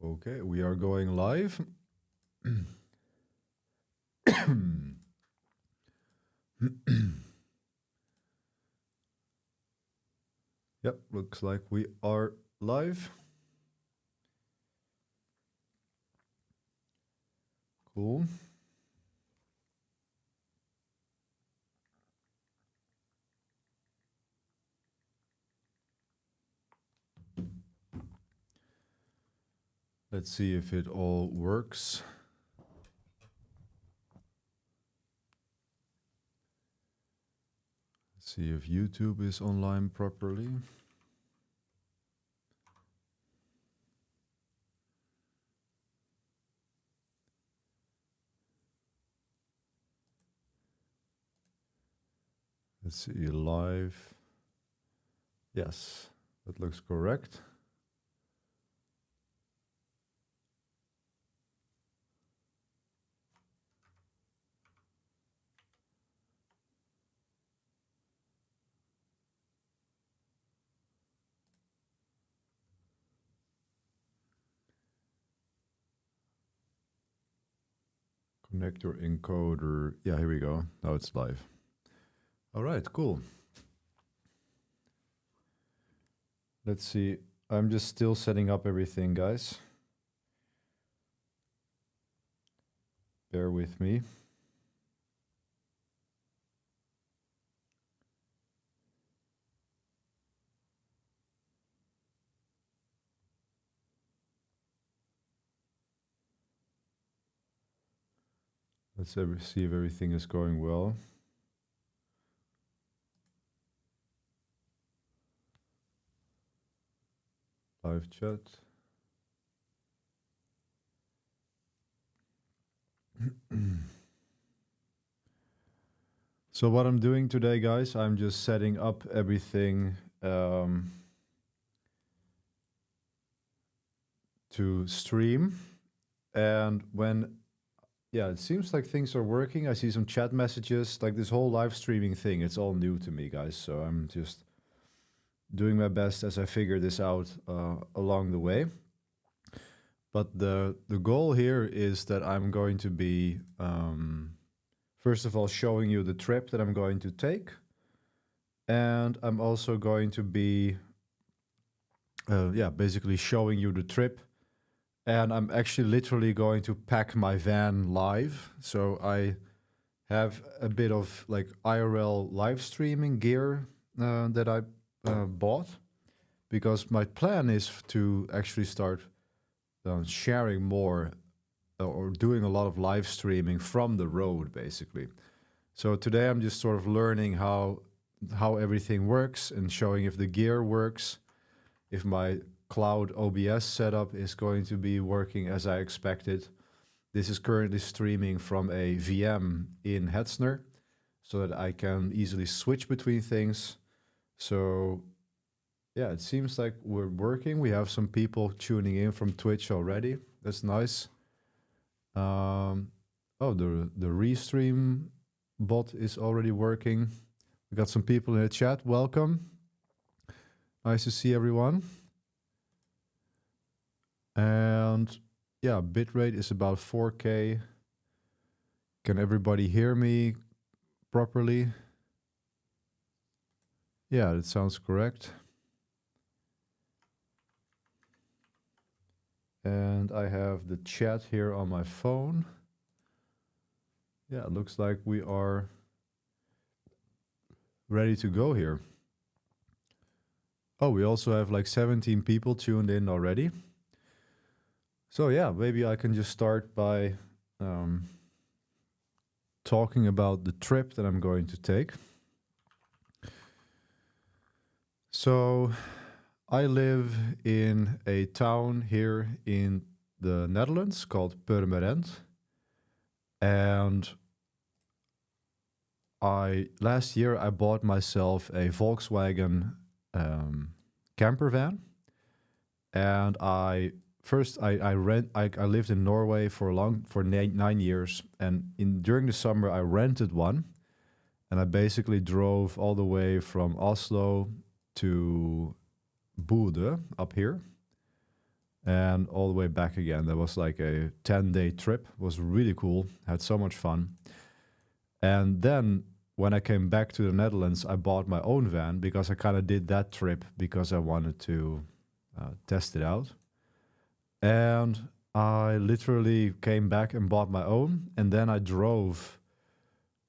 Okay, we are going live. Yep, looks like we are live. Cool. Let's see if it all works. Let's see if YouTube is online properly. Let's see, live. Yes, that looks correct. Connect your encoder. Yeah, here we go. Now it's live. All right, cool. Let's see. I'm just still setting up everything, guys. Bear with me. Let's see if everything is going well. Live chat. So what I'm doing today, guys, I'm just setting up everything to stream. And it seems like things are working. I see some chat messages, like this whole live streaming thing. It's all new to me, guys. So I'm just doing my best as I figure this out along the way. But the goal here is that I'm going to be, first of all, showing you the trip that I'm going to take. And I'm also going to be, basically showing you the trip. And I'm actually literally going to pack my van live. So I have a bit of like IRL live streaming gear that I bought, because my plan is to actually start sharing more or doing a lot of live streaming from the road, basically. So today I'm just sort of learning how everything works and showing if the gear works, if my cloud OBS setup is going to be working as I expected. This is currently streaming from a VM in Hetzner so that I can easily switch between things. So yeah, it seems like we're working. We have some people tuning in from Twitch already. That's nice. Oh, the Restream bot is already working. We got some people in the chat. Welcome. Nice to see everyone. And yeah, bitrate is about 4K. Can everybody hear me properly? Yeah, that sounds correct. And I have the chat here on my phone. Yeah, it looks like we are ready to go here. Oh, we also have like 17 people tuned in already. So yeah, maybe I can just start by talking about the trip that I'm going to take. So I live in a town here in the Netherlands called Purmerend. And last year I bought myself a Volkswagen camper van. And I lived in Norway for 9 years, and during the summer I rented one, and I basically drove all the way from Oslo to Bodø up here, and all the way back again. That was like a 10-day trip. It was really cool. Had so much fun. And then when I came back to the Netherlands, I bought my own van because I kind of did that trip because I wanted to test it out. And I literally came back and bought my own. And then I drove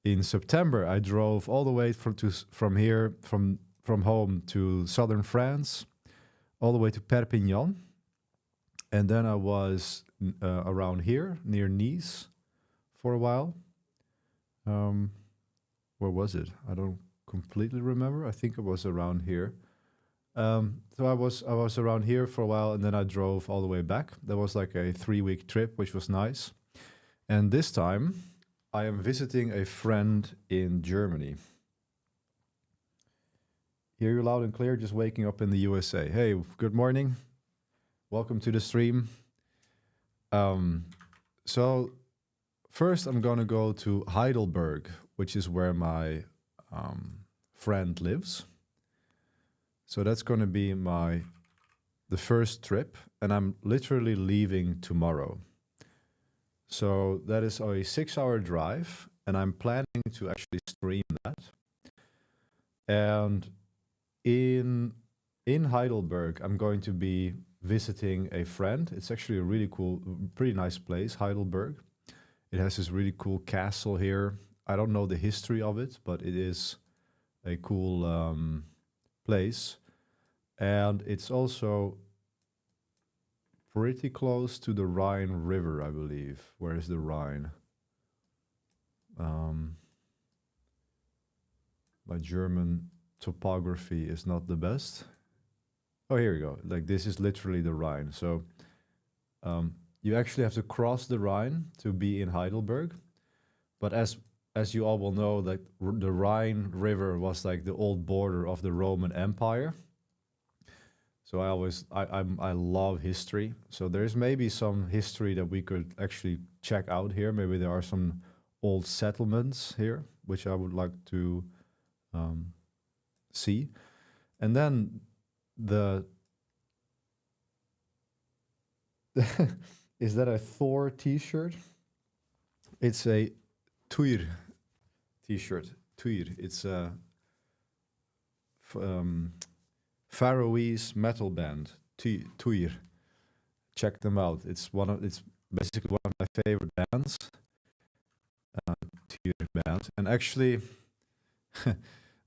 in September. I drove all the way from here, from home to southern France, all the way to Perpignan. And then I was around here near Nice for a while. Um, where was it? I don't completely remember. I think it was around here. So I was around here for a while, and then I drove all the way back. That was like a 3-week trip, which was nice. And this time, I am visiting a friend in Germany. Hear you loud and clear. Just waking up in the USA. Hey, good morning. Welcome to the stream. Um, so first, I'm gonna go to Heidelberg, which is where my friend lives. So that's gonna be the first trip, and I'm literally leaving tomorrow. So that is a 6-hour drive, and I'm planning to actually stream that. And in Heidelberg, I'm going to be visiting a friend. It's actually a really cool, pretty nice place, Heidelberg. It has this really cool castle here. I don't know the history of it, but it is a cool place. And it's also pretty close to the Rhine River, I believe. Where is the Rhine? Um, my German topography is not the best. Oh, here we go. Like this is literally the Rhine. So you actually have to cross the Rhine to be in Heidelberg. But as you all will know, like the Rhine River was like the old border of the Roman Empire. So I love history. So there's maybe some history that we could actually check out here. Maybe there are some old settlements here, which I would like to see. And then the is that a Thor t-shirt? It's a Tuir t-shirt. Tuir. It's a Faroese metal band. Tuir. Check them out. It's basically one of my favorite bands. Tuir band. And actually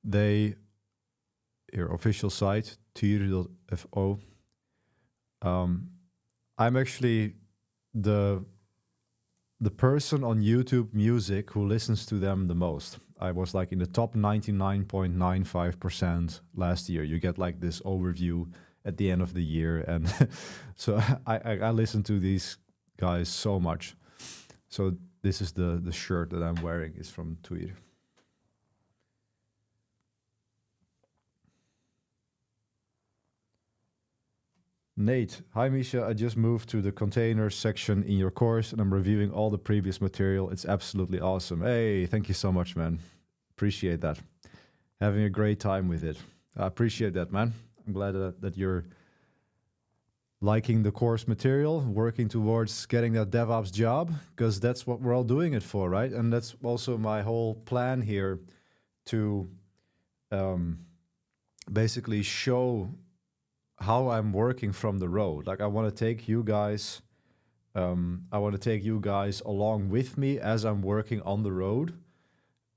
they your official site, tuir.fo. I'm actually the person on YouTube Music who listens to them the most. I was like in the top 99.95% last year. You get like this overview at the end of the year, and so I listen to these guys so much. So this is the shirt that I'm wearing is from Tuir. Nate, hi Misha. I just moved to the containers section in your course and I'm reviewing all the previous material. It's absolutely awesome. Hey, thank you so much, man. Appreciate that. Having a great time with it. I appreciate that, man. I'm glad that you're liking the course material, working towards getting that DevOps job, because that's what we're all doing it for, right? And that's also my whole plan here to basically show how I'm working from the road. Like I want to take you guys, along with me as I'm working on the road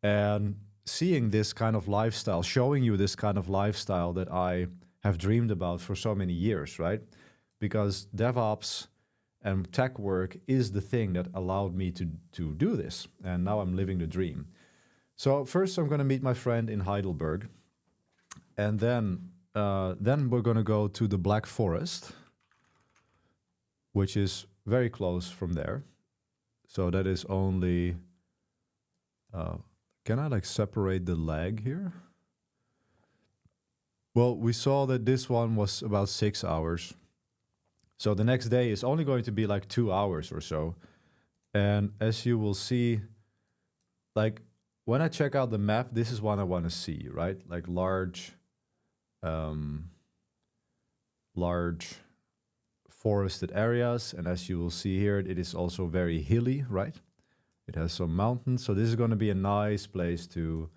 and seeing this kind of lifestyle, showing you this kind of lifestyle that I have dreamed about for so many years, right? Because DevOps and tech work is the thing that allowed me to do this. And now I'm living the dream. So first I'm going to meet my friend in Heidelberg. And then we're going to go to the Black Forest, which is very close from there. So that is only, can I like separate the lag here? Well, we saw that this one was about 6 hours. So the next day is only going to be like 2 hours or so. And as you will see, like when I check out the map, this is what I want to see, right? Like large forested areas, and as you will see here, it is also very hilly, right? It has some mountains, so this is going to be a nice place to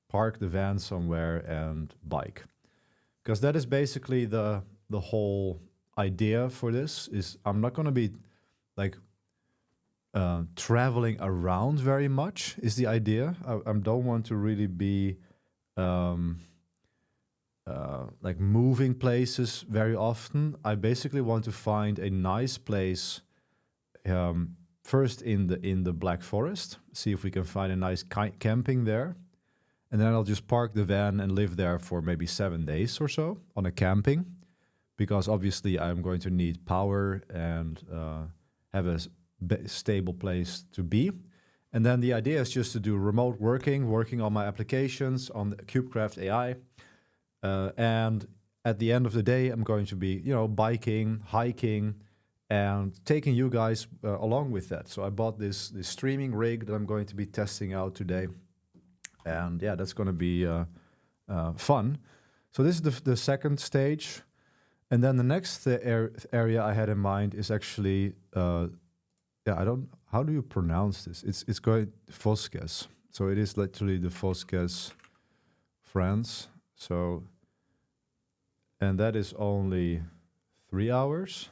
park the van somewhere and bike, because that is basically the whole idea for this. Is I'm not going to be like traveling around very much. Is the idea? I don't want to really be like moving places very often. I basically want to find a nice place. First in the Black Forest, see if we can find a nice camping there, and then I'll just park the van and live there for maybe 7 days or so on a camping, because obviously I'm going to need power and have a stable place to be. And then the idea is just to do remote working on my applications on the KubeCraft AI, and at the end of the day, I'm going to be biking, hiking, and taking you guys along with that. So I bought this streaming rig that I'm going to be testing out today. And yeah, that's going to be fun. So this is the second stage. And then the next area I had in mind is actually, how do you pronounce this? It's going Vosges. So it is literally the Vosges, France. So, and that is only 3 hours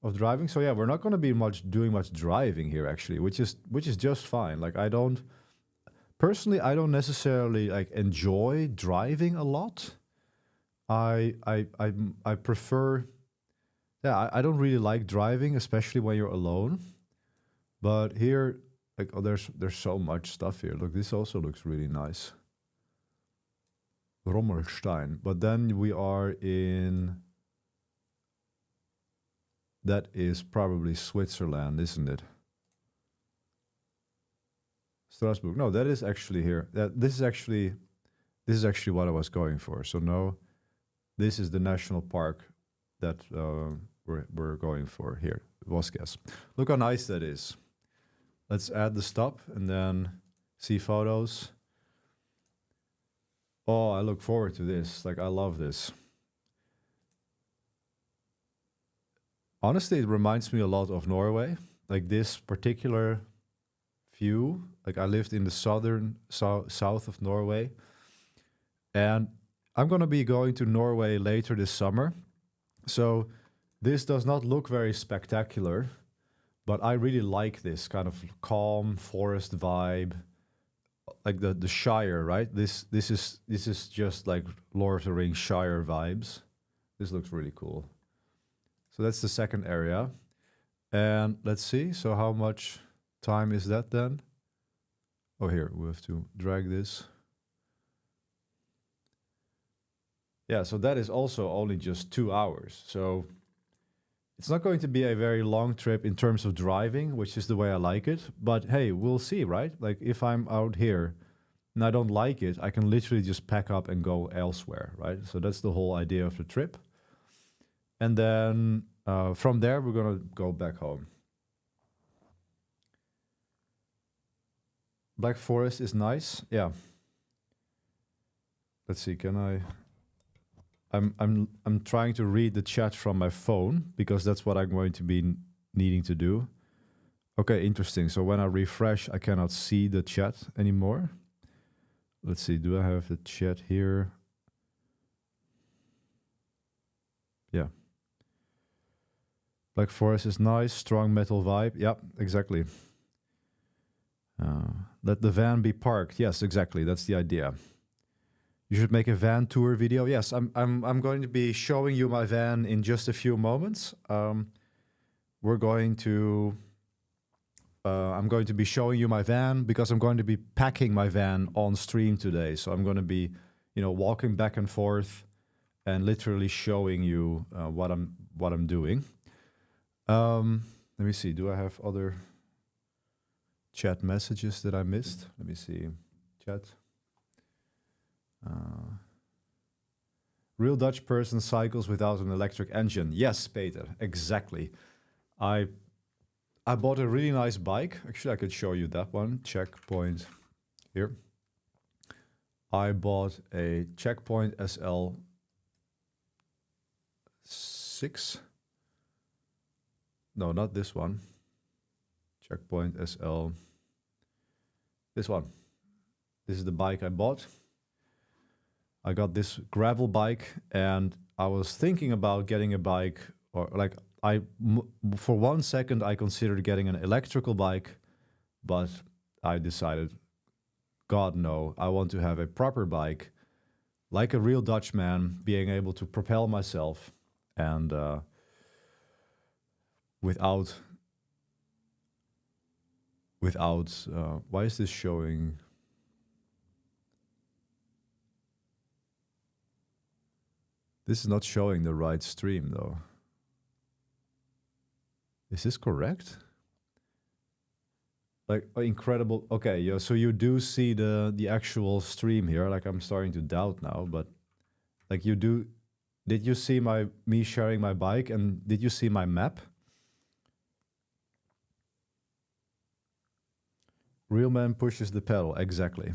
of driving. So yeah, we're not going to be doing much driving here actually, which is just fine. Like I don't necessarily like enjoy driving a lot. I prefer, I don't really like driving, especially when you're alone. But here, like there's so much stuff here. Look, this also looks really nice. Rommelstein. But then we are in, that is probably Switzerland, isn't it? Strasbourg. No, that is actually here. This is actually what I was going for. So no, this is the national park that we're going for here, Vosges. Look how nice that is. Let's add the stop and then see photos. Oh, I look forward to this. Like I love this. Honestly, it reminds me a lot of Norway. Like this particular view. Like I lived in the south of Norway, and I'm gonna be going to Norway later this summer. So this does not look very spectacular, but I really like this kind of calm forest vibe, like the Shire, right? This is just like Lord of the Rings Shire vibes. This looks really cool. So that's the second area. And let's see, so how much time is that then? Oh, here, we have to drag this. Yeah, so that is also only just 2 hours. So it's not going to be a very long trip in terms of driving, which is the way I like it. But hey, we'll see, right? Like if I'm out here and I don't like it, I can literally just pack up and go elsewhere, right? So that's the whole idea of the trip. And then from there, we're going to go back home. Black Forest is nice. Yeah. Let's see, can I... I'm trying to read the chat from my phone because that's what I'm going to be needing to do. Okay, interesting. So when I refresh, I cannot see the chat anymore. Let's see, do I have the chat here? Yeah. Black Forest is nice, strong metal vibe. Yep, exactly. Let the van be parked. Yes, exactly. That's the idea. You should make a van tour video. Yes, I'm going to be showing you my van in just a few moments. We're going to I'm going to be showing you my van because I'm going to be packing my van on stream today. So I'm going to be, walking back and forth and literally showing you what I'm doing. Let me see. Do I have other chat messages that I missed? Let me see. Chat. Real Dutch person cycles without an electric engine. Yes, Peter, exactly. I bought a really nice bike. Actually, I could show you that one. Checkpoint here. I bought a Checkpoint SL 6. No, not this one. Checkpoint SL. This one. This is the bike I bought. I got this gravel bike, and I was thinking about getting a bike, or like for 1 second I considered getting an electrical bike, but I decided, God no, I want to have a proper bike, like a real Dutchman, being able to propel myself and without why is this showing? This is not showing the right stream though. Is this correct? Like incredible. Okay, yeah, so you do see the actual stream here. Like I'm starting to doubt now, but like you do. Did you see me sharing my bike, and did you see my map? Real man pushes the pedal, exactly.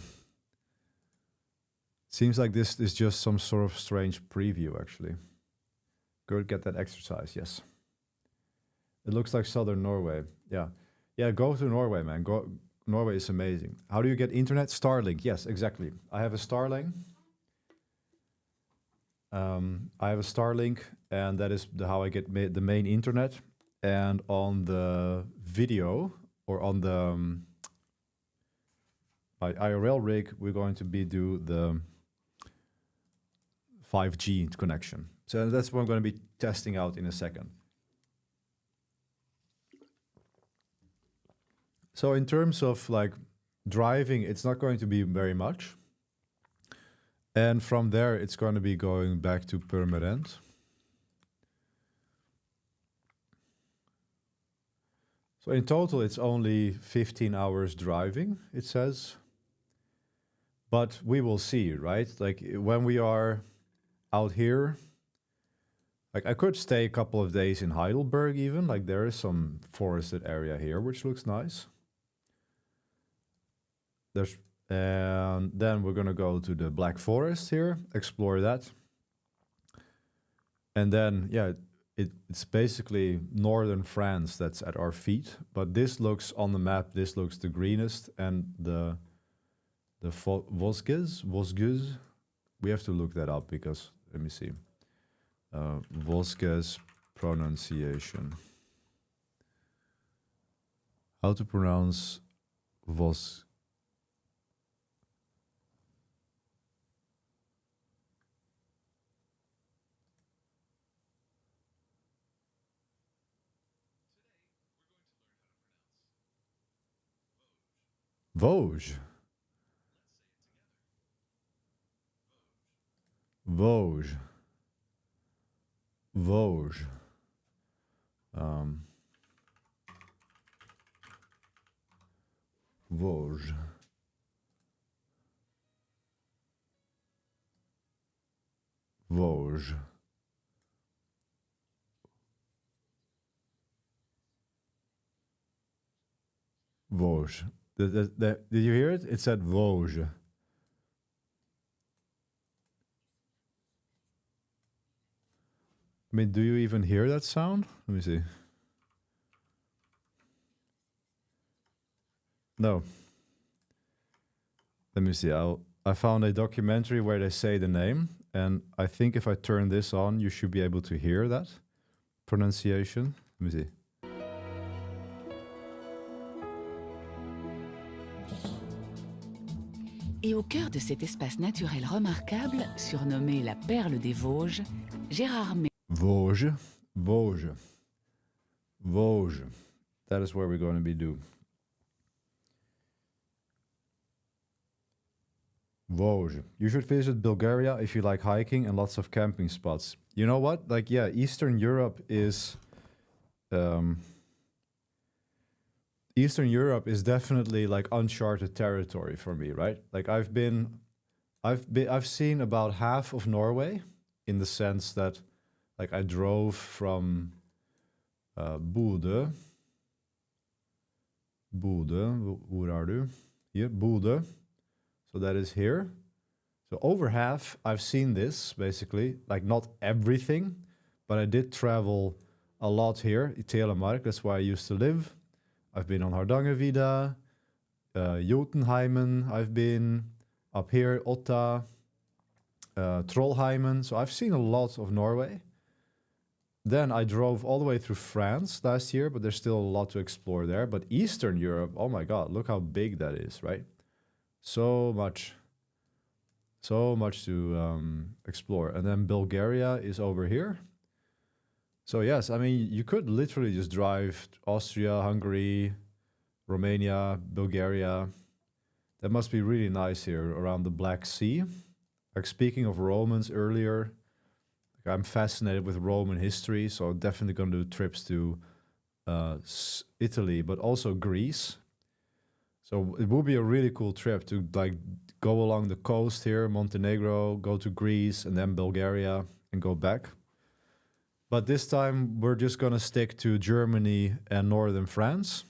Seems like this is just some sort of strange preview, actually. Go get that exercise, yes. It looks like southern Norway, yeah. Yeah, go to Norway, man. Norway is amazing. How do you get internet? Starlink, yes, exactly. I have a Starlink. I have a Starlink, and that is how I get the main internet. And on the video, or on the my IRL rig, we're going to do the 5G connection. So that's what I'm going to be testing out in a second. So in terms of like driving, it's not going to be very much. And from there, it's going to be going back to Purmerend. So in total, it's only 15 hours driving, it says. But we will see, right? Like when we are out here, like I could stay a couple of days in Heidelberg even. Like there is some forested area here, which looks nice. And then we're gonna go to the Black Forest here, explore that. And then, yeah, it's basically northern France that's at our feet. But this looks on the map, this looks the greenest, and the Vosges, we have to look that up because, let me see. Vosges pronunciation. How to pronounce Vos? Vosges. Vosges. Vosges. Vosges. Vosges. Vosges. Did you hear it? It said Vosges. I mean, do you even hear that sound? Let me see. No. Let me see. I found a documentary where they say the name, and I think if I turn this on, you should be able to hear that pronunciation. Let me see. Et au cœur de cet espace naturel remarquable, surnommé la Perle des Vosges, Gérard May. Vosges. Vosges. Vosges. That is where we're going to be doing. Vosges. You should visit Bulgaria if you like hiking and lots of camping spots. You know what? Like, yeah, Eastern Europe is... Eastern Europe is definitely like uncharted territory for me, right? Like I've seen about half of Norway, in the sense that like I drove from Bodø. Where are you? Here, Bodø. So that is here. So over half, I've seen this, basically. Like not everything, but I did travel a lot here, Telemark. That's where I used to live. I've been on Hardangervidda, Jotunheimen. I've been up here, Otta, Trollheimen. So I've seen a lot of Norway. Then I drove all the way through France last year, but there's still a lot to explore there. But Eastern Europe, oh my God, look how big that is, right? So much to explore. And then Bulgaria is over here. So yes, I mean, you could literally just drive Austria, Hungary, Romania, Bulgaria. That must be really nice here around the Black Sea. Like speaking of Romans earlier, I'm fascinated with Roman history, so I'm definitely going to do trips to Italy, but also Greece. So it would be a really cool trip to like go along the coast here, Montenegro, go to Greece, and then Bulgaria, and go back. But this time we're just going to stick to Germany and northern France.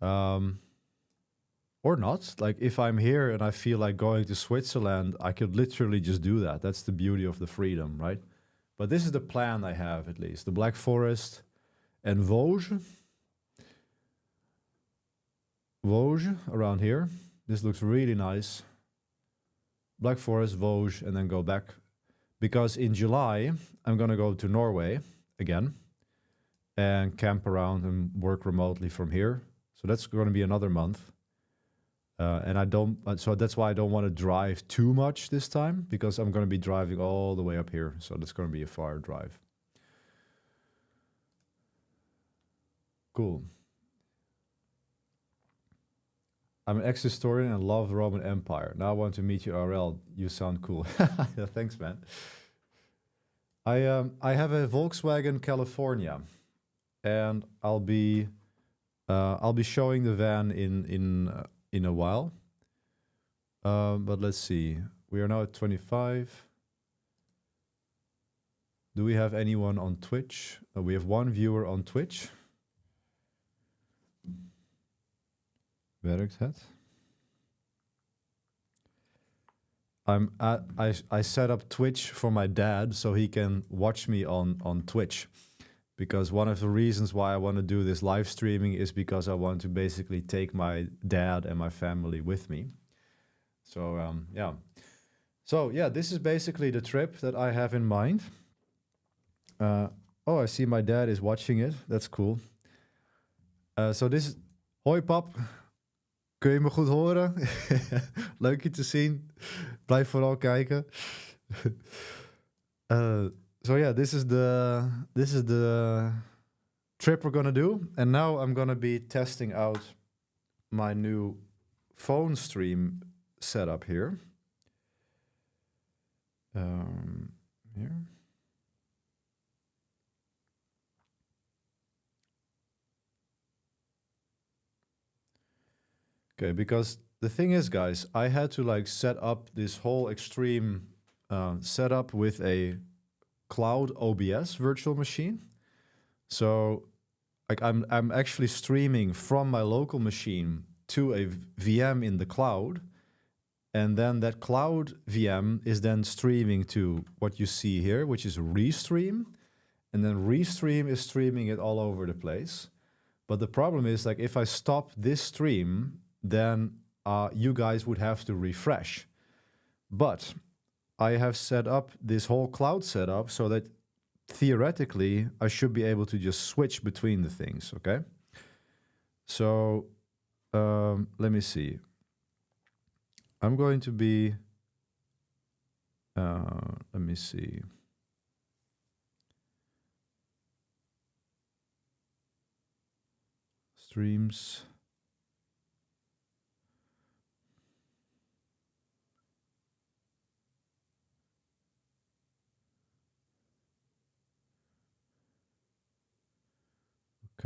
Or not. Like if I'm here and I feel like going to Switzerland, I could literally just do that. That's the beauty of the freedom, right? But this is the plan I have, at least. The Black Forest and Vosges. Vosges, around here. This looks really nice. Black Forest, Vosges, and then go back. Because in July, I'm going to go to Norway again and camp around and work remotely from here. So that's going to be another month. So that's why I don't want to drive too much this time, because I'm going to be driving all the way up here. So that's going to be a far drive. Cool. I'm an ex-historian and love the Roman Empire. Now I want to meet you IRL. You sound cool. Yeah, thanks, man. I have a Volkswagen California, and I'll be showing the van in a while. But let's see. We are now at 25. Do we have anyone on Twitch? We have one viewer on Twitch. Werkt het? I set up Twitch for my dad so he can watch me on Twitch. Because one of the reasons why I want to do this live streaming is because I want to basically take my dad and my family with me. So, yeah. So, yeah, this is basically the trip that I have in mind. Oh, I see my dad is watching it. That's cool. So this is... Hoi, pap. Kun je me goed horen? Leuk je te zien. Blijf vooral kijken. So yeah, this is the trip we're gonna do, and now I'm gonna be testing out my new phone stream setup here. Here. Okay, because the thing is, guys, I had to like set up this whole extreme setup with a cloud OBS virtual machine. So like I'm actually streaming from my local machine to a VM in the cloud, and then that cloud VM is then streaming to what you see here, which is Restream, and then Restream is streaming it all over the place. But the problem is, like, if I stop this stream, then you guys would have to refresh. But I have set up this whole cloud setup so that theoretically I should be able to just switch between the things, okay? So let me see. I'm going to be, let me see. Streams.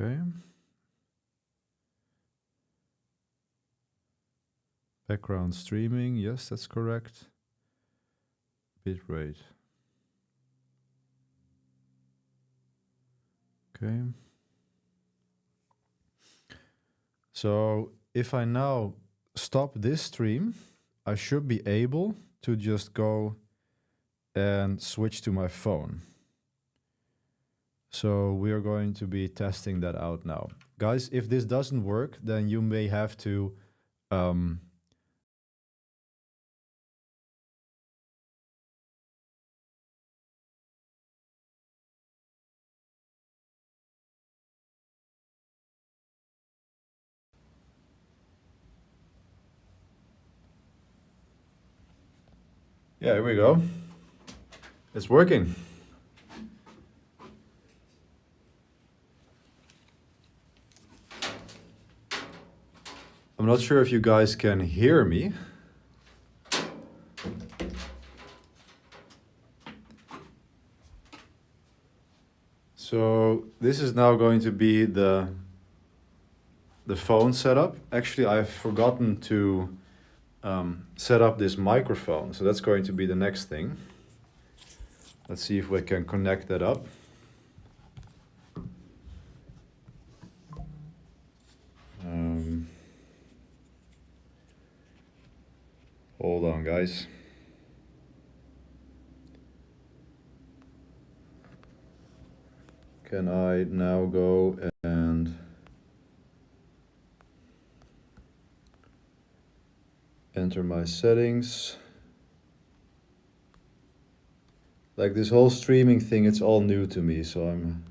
Okay. Background streaming, yes, that's correct. Bitrate. Okay. So if I now stop this stream, I should be able to just go and switch to my phone. So we are going to be testing that out now. Guys, if this doesn't work, then you may have to yeah, here we go. It's working. I'm not sure if you guys can hear me. So this is now going to be the phone setup. Actually, I've forgotten to set up this microphone, so that's going to be the next thing. Let's see if we can connect that up. Hold on, guys. Can I now go and enter my settings? Like this whole streaming thing, it's all new to me, so I'm...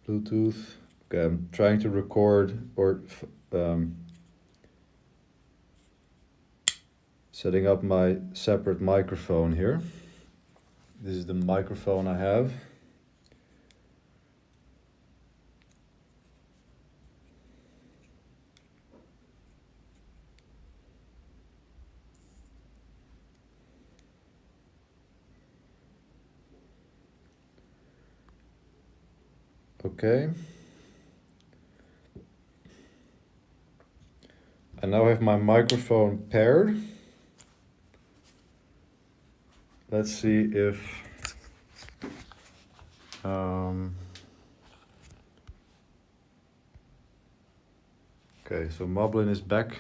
Bluetooth. Okay, I'm trying to record or setting up my separate microphone here. This is the microphone I have. Okay. I now have my microphone paired. Let's see if okay, so Moblin is back.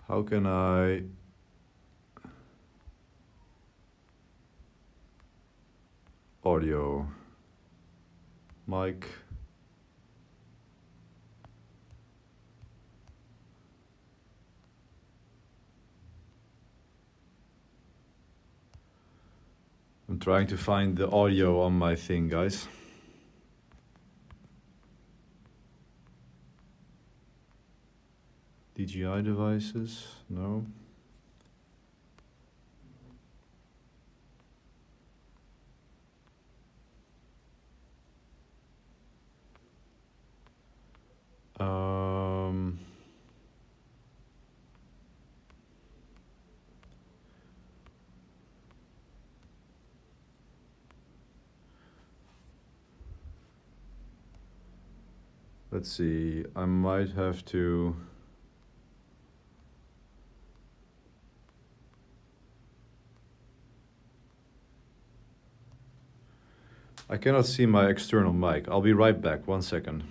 How can I audio mic? I'm trying to find the audio on my thing, guys. DJI devices, no. Let's see, I might have to... I cannot see my external mic. I'll be right back, 1 second.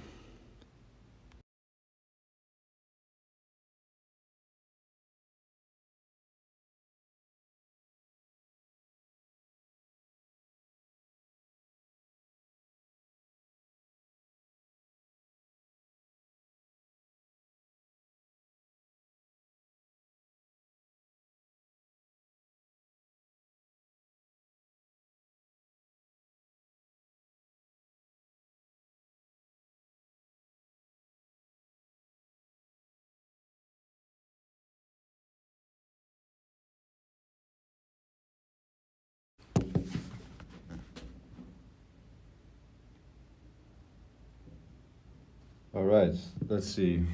All right, let's see.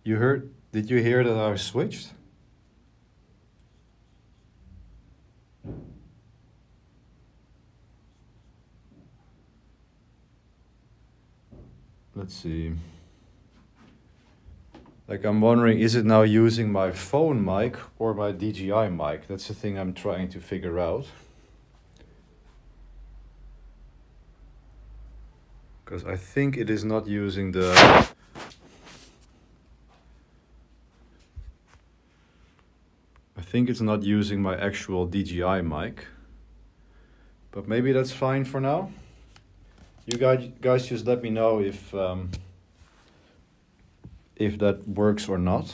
Did you hear that I switched? Let's see. Like, I'm wondering, is it now using my phone mic or my DJI mic? That's the thing I'm trying to figure out. Because I think it is not using the... I think it's not using my actual DJI mic. But maybe that's fine for now. You guys just let me know if that works or not.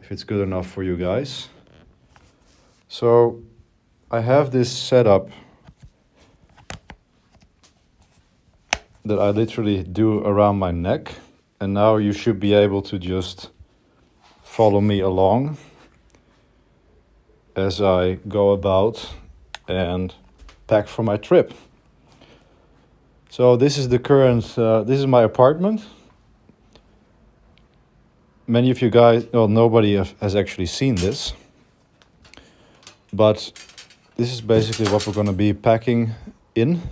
If it's good enough for you guys. So I have this setup that I literally do around my neck, and now you should be able to just follow me along as I go about and pack for my trip. So this is the current, this is my apartment. Many of you guys, well, nobody has actually seen this, but this is basically what we're going to be packing in.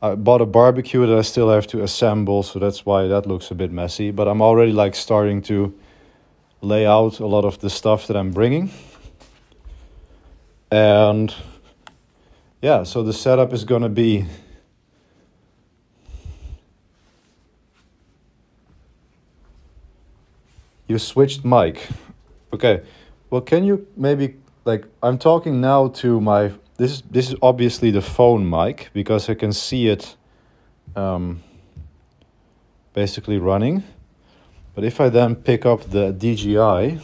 I bought a barbecue that I still have to assemble, so that's why that looks a bit messy, but I'm already like starting to lay out a lot of the stuff that I'm bringing. And yeah, so the setup is going to be you switched mic. Okay. Well, can you maybe, like, I'm talking now to my, this is obviously the phone mic because I can see it basically running. But if I then pick up the DJI,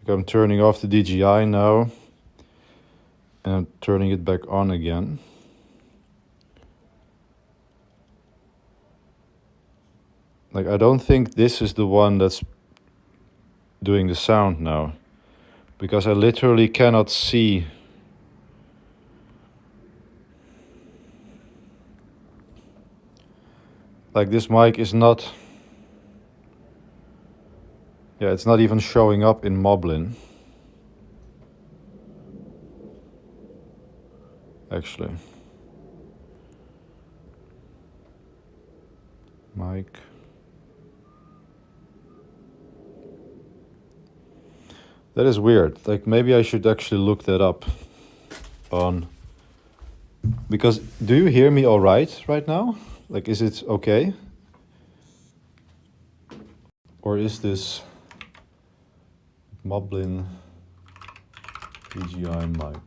I'm turning off the DJI now and I'm turning it back on again. Like, I don't think this is the one that's doing the sound now, because I literally cannot see. Like, this mic is not, yeah, it's not even showing up in Moblin. Actually. Mic. That is weird. Like, maybe I should actually look that up on, because do you hear me all right now? Like, is it okay? Or is this Moblin DJI mic?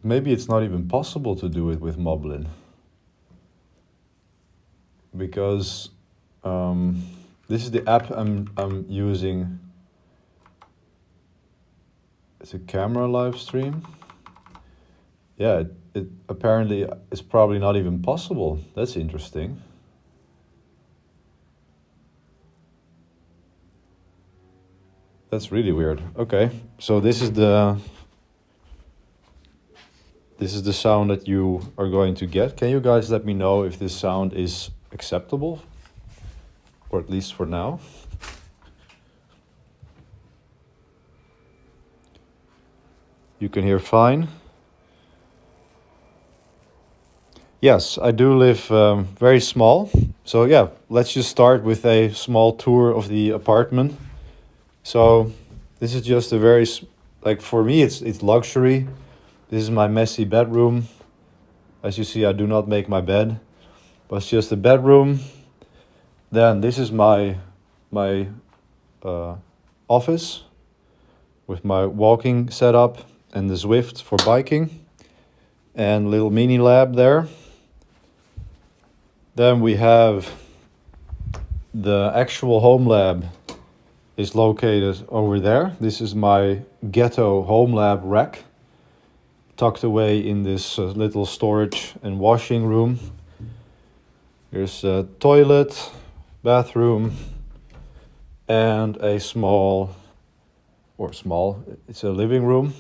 Maybe it's not even possible to do it with Moblin, because this is the app I'm using. It's a camera live stream. Yeah, it apparently is probably not even possible. That's interesting. That's really weird. Okay, so this is the sound that you are going to get. Can you guys let me know if this sound is acceptable? Or at least for now. You can hear fine. Yes, I do live very small. So yeah, let's just start with a small tour of the apartment. So this is just a very, like, for me it's luxury. This is my messy bedroom. As you see, I do not make my bed, but it's just a bedroom. Then this is my office with my walking setup and the Zwift for biking and little mini lab there. Then we have the actual home lab is located over there. This is my ghetto home lab rack, tucked away in this little storage and washing room. Here's a toilet, bathroom, and a it's a living room.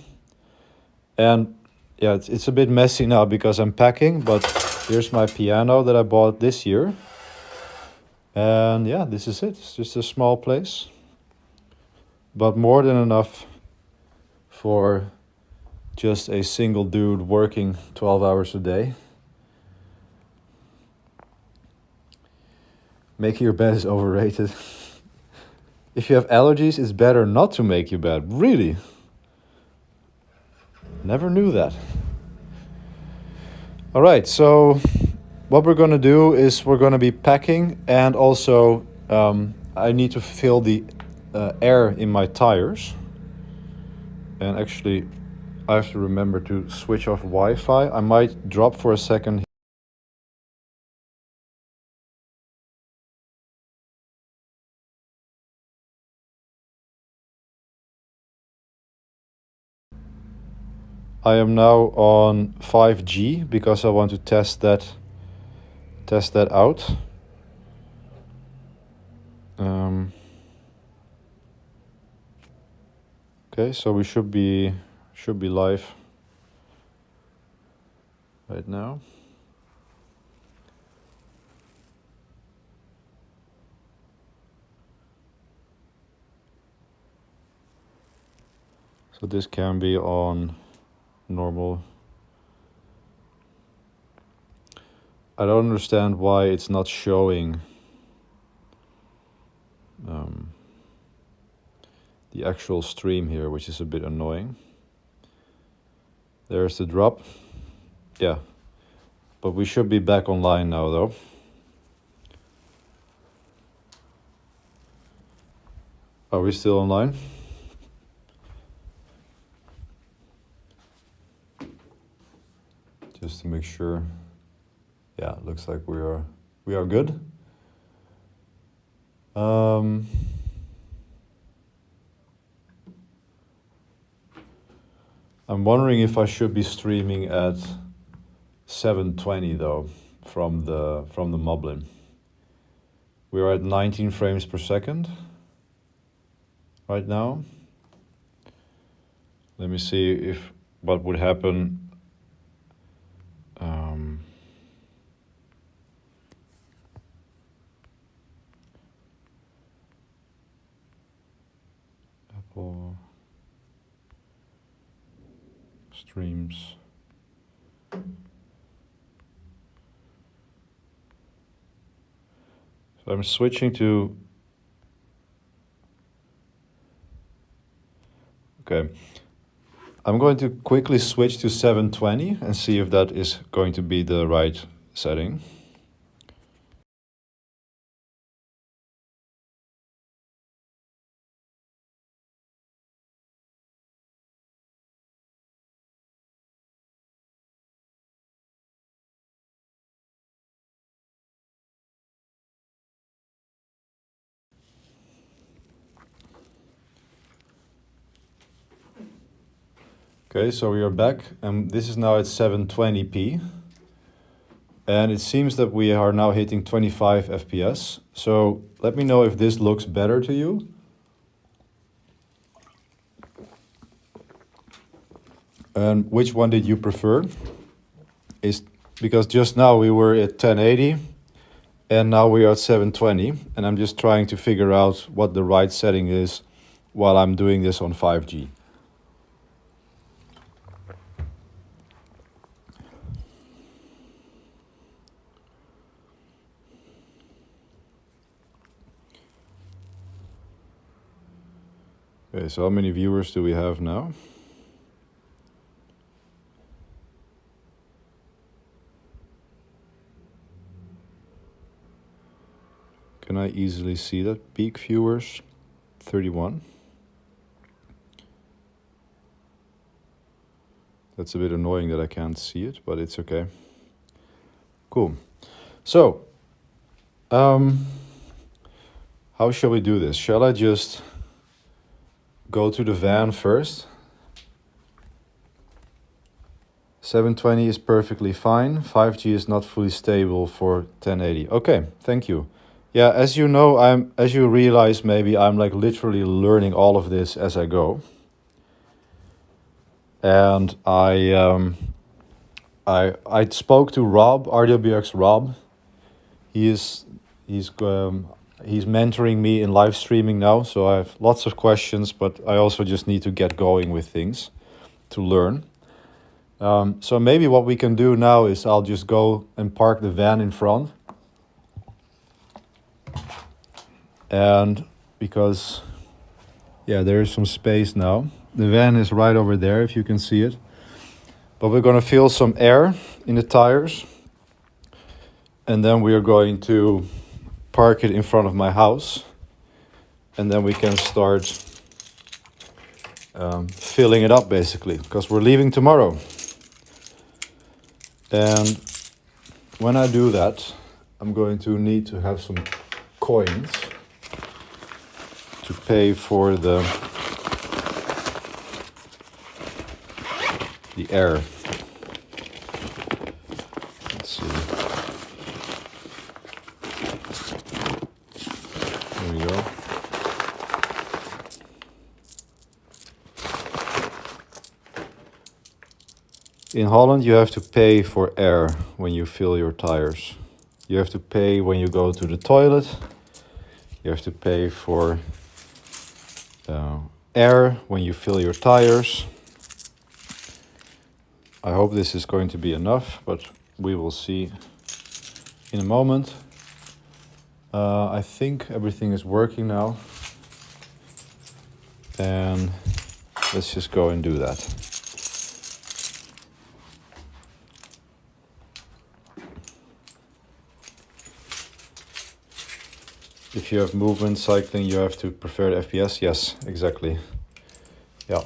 And yeah, it's a bit messy now because I'm packing, but here's my piano that I bought this year. And yeah, this is it. It's just a small place, but more than enough for just a single dude working 12 hours a day. Making your bed is overrated. If you have allergies, it's better not to make your bed. Really? Never knew that. All right, so what we're going to do is we're going to be packing, and also I need to fill the air in my tires. And actually, I have to remember to switch off Wi-Fi. I might drop for a second. I am now on 5G because I want to test that out. Okay, so we should be live right now. So this can be on normal. I don't understand why it's not showing the actual stream here, which is a bit annoying. There's the drop. Yeah, but we should be back online now though. Are we still online? Just to make sure. Yeah, it looks like we are good. I'm wondering if I should be streaming at 720 though from the Moblin. We are at 19 frames per second right now. Let me see if what would happen. Apple streams. So I'm switching to. Okay. I'm going to quickly switch to 720 and see if that is going to be the right setting. Okay, so we are back, and this is now at 720p. And it seems that we are now hitting 25 FPS. So let me know if this looks better to you. And which one did you prefer? Is because just now we were at 1080 and now we are at 720, and I'm just trying to figure out what the right setting is while I'm doing this on 5G. Okay, so how many viewers do we have now? Can I easily see that? Peak viewers, 31. That's a bit annoying that I can't see it, but it's okay. Cool. So, how shall we do this? Shall I just go to the van first? 720 is perfectly fine. 5G is not fully stable for 1080. Okay, thank you. Yeah, as you know, as you realize, maybe I'm like literally learning all of this as I go. And I spoke to Rob, RWX Rob. He's he's he's mentoring me in live streaming now, so I have lots of questions, but I also just need to get going with things to learn. So maybe what we can do now is I'll just go and park the van in front. And because, yeah, there is some space now. The van is right over there, if you can see it. But we're gonna feel some air in the tires. And then we are going to park it in front of my house. And then we can start filling it up, basically, because we're leaving tomorrow. And when I do that, I'm going to need to have some coins to pay for the air. Let's see. There we go. In Holland, you have to pay for air when you fill your tires. You have to pay when you go to the toilet. You have to pay for air when you fill your tires. I hope this is going to be enough, but we will see in a moment. I think everything is working now. And let's just go and do that. If you have movement cycling, you have to prefer the FPS. Yes, exactly. Yeah.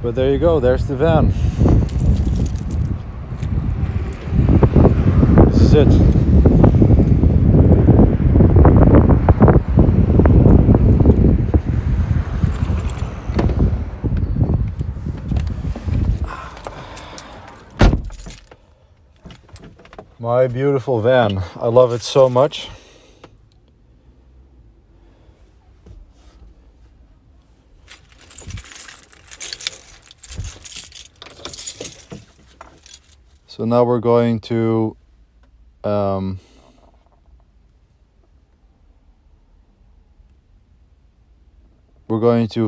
But there you go, there's the van. This is it. My beautiful van. I love it so much. So now we're going to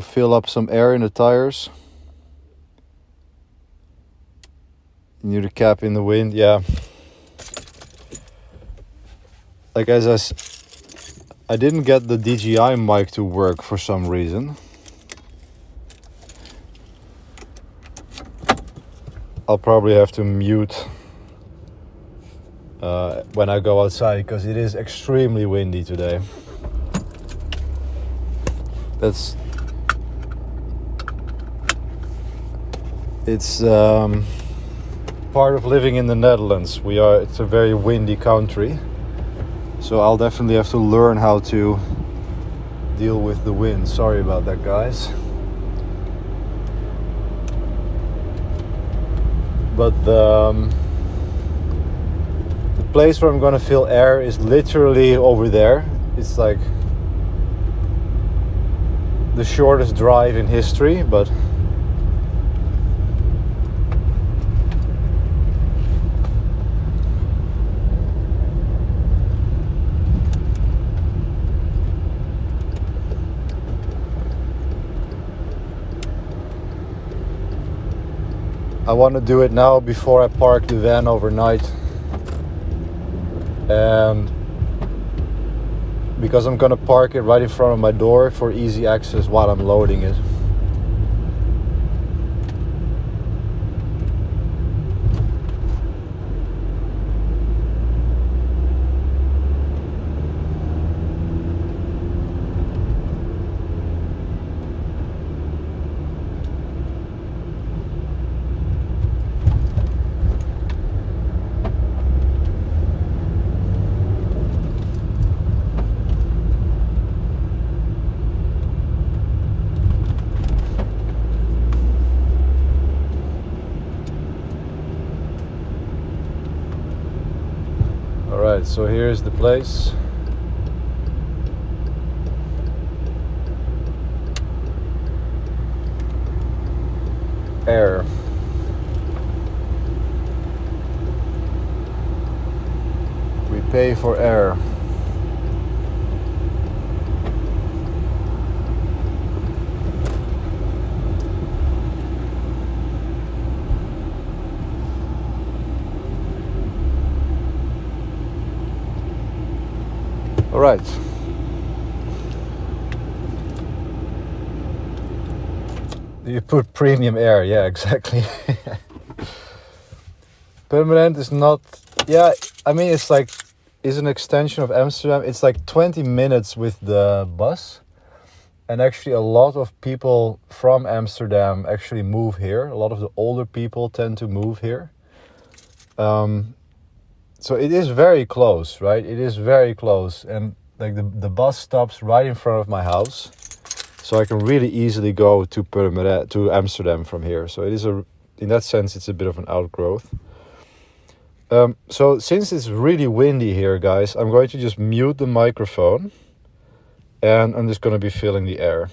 fill up some air in the tires. New the cap in the wind, yeah. Like I didn't get the DJI mic to work for some reason. I'll probably have to mute when I go outside because it is extremely windy today. It's part of living in the Netherlands. It's a very windy country, so I'll definitely have to learn how to deal with the wind. Sorry about that, guys. But the place where I'm gonna fill air is literally over there. It's like the shortest drive in history, but I want to do it now before I park the van overnight. And because I'm gonna park it right in front of my door for easy access while I'm loading it. Alright, so here's the place. Air. We pay for air. Alright. You put premium air, yeah, exactly. Permanent is not, yeah, I mean, it's like, is an extension of Amsterdam. It's like 20 minutes with the bus. And actually a lot of people from Amsterdam actually move here. A lot of the older people tend to move here. So it is very close, right? It is very close. And like the bus stops right in front of my house. So I can really easily go to Purmerend, to Amsterdam from here. So it is in that sense, it's a bit of an outgrowth. So since it's really windy here, guys, I'm going to just mute the microphone and I'm just going to be feeling the air.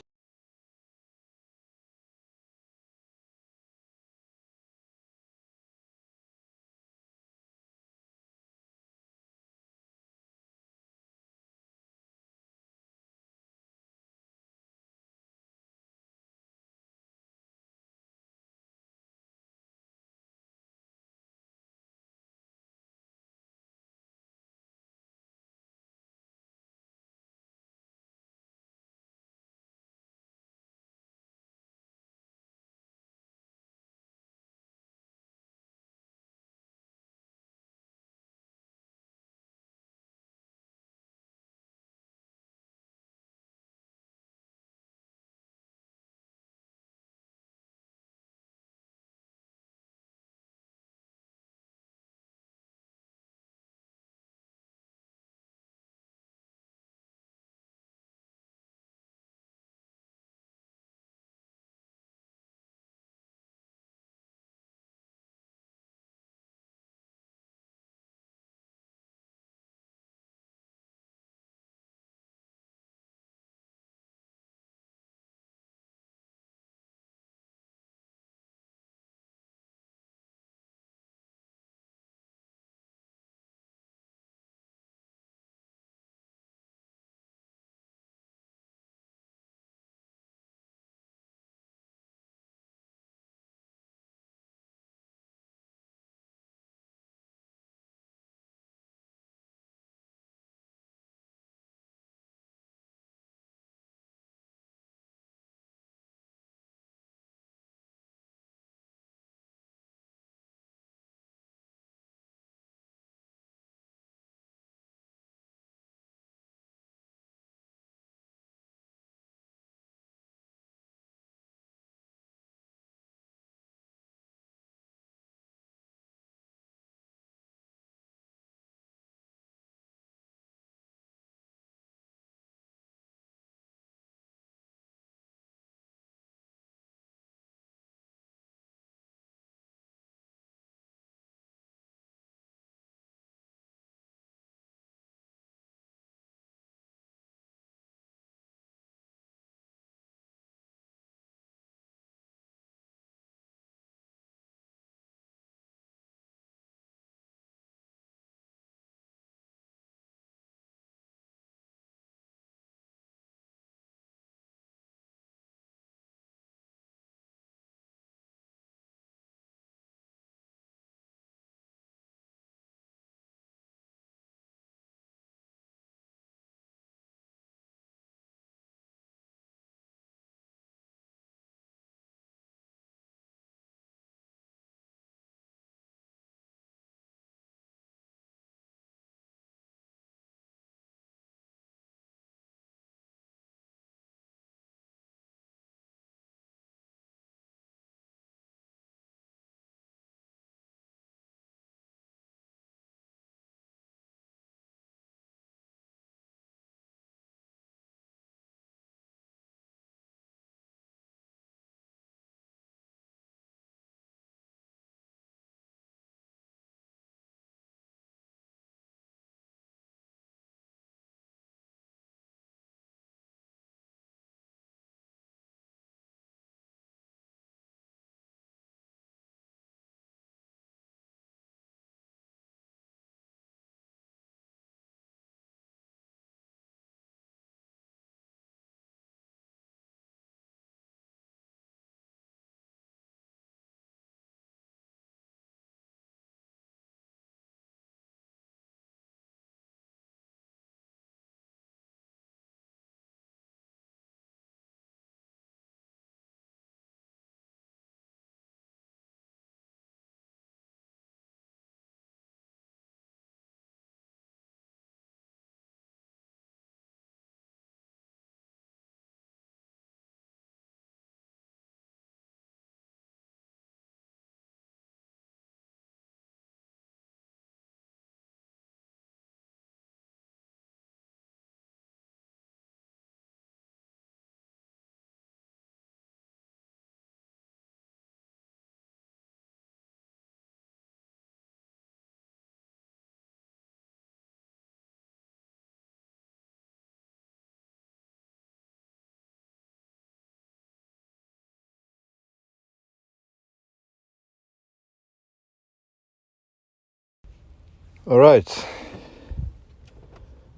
All right,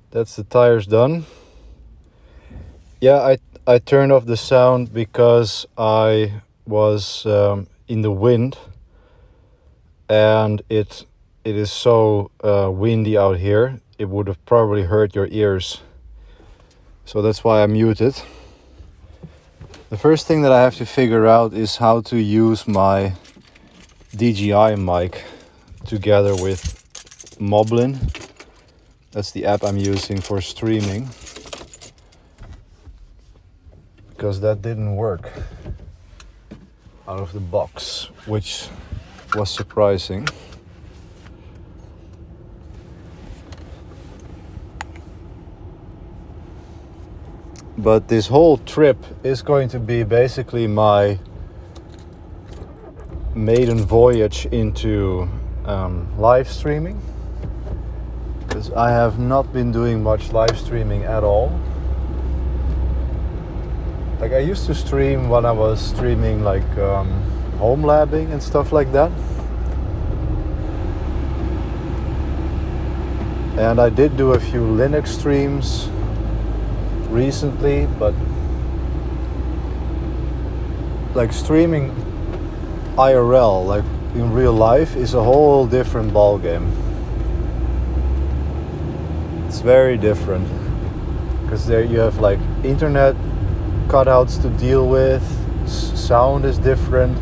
that's the tires done. Yeah, I turned off the sound because I was in the wind, and it is so windy out here. It would have probably hurt your ears, so that's why I muted. The first thing that I have to figure out is how to use my DJI mic together with Moblin. That's the app I'm using for streaming, because that didn't work out of the box, which was surprising. But this whole trip is going to be basically my maiden voyage into live streaming, because I have not been doing much live streaming at all. Like, I used to stream when I was streaming like home labbing and stuff like that, and I did do a few Linux streams recently, but like streaming IRL, like in real life, is a whole different ball game. It's very different, because there you have like internet cutouts to deal with, sound is different.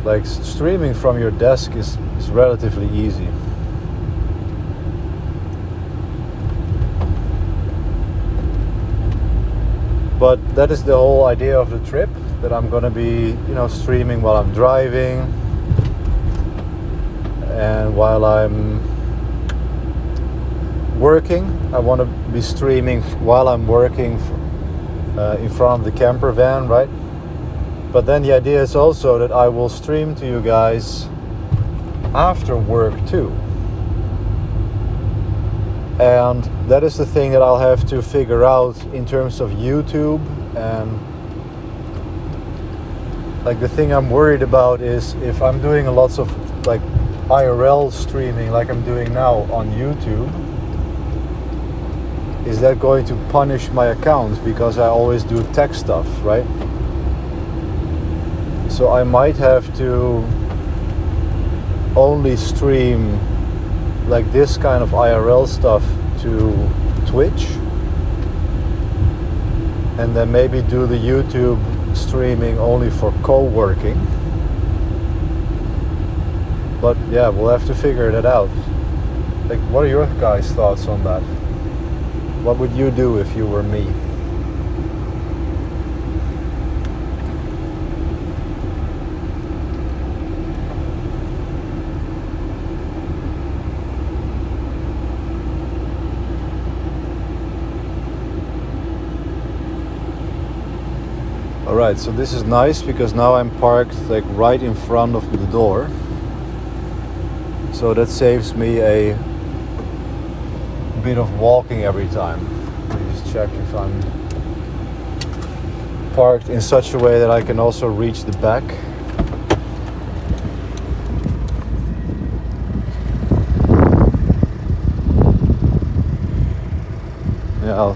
Like, streaming from your desk is relatively easy. But that is the whole idea of the trip, that I'm gonna be, streaming while I'm driving, and while I'm working. I want to be streaming while I'm working in front of the camper van, right? But then the idea is also that I will stream to you guys after work too. And that is the thing that I'll have to figure out in terms of YouTube. And like, the thing I'm worried about is if I'm doing lots of like IRL streaming like I'm doing now on YouTube, is that going to punish my account because I always do tech stuff, right? So I might have to only stream like this kind of IRL stuff to Twitch, and then maybe do the YouTube streaming only for co-working. But yeah, we'll have to figure that out. Like, what are your guys' thoughts on that? What would you do if you were me? Alright, so this is nice because now I'm parked like right in front of the door. So that saves me a bit of walking every time. Let me just check if I'm parked in such a way that I can also reach the back. Yeah, I'll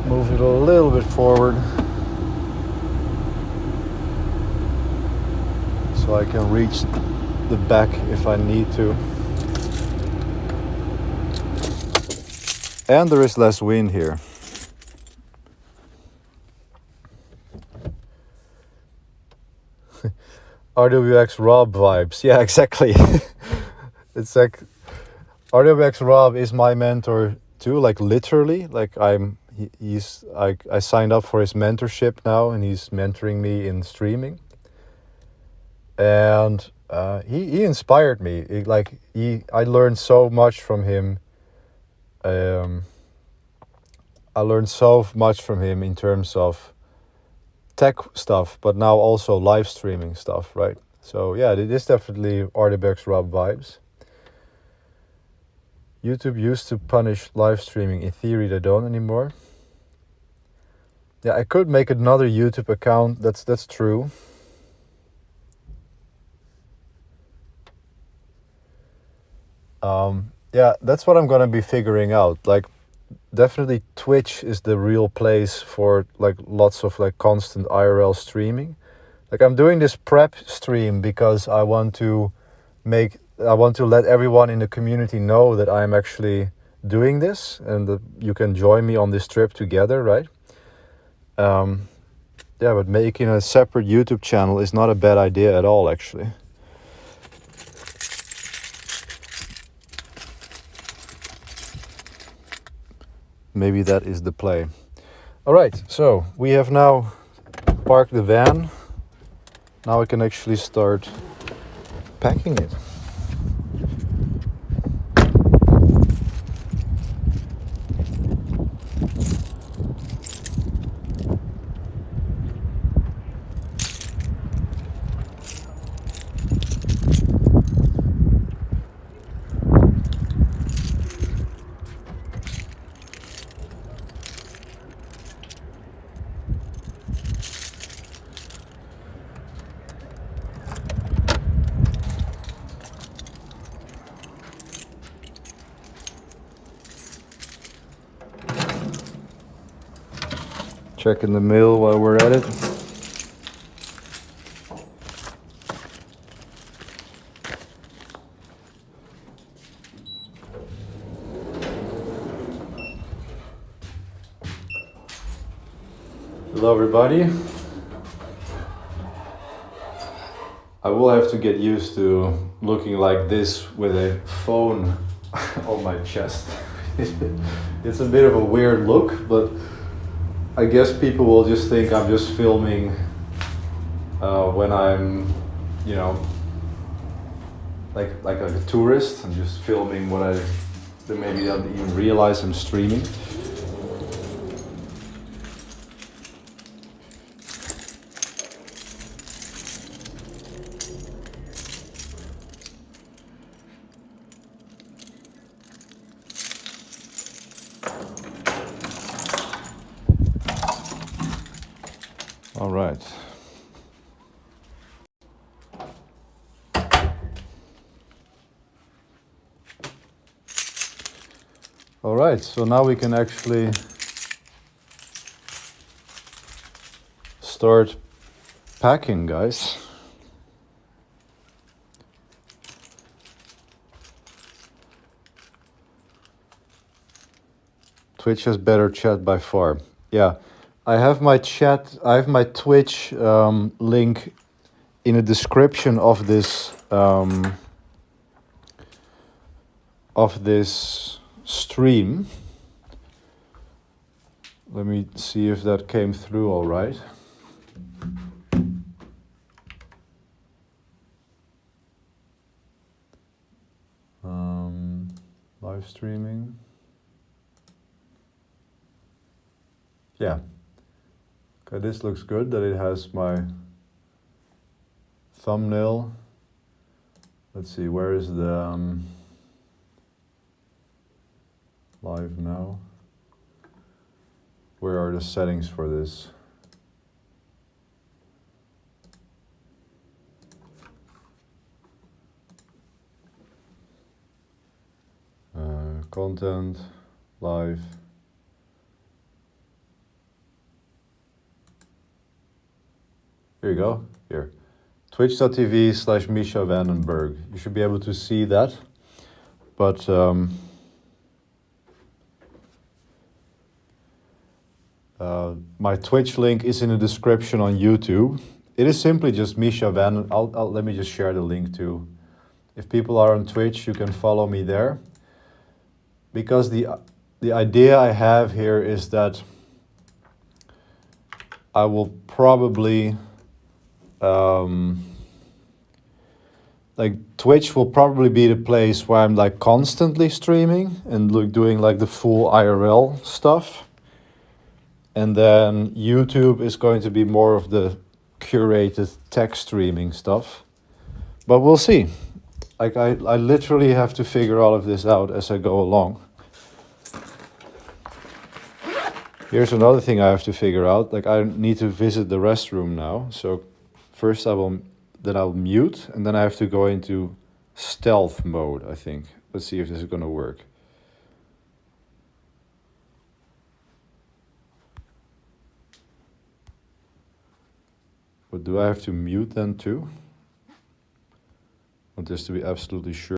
move it a little bit forward so I can reach the back if I need to. And there is less wind here. RWX Rob vibes. Yeah, exactly. It's like RWX Rob is my mentor too, like literally. Like I signed up for his mentorship now, and he's mentoring me in streaming. And he inspired me. I learned so much from him. I learned so much from him in terms of tech stuff, but now also live streaming stuff, right? So yeah, it is definitely RWX Rob vibes. YouTube used to punish live streaming. In theory, they don't anymore. Yeah, I could make another YouTube account. That's true. Yeah, that's what I'm gonna be figuring out. Like, definitely Twitch is the real place for like lots of like constant IRL streaming. Like, I'm doing this prep stream because I want to let everyone in the community know that I'm actually doing this and that you can join me on this trip together, right? Yeah, but making a separate YouTube channel is not a bad idea at all, actually. Maybe that is the play. All right, so we have now parked the van. Now I can actually start packing it. Checking the mail while we're at it. Hello everybody. I will have to get used to looking like this with a phone on my chest. It's a bit of a weird look, but I guess people will just think I'm just filming when I'm, you know, like a tourist. I'm just filming what they maybe don't even realize I'm streaming. All right. All right, so now we can actually start packing, guys. Twitch has better chat by far. Yeah, I have my Twitch link in the description of this stream. Let me see if that came through all right. Live streaming. Yeah. Okay, this looks good that it has my thumbnail. Let's see, where is the live now? Where are the settings for this? Content, live. Here you go, here. Twitch.tv/Misha Vandenberg. You should be able to see that. But my Twitch link is in the description on YouTube. It is simply just Misha Van. Let me just share the link too. If people are on Twitch, you can follow me there. Because the idea I have here is that I will probably like Twitch will probably be the place where I'm like constantly streaming and doing like the full IRL stuff. And then YouTube is going to be more of the curated tech streaming stuff. But we'll see. Like I literally have to figure all of this out as I go along. Here's another thing I have to figure out. Like I need to visit the restroom now. So first I'll mute, and then I have to go into stealth mode, I think. Let's see if this is gonna work. But do I have to mute then too? I want this to be absolutely sure.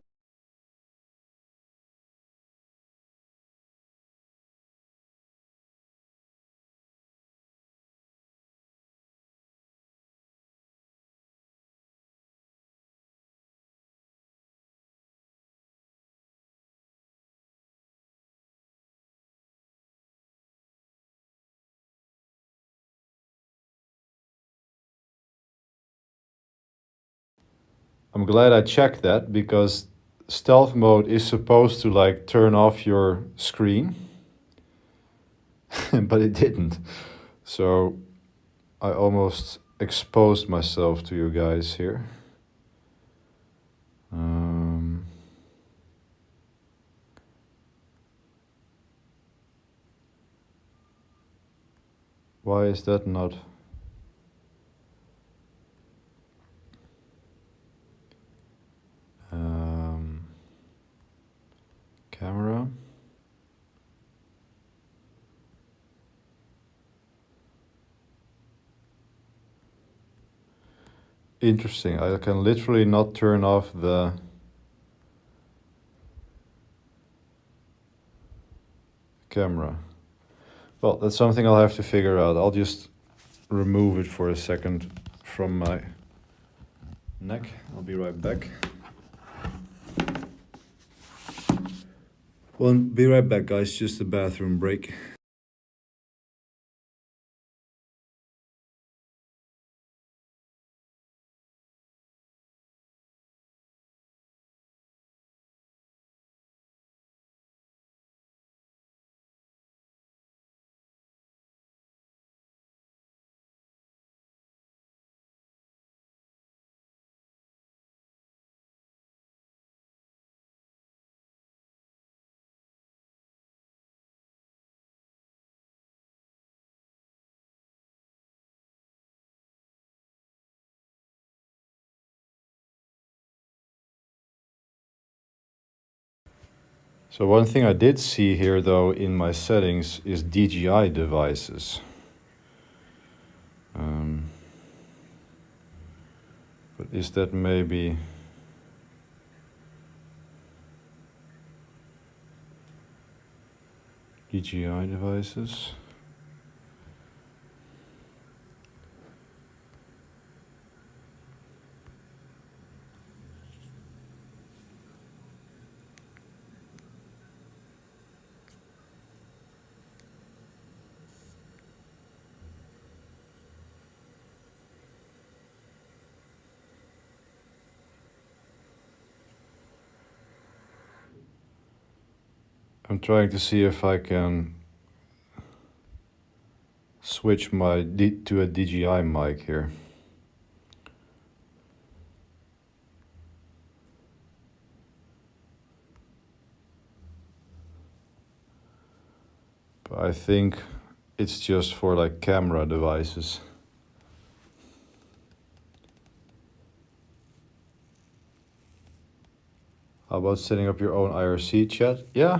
I'm glad I checked that, because stealth mode is supposed to like turn off your screen, but it didn't. So I almost exposed myself to you guys here. Why is that not? Camera. Interesting. I can literally not turn off the camera. Well, that's something I'll have to figure out. I'll just remove it for a second from my neck. I'll be right back. Well, be right back, guys. Just a bathroom break. So one thing I did see here, though, in my settings is DJI devices. But is that maybe... DJI devices? I'm trying to see if I can switch to a DJI mic here. But I think it's just for like camera devices. How about setting up your own IRC chat? Yeah,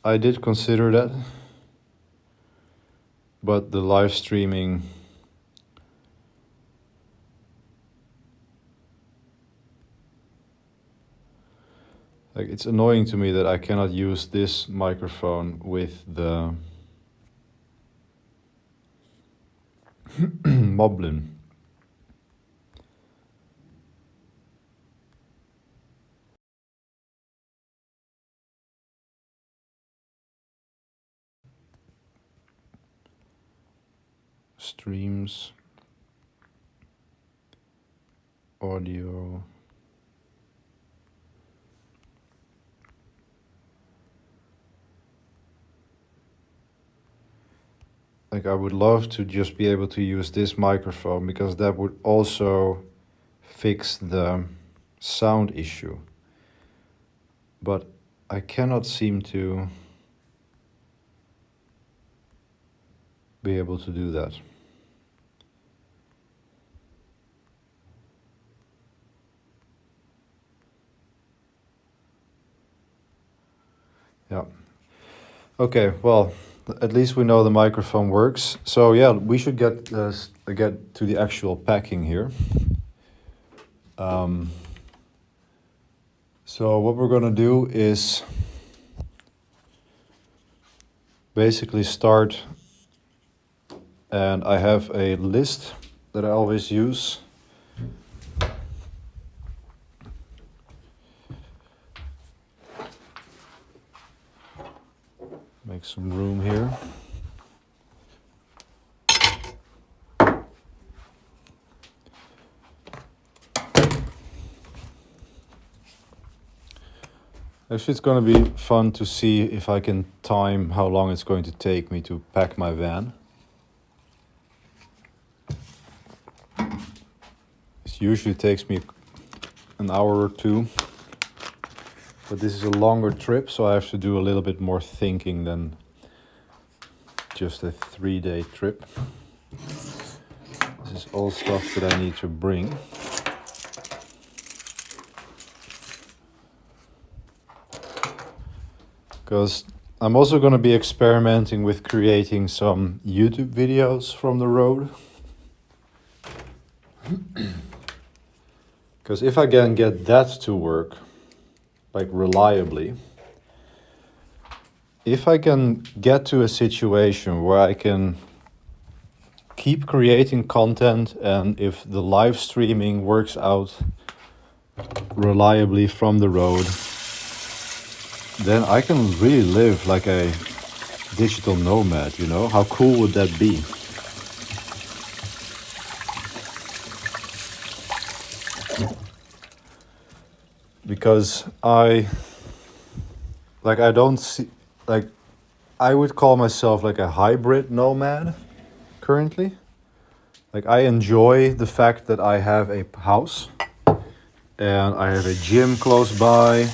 I did consider that. But the live streaming... Like, it's annoying to me that I cannot use this microphone with the Moblin. Streams, audio. Like, I would love to just be able to use this microphone, because that would also fix the sound issue. But I cannot seem to be able to do that. Yeah. Okay, well, at least we know the microphone works. So yeah, we should get to the actual packing here. So what we're gonna do is basically start, and I have a list that I always use. Make some room here. Actually, it's going to be fun to see if I can time how long it's going to take me to pack my van. It usually takes me an hour or two, but this is a longer trip, so I have to do a little bit more thinking than just a 3-day trip. This is all stuff that I need to bring. Because I'm also going to be experimenting with creating some YouTube videos from the road. Because if I can get that to work, like reliably, if I can get to a situation where I can keep creating content, and if the live streaming works out reliably from the road, then I can really live like a digital nomad, you know? How cool would that be? Because I don't see, like, I would call myself like a hybrid nomad currently. Like, I enjoy the fact that I have a house and I have a gym close by.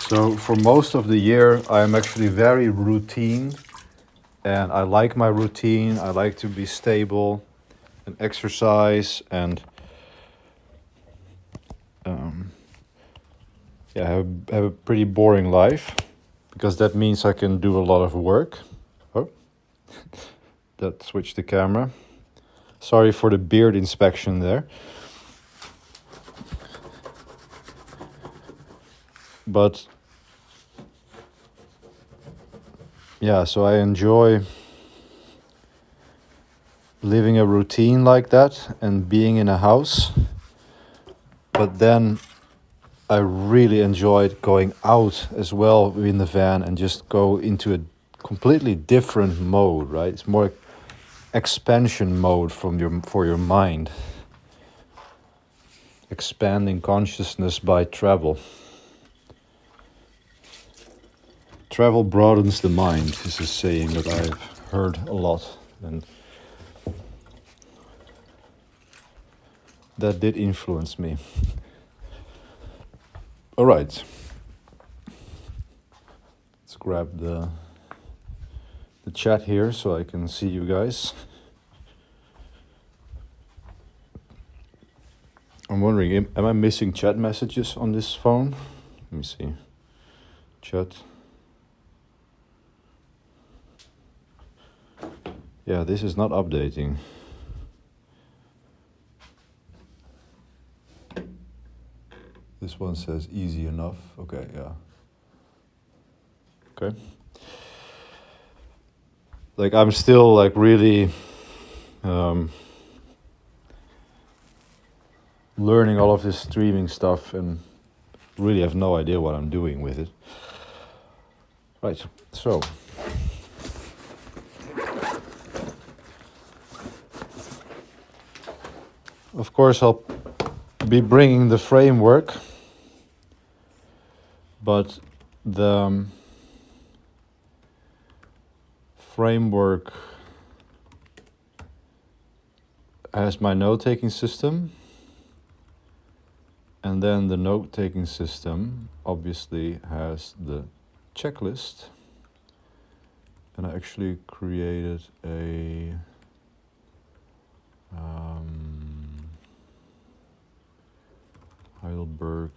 So for most of the year, I am actually very routine, and I like my routine. I like to be stable and exercise and have a pretty boring life, because that means I can do a lot of work. Oh, that switched the camera. Sorry for the beard inspection there. But yeah, so I enjoy living a routine like that and being in a house. But then I really enjoyed going out as well in the van and just go into a completely different mode, right? It's more expansion mode for your mind. Expanding consciousness by travel. Travel broadens the mind is a saying that I've heard a lot, and that did influence me. All right. Let's grab the chat here so I can see you guys. I'm wondering, am I missing chat messages on this phone? Let me see. Chat. Yeah, this is not updating. This one says easy enough. Okay, yeah. Okay. Like, I'm still like really learning all of this streaming stuff and really have no idea what I'm doing with it. Right, so of course I'll be bringing the framework, but the framework has my note-taking system, and then the note-taking system obviously has the checklist, and I actually created a Heidelberg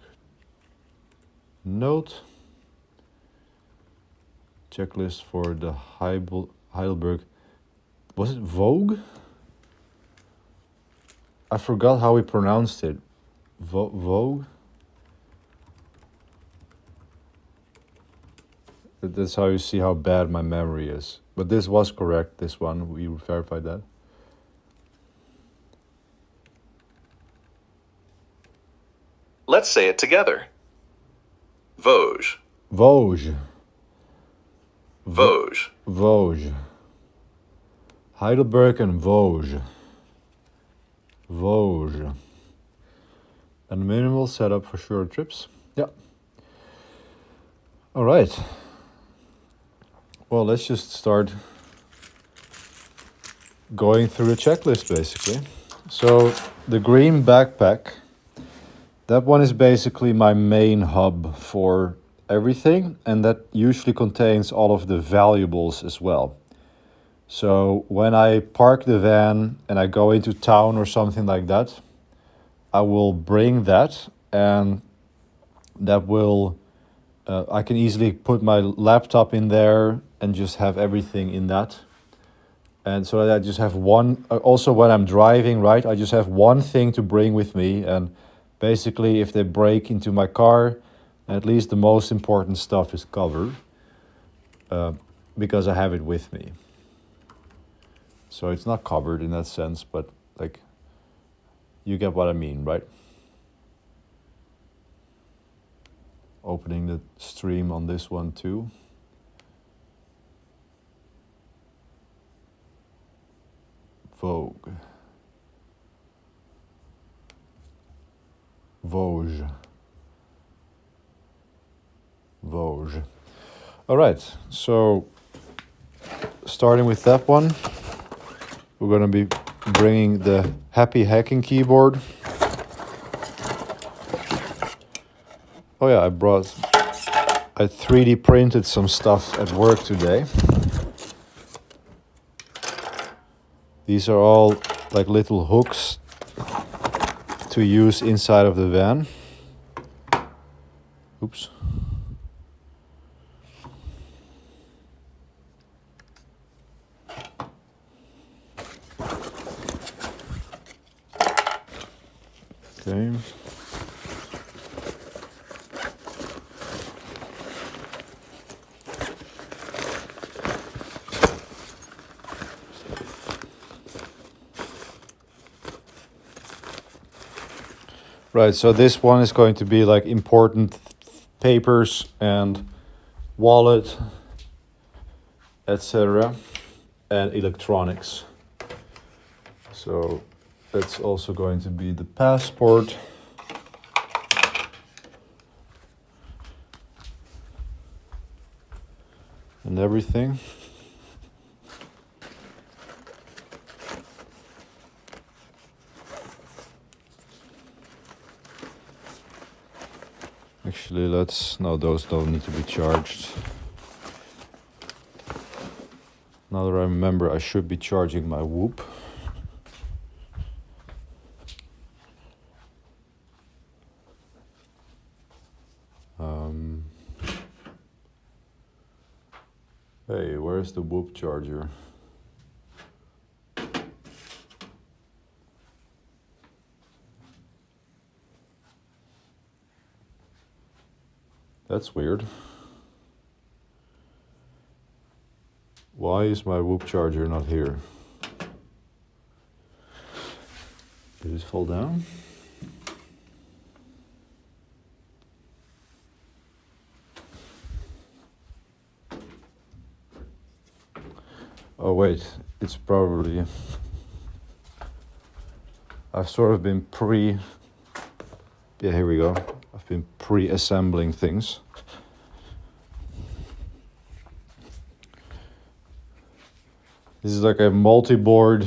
note checklist for the Heidelberg. Was it Vogue? I forgot how we pronounced it. Vogue? That's how you see how bad my memory is. But this was correct, this one. We verified that. Let's say it together. Vosges. Vosges. Vosges. Vosges. Heidelberg and Vosges. Vosges. And minimal setup for short trips. Yeah. All right. Well, let's just start going through the checklist, basically. So the green backpack, that one is basically my main hub for everything, and that usually contains all of the valuables as well. So when I park the van and I go into town or something like that, I will bring that, and that will, I can easily put my laptop in there and just have everything in that. And so that I just have one, also when I'm driving, right, I just have one thing to bring with me, and basically if they break into my car, at least the most important stuff is covered, because I have it with me. So it's not covered in that sense, but like, you get what I mean, right? Opening the stream on this one too. Vogue. Vosges. Vosges. All right, so starting with that one, we're going to be bringing the Happy Hacking keyboard. Oh yeah, I 3D printed some stuff at work today. These are all like little hooks to use inside of the van. Oops. Okay. Right, so this one is going to be like important papers and wallet, etc., and electronics. So that's also going to be the passport. And everything. Actually, no, those don't need to be charged. Now that I remember, I should be charging my Whoop. Hey, where's the Whoop charger? That's weird. Why is my Whoop charger not here? Did it fall down? Oh wait, it's probably... I've sort of been yeah, here we go. I've been pre-assembling things. This is like a multi-board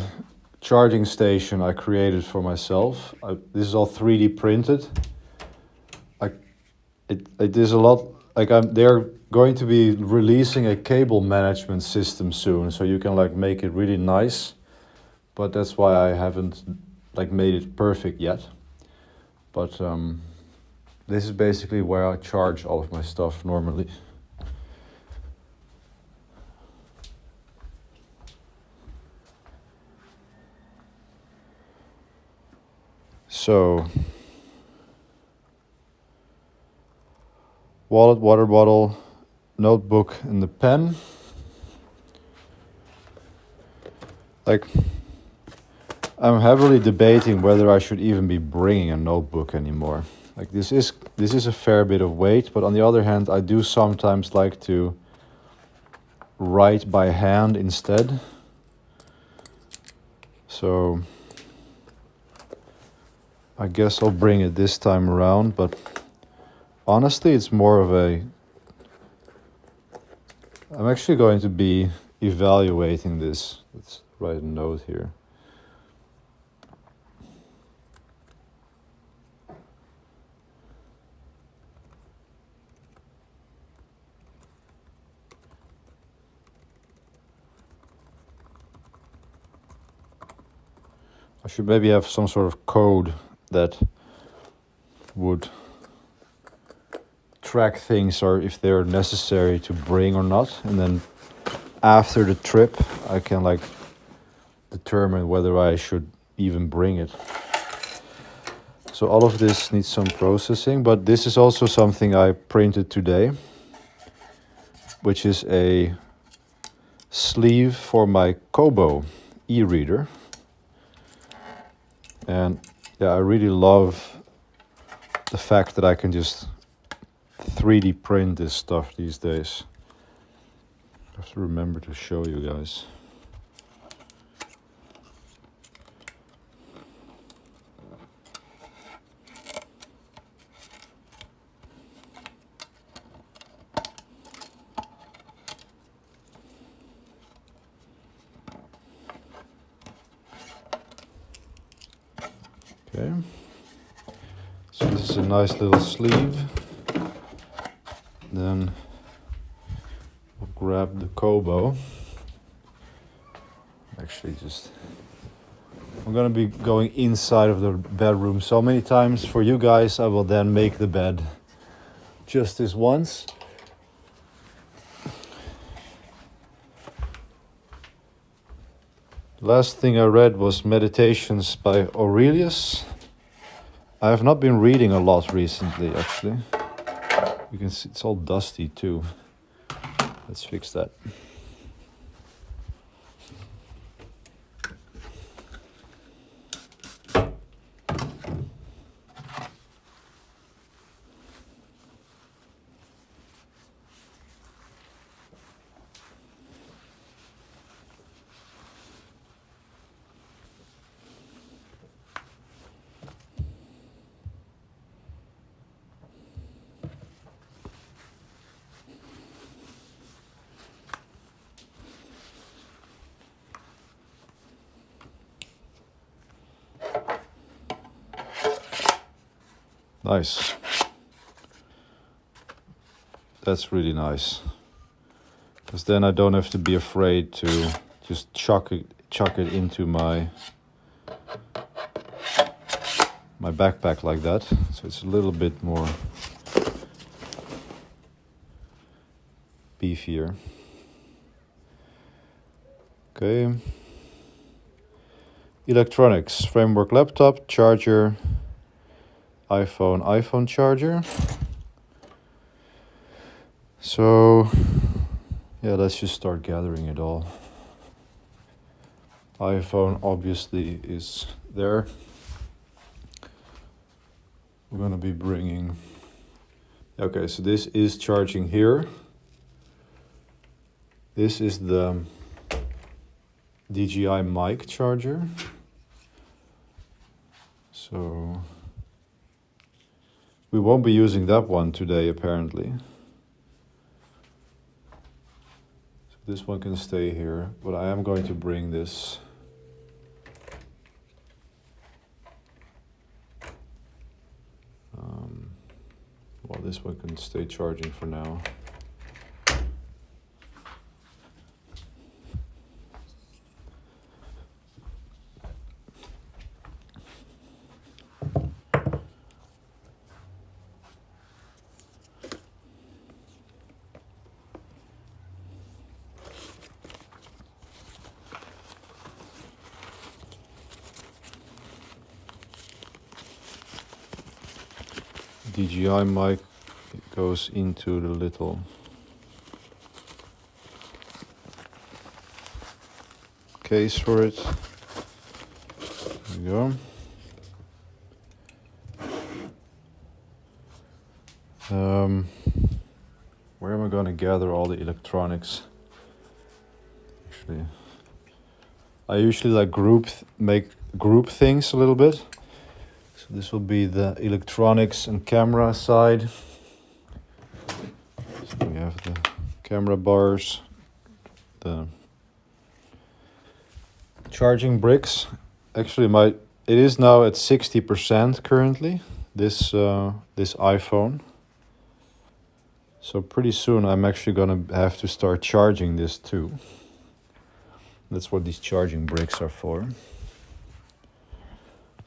charging station I created for myself. This is all 3D printed. It is a lot, like they're going to be releasing a cable management system soon, so you can like make it really nice, but that's why I haven't like made it perfect yet. But this is basically where I charge all of my stuff normally. So, wallet, water bottle, notebook, and the pen. Like, I'm heavily debating whether I should even be bringing a notebook anymore. Like, this is a fair bit of weight, but on the other hand, I do sometimes like to write by hand instead. So I guess I'll bring it this time around, but honestly, it's more of a... I'm actually going to be evaluating this. Let's write a note here. I should maybe have some sort of code that would track things, or if they're necessary to bring or not, and then after the trip I can like determine whether I should even bring it. So all of this needs some processing, but this is also something I printed today, which is a sleeve for my Kobo e-reader. And yeah, I really love the fact that I can just 3D print this stuff these days. I have to remember to show you guys. Okay, so this is a nice little sleeve. Then we'll grab the Kobo. Actually, I'm gonna be going inside of the bedroom so many times for you guys. I will then make the bed just this once. Last thing I read was Meditations by Aurelius. I have not been reading a lot recently, actually. You can see it's all dusty too. Let's fix that. Nice. That's really nice. Because then I don't have to be afraid to just chuck it into my backpack like that. So it's a little bit more beefier. Okay. Electronics, framework laptop, charger, iPhone charger. So yeah, let's just start gathering it all. iPhone obviously is there. We're gonna be bringing... Okay, so this is charging here. This is the DJI mic charger. So we won't be using that one today, apparently. So this one can stay here, but I am going to bring this. Well, this one can stay charging for now. DJI mic goes into the little case for it. There we go. Where am I going to gather all the electronics? Actually, I usually like make group things a little bit. So this will be the electronics and camera side. So we have the camera bars, the charging bricks. Actually, it is now at 60% currently. This iPhone. So pretty soon I'm actually gonna have to start charging this too. That's what these charging bricks are for.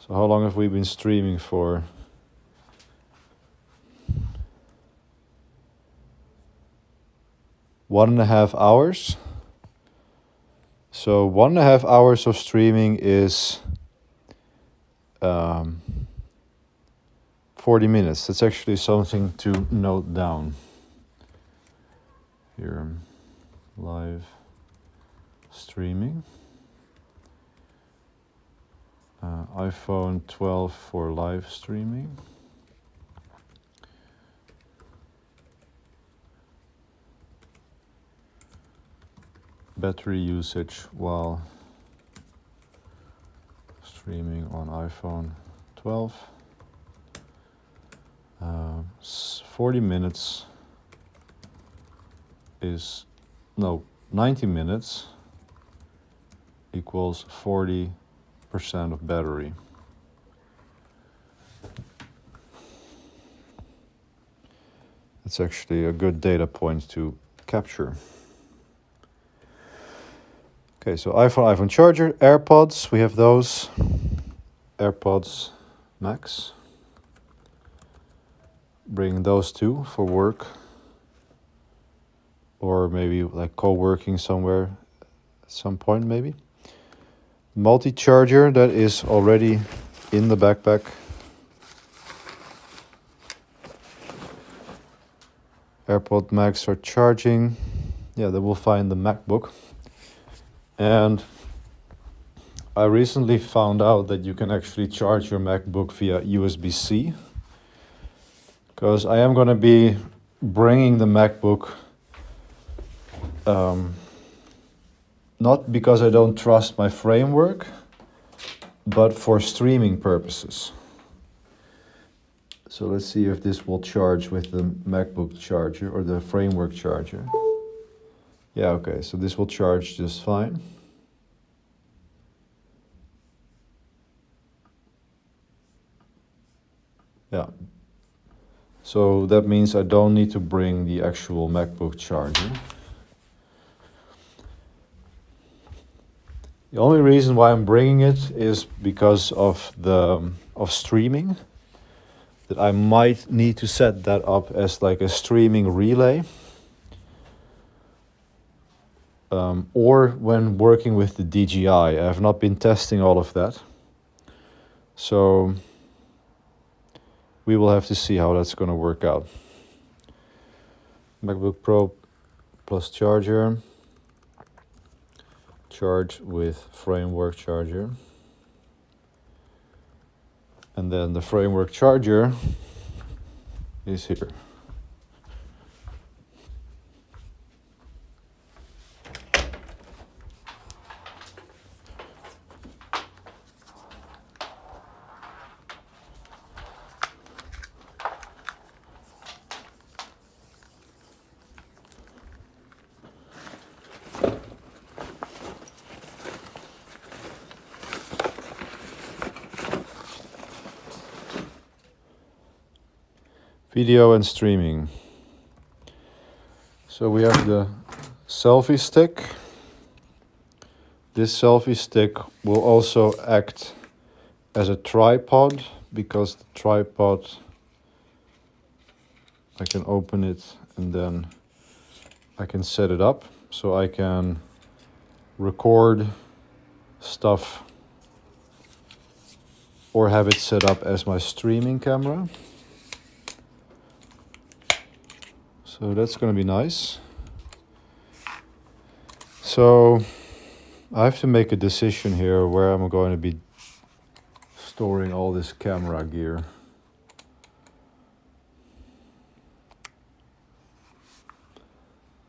So how long have we been streaming for? One and a half hours. So 1.5 hours of streaming is 40 minutes. That's actually something to note down. Here, live streaming. iPhone 12 for live streaming. Battery usage while streaming on iPhone 12. 40 minutes is, no, 90 minutes equals 40% of battery. That's actually a good data point to capture. Okay, so iPhone charger, AirPods, we have those. AirPods Max. Bring those two for work. Or maybe like co-working somewhere at some point maybe. Multi-charger that is already in the backpack. AirPod Max are charging. Yeah, they will find the MacBook. And I recently found out that you can actually charge your MacBook via USB-C. Because I am going to be bringing the MacBook, not because I don't trust my framework, but for streaming purposes. So let's see if this will charge with the MacBook charger or the framework charger. Yeah, okay, so this will charge just fine. Yeah. So that means I don't need to bring the actual MacBook charger. The only reason why I'm bringing it is because of streaming. That I might need to set that up as like a streaming relay. Or when working with the DJI. I have not been testing all of that. So we will have to see how that's going to work out. MacBook Pro plus charger. Charge with framework charger. And then the framework charger is here. Video and streaming. So we have the selfie stick. This selfie stick will also act as a tripod because the tripod, I can open it and then I can set it up so I can record stuff or have it set up as my streaming camera. So that's gonna be nice. So I have to make a decision here where I'm going to be storing all this camera gear.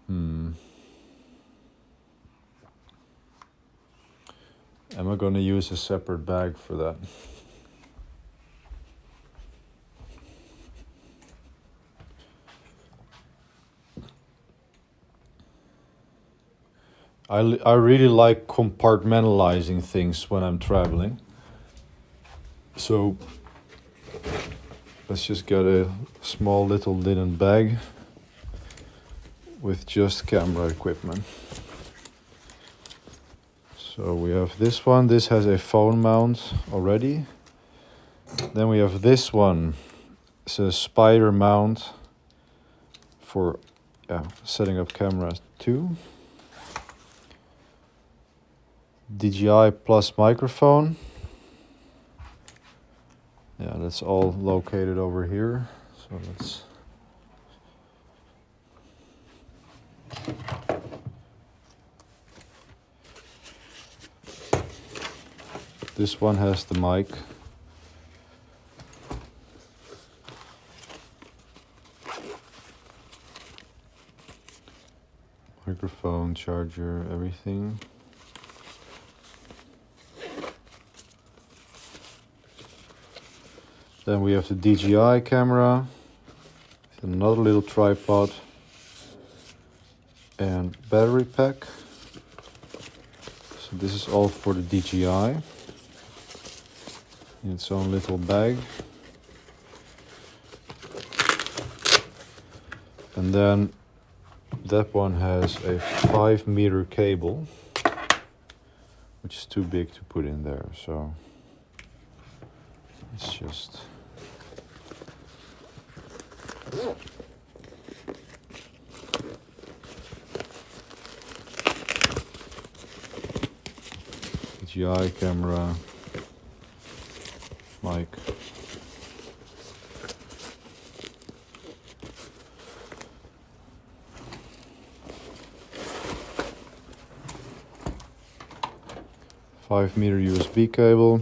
Am I going to use a separate bag for that? I really like compartmentalizing things when I'm traveling. So let's just get a small little linen bag with just camera equipment. So we have this one. This has a phone mount already. Then we have this one. It's a spider mount for setting up cameras too. DJI Plus microphone. Yeah, that's all located over here. So let's this one has the mic. Microphone, charger, everything. Then we have the DJI camera, another little tripod, and battery pack. So this is all for the DJI in its own little bag. And then that one has a 5-meter cable, which is too big to put in there. So it's just DJI camera, mic. Five-meter USB cable.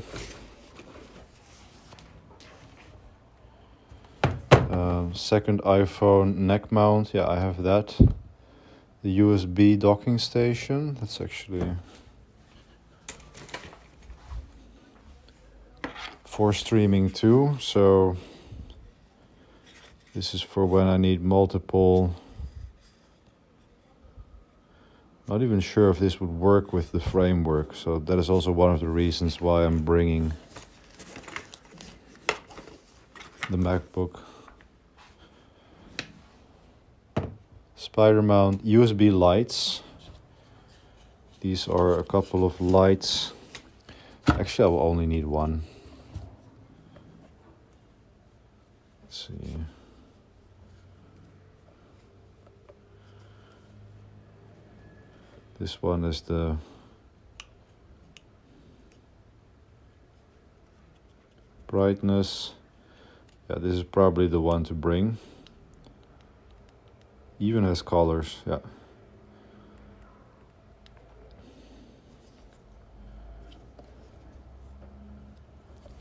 Second iPhone neck mount. Yeah, I have that. The USB docking station. That's actually for streaming too. So this is for when I need multiple. Not even sure if this would work with the framework. So that is also one of the reasons why I'm bringing the MacBook. Spider mount, USB lights. These are a couple of lights. Actually, I will only need one. Let's see. This one is the brightness. Yeah, this is probably the one to bring. Even has colors, yeah.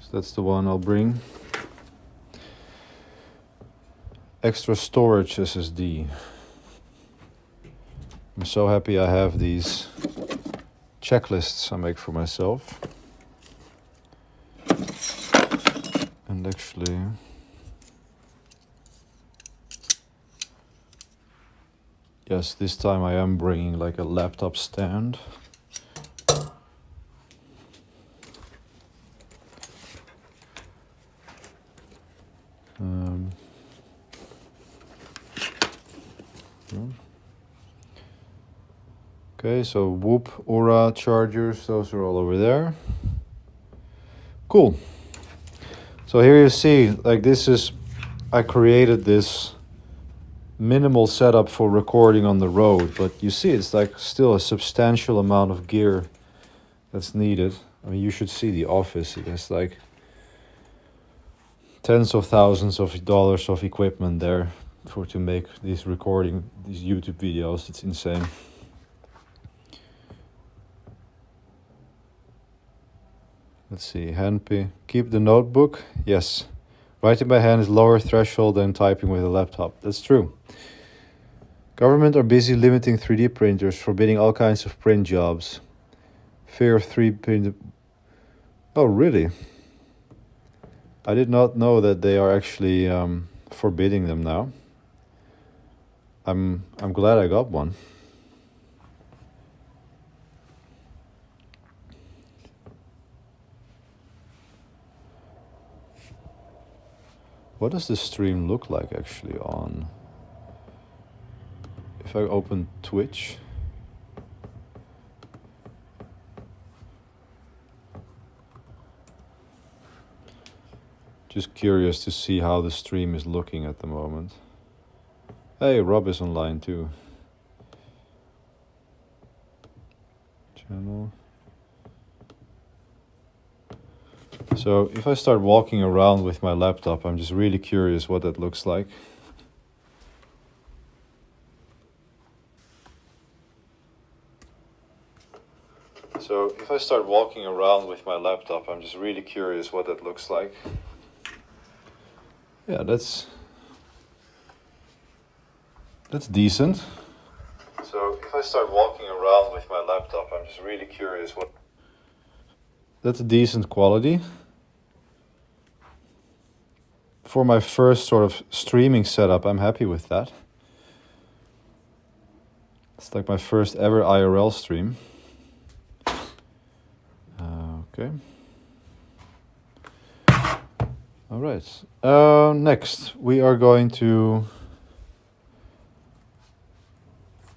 So that's the one I'll bring. Extra storage SSD. I'm so happy I have these checklists I make for myself. And actually, yes, this time I am bringing like a laptop stand. Okay, so Whoop, Aura chargers, those are all over there. Cool. So here you see, like this is, I created this minimal setup for recording on the road, but you see it's like still a substantial amount of gear that's needed. I mean, you should see the office. It has like tens of thousands of dollars of equipment there for to make these YouTube videos. It's insane. Let's see, Hanpi. Keep the notebook. Yes. Writing by hand is lower threshold than typing with a laptop. That's true. Government are busy limiting 3D printers, forbidding all kinds of print jobs. Fear of 3D print. Oh, really? I did not know that they are actually forbidding them now. I'm glad I got one. What does the stream look like actually on? If I open Twitch. Just curious to see how the stream is looking at the moment. Hey, Rob is online too. Channel. So if I start walking around with my laptop, I'm just really curious what that looks like. So if I start walking around with my laptop, I'm just really curious what that looks like. Yeah, that's decent. So if I start walking around with my laptop, I'm just really curious what... That's a decent quality. For my first sort of streaming setup, I'm happy with that. It's like my first ever IRL stream. Okay. All right. Next, we are going to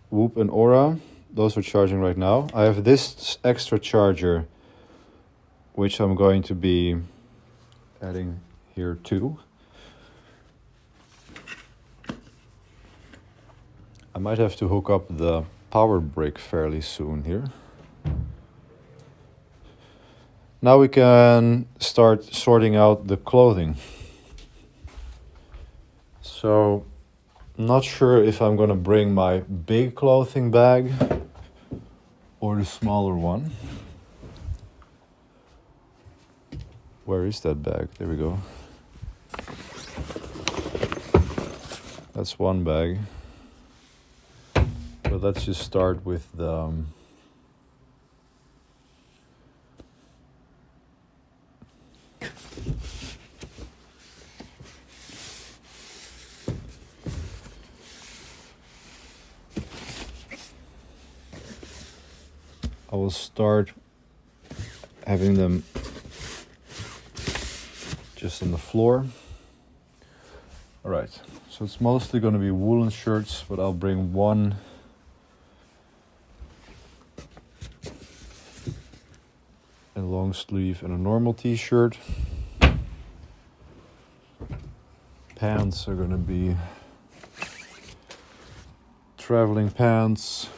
Whoop and Aura. Those are charging right now. I have this extra charger, which I'm going to be adding here too. I might have to hook up the power brick fairly soon here. Now we can start sorting out the clothing. So, not sure if I'm gonna bring my big clothing bag or the smaller one. Where is that bag? There we go. That's one bag. But let's just start with the... I will start having them just on the floor. All right, so it's mostly going to be woolen shirts, but I'll bring one a long sleeve and a normal t-shirt. Pants are going to be traveling pants.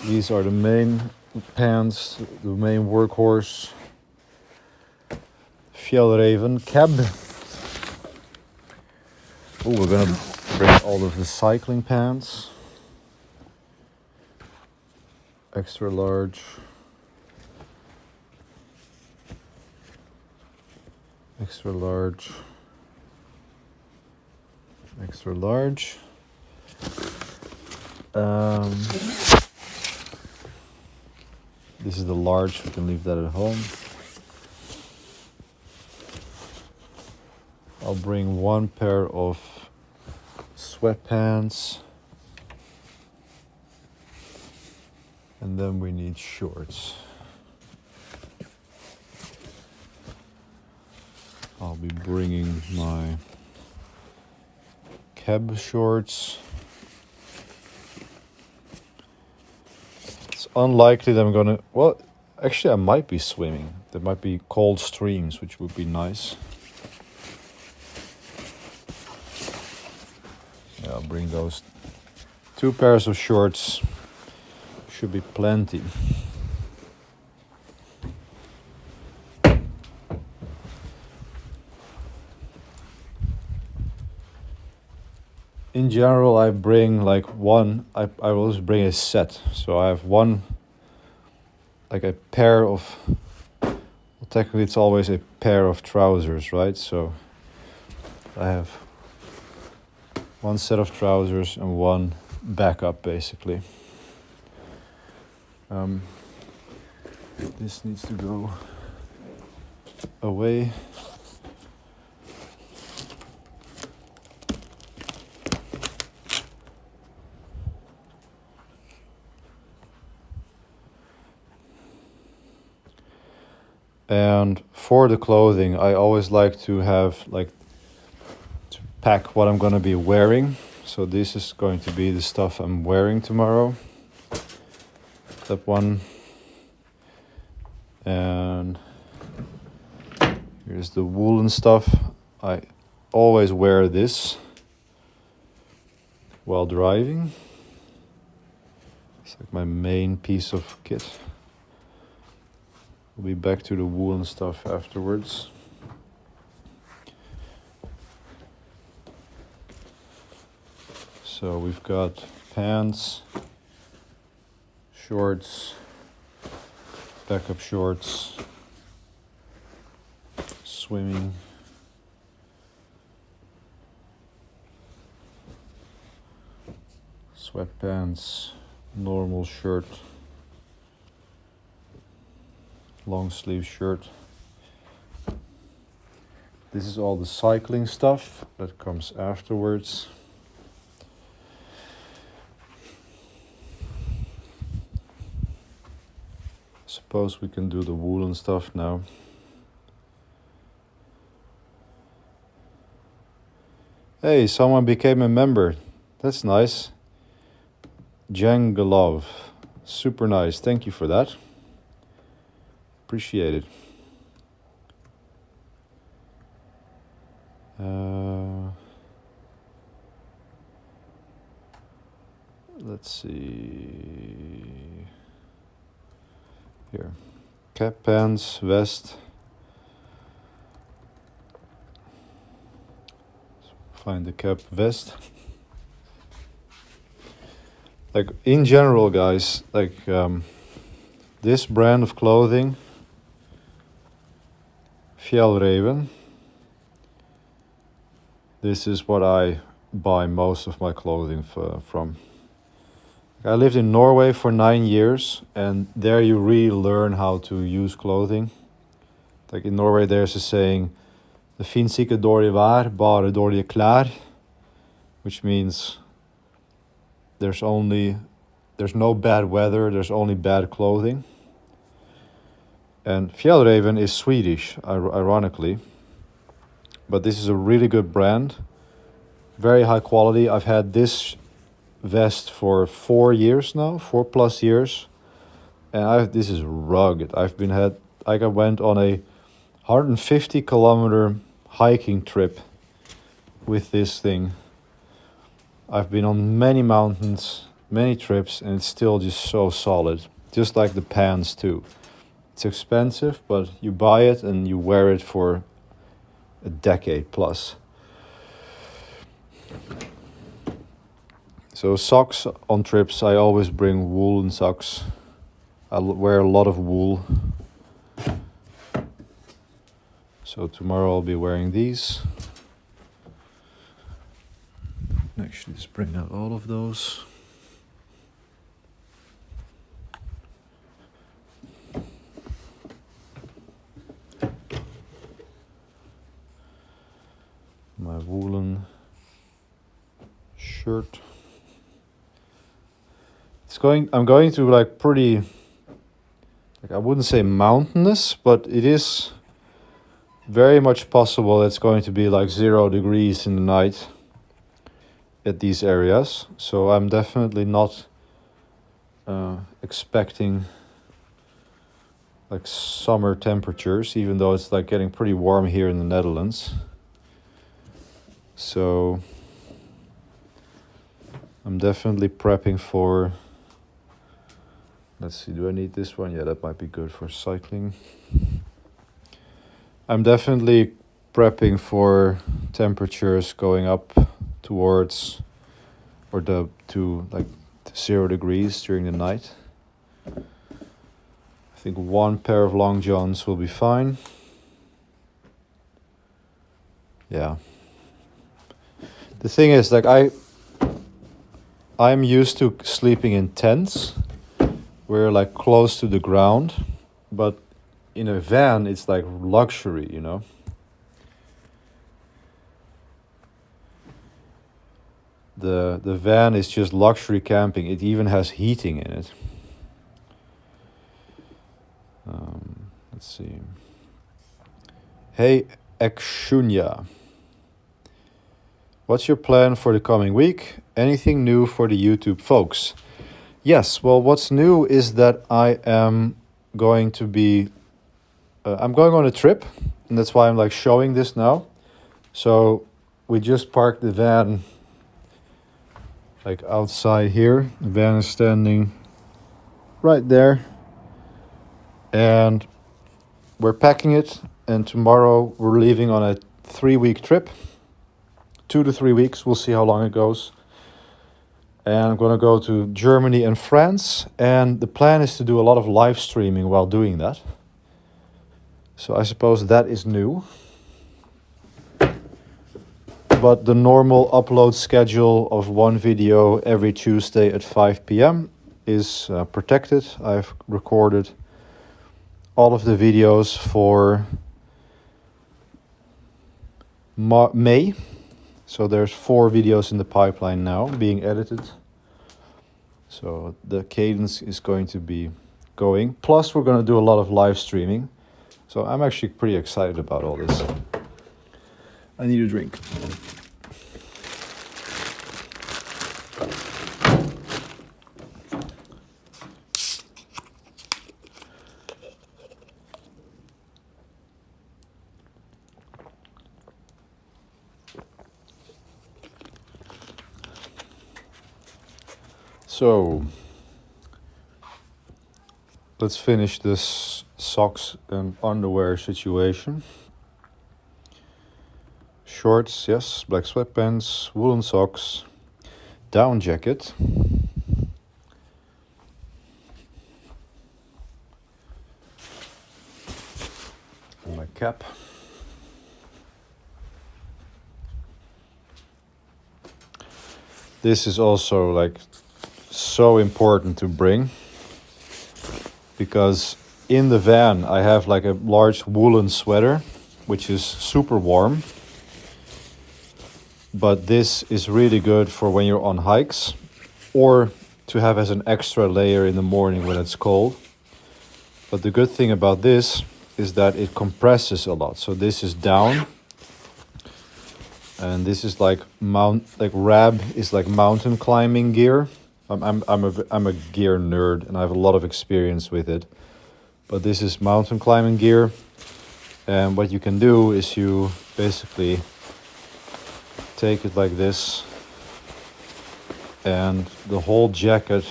These are the main pants, the main workhorse. Fjällräven cab. Oh, we're gonna bring all of the cycling pants. Extra large. Extra large. Extra large. This is the large, we can leave that at home. I'll bring one pair of sweatpants. And then we need shorts. I'll be bringing my cab shorts. It's unlikely that I'm gonna, well, actually I might be swimming. There might be cold streams, which would be nice. Yeah, I'll bring those 2 pairs of shorts. should be plenty. In general, I bring like one, I always bring a set. So I have one, like a pair of, well, technically it's always a pair of trousers, right? So I have one set of trousers and one backup, basically. This needs to go away. And for the clothing, I always like to have to pack what I'm gonna be wearing. So this is going to be the stuff I'm wearing tomorrow. That one. And here's the woolen stuff. I always wear this while driving. It's like my main piece of kit. We'll be back to the woolen stuff afterwards. So we've got pants, shorts, backup shorts, swimming, sweatpants, normal shirt, long sleeve shirt. This is all the cycling stuff that comes afterwards. Suppose we can do the woolen stuff now. Hey, someone became a member. That's nice. Jangalov. Super nice. Thank you for that. Appreciate it. Let's see. Here. Cap, pants, vest. Find the cap, vest. Like in general, guys, like this brand of clothing, Fjällräven, this is what I buy most of my clothing from. I lived in Norway for 9 years, and there you really learn how to use clothing. Like in Norway, there's a saying, "Det finns ikke dårlig vær, bare dårlige klær," which means there's no bad weather, there's only bad clothing. And Fjällräven is Swedish, ironically, but this is a really good brand, very high quality. I've had this vest for 4 years now, 4+ years, and this is rugged. I went on a 150-kilometer hiking trip with this thing. I've been on many mountains, many trips, and it's still just so solid. Just like the pants too. It's expensive, but you buy it and you wear it for a decade plus. So socks on trips, I always bring woolen socks. I wear a lot of wool. So tomorrow I'll be wearing these. Actually, just bring out all of those. My woolen shirt. I'm going to like pretty, like I wouldn't say mountainous, but it is very much possible it's going to be like 0 degrees in the night at these areas. So I'm definitely not expecting like summer temperatures, even though it's like getting pretty warm here in the Netherlands. So I'm definitely prepping for Let's see, do I need this one? Yeah, that might be good for cycling. I'm definitely prepping for temperatures going up towards or to like 0 degrees during the night. I think one pair of long johns will be fine. Yeah. The thing is, like, I'm used to sleeping in tents. We're like close to the ground, but in a van it's like luxury, you know. The van is just luxury camping. It even has heating in it. Let's see. Hey, Ekshunya. What's your plan for the coming week? Anything new for the YouTube folks? Yes, well, what's new is that I am going to be... I'm going on a trip, and that's why I'm like showing this now. So we just parked the van like outside here. The van is standing right there. And we're packing it, and tomorrow we're leaving on a 3-week trip. 2 to 3 weeks, we'll see how long it goes. And I'm gonna go to Germany and France, and the plan is to do a lot of live streaming while doing that. So I suppose that is new. But the normal upload schedule of one video every Tuesday at 5 p.m. is protected. I've recorded all of the videos for May. So there's 4 videos in the pipeline now being edited. So the cadence is going to be going. Plus we're going to do a lot of live streaming. So I'm actually pretty excited about all this. I need a drink. So let's finish this socks and underwear situation. Shorts, yes, black sweatpants, woolen socks, down jacket. And my cap. This is also like so important to bring, because in the van I have like a large woolen sweater which is super warm, but this is really good for when you're on hikes or to have as an extra layer in the morning when it's cold. But the good thing about this is that it compresses a lot. So this is down, and this is like Rab is like mountain climbing gear. I'm a gear nerd and I have a lot of experience with it. But this is mountain climbing gear, and what you can do is you basically take it like this, and the whole jacket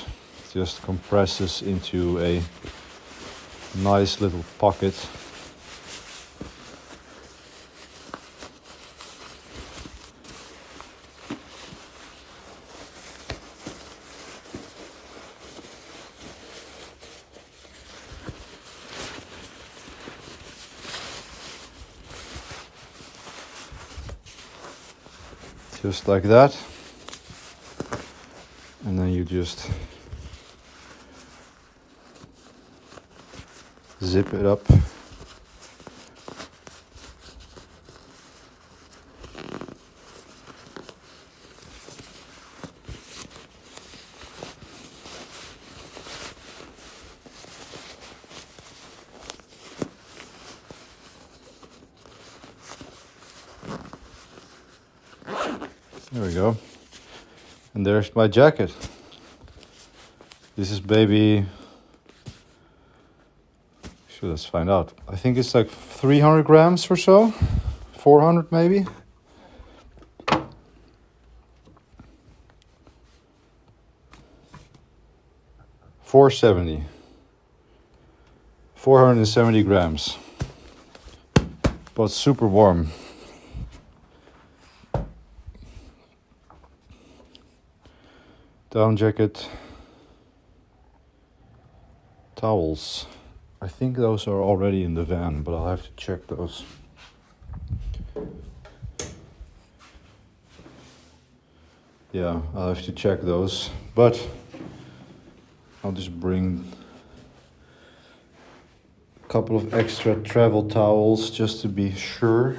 just compresses into a nice little pocket. Just like that, and then you just zip it up. There we go. And there's my jacket. This is baby... let's find out. I think it's like 300 grams or so. 400 maybe. $470. 470 grams. But super warm. Down jacket. Towels. I think those are already in the van, but I'll have to check those. Yeah, I'll have to check those, but I'll just bring a couple of extra travel towels just to be sure,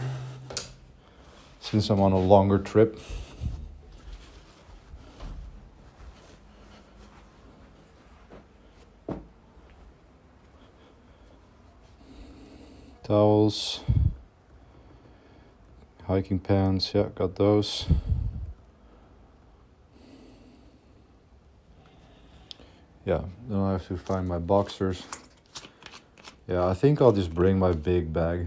since I'm on a longer trip. Towels, hiking pants, yeah, got those. Yeah, then I have to find my boxers. Yeah, I think I'll just bring my big bag.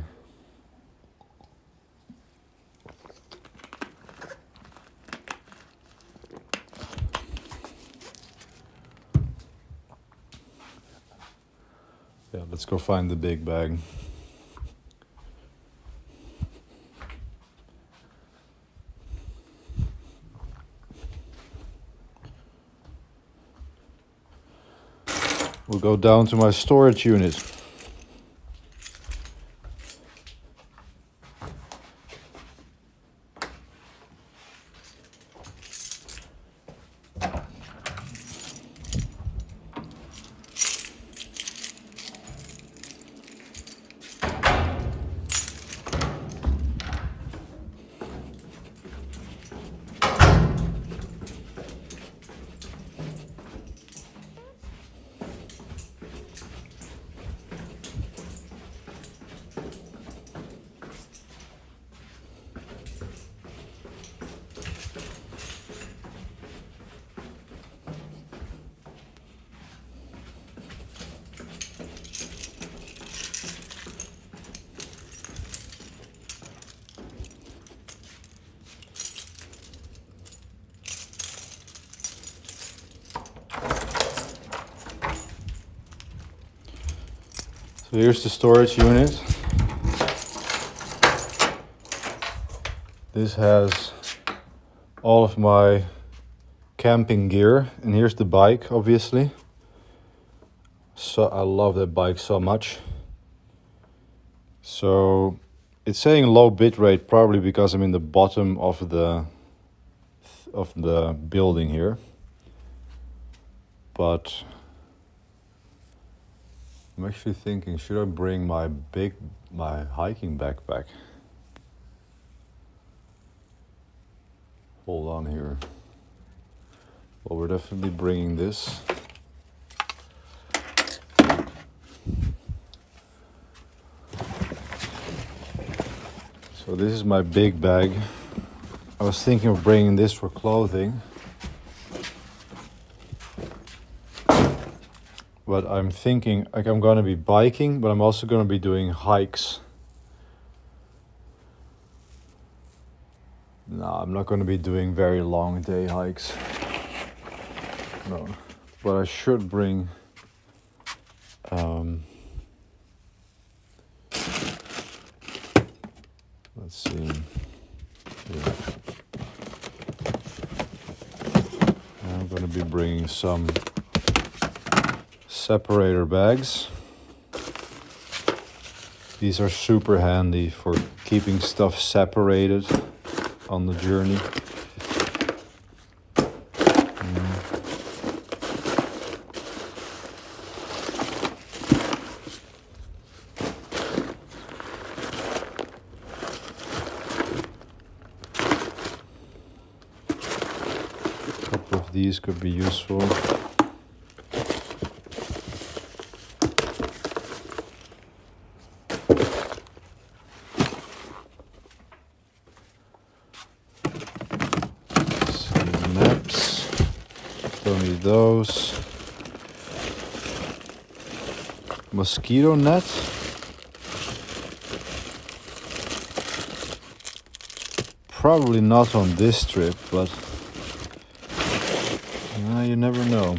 Yeah, let's go find the big bag. We'll go down to my storage unit. So here's the storage unit. This has all of my camping gear, and here's the bike, obviously. So I love that bike so much. So it's saying low bitrate, probably because I'm in the bottom of the building here. But I'm actually thinking, should I bring my hiking backpack? Hold on here. Well, we're definitely bringing this. So this is my big bag. I was thinking of bringing this for clothing. But I'm thinking, like, I'm going to be biking, but I'm also going to be doing hikes. No, I'm not going to be doing very long day hikes. No, but I should bring let's see. Yeah. I'm going to be bringing some separator bags. These are super handy for keeping stuff separated on the journey. A couple of these could be useful. Don't need those. Mosquito net. Probably not on this trip, but you never know.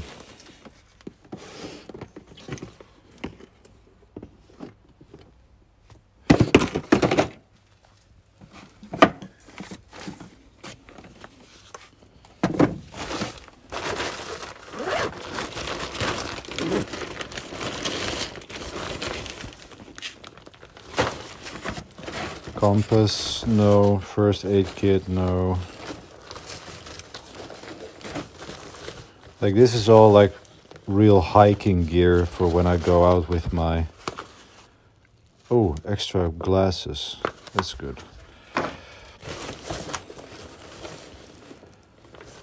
Compass, no. First aid kit, no. Like this is all like real hiking gear for when I go out with my... Oh, extra glasses. That's good.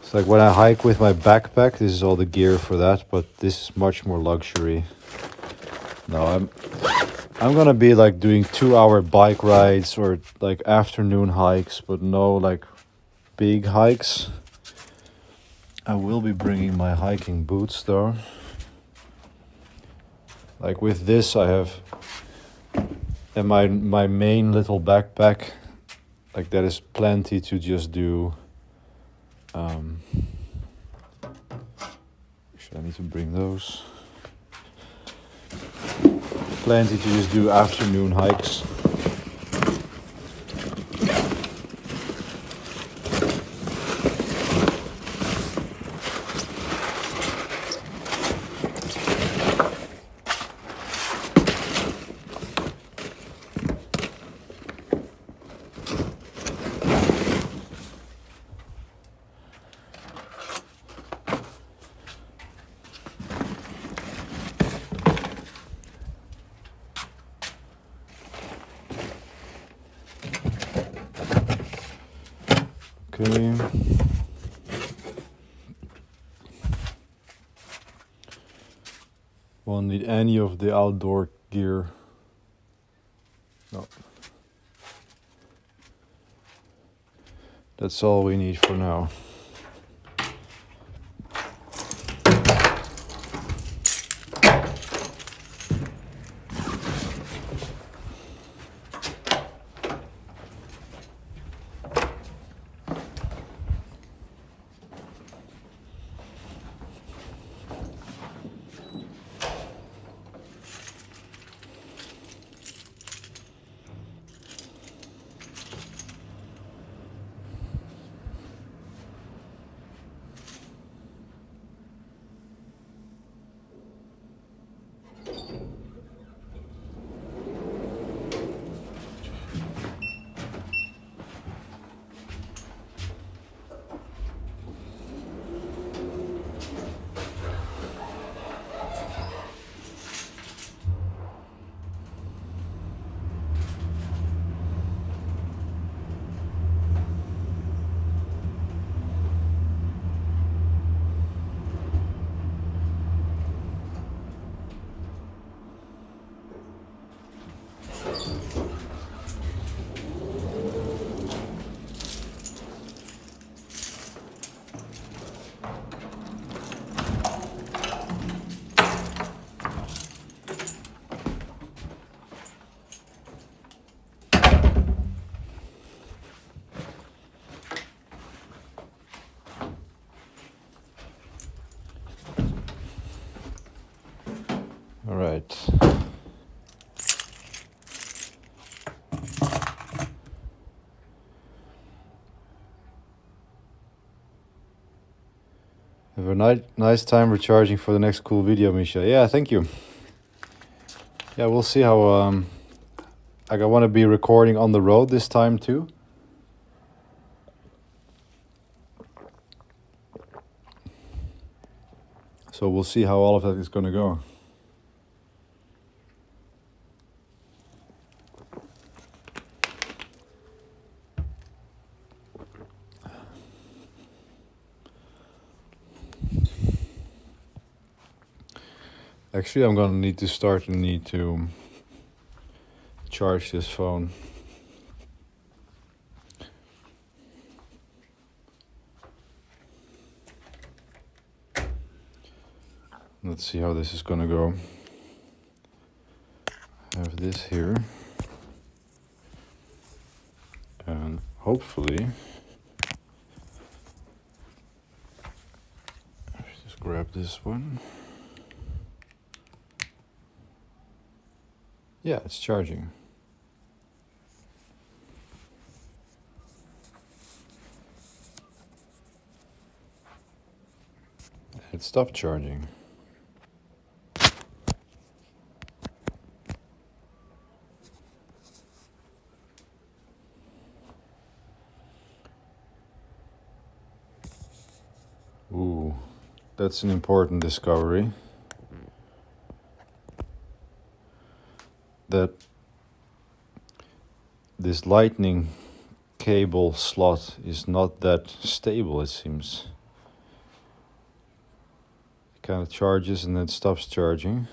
It's like when I hike with my backpack, this is all the gear for that, but this is much more luxury. No, I'm gonna be like doing 2-hour bike rides or like afternoon hikes, but no like big hikes. I will be bringing my hiking boots though. Like with this I have, and my main little backpack, like that is plenty to just do. Actually, I need to bring those. Plenty to just do afternoon hikes. Okay. Won't need any of the outdoor gear. No. That's all we need for now. All right. Have a nice time recharging for the next cool video, Misha. Yeah, thank you. Yeah, we'll see how... like I want to be recording on the road this time too. So we'll see how all of that is going to go. Actually, I'm gonna need to charge this phone. Let's see how this is gonna go. I have this here. And hopefully, just grab this one. Yeah, it's charging. It stopped charging. That's an important discovery. That this lightning cable slot is not that stable, it seems. It kind of charges and then stops charging.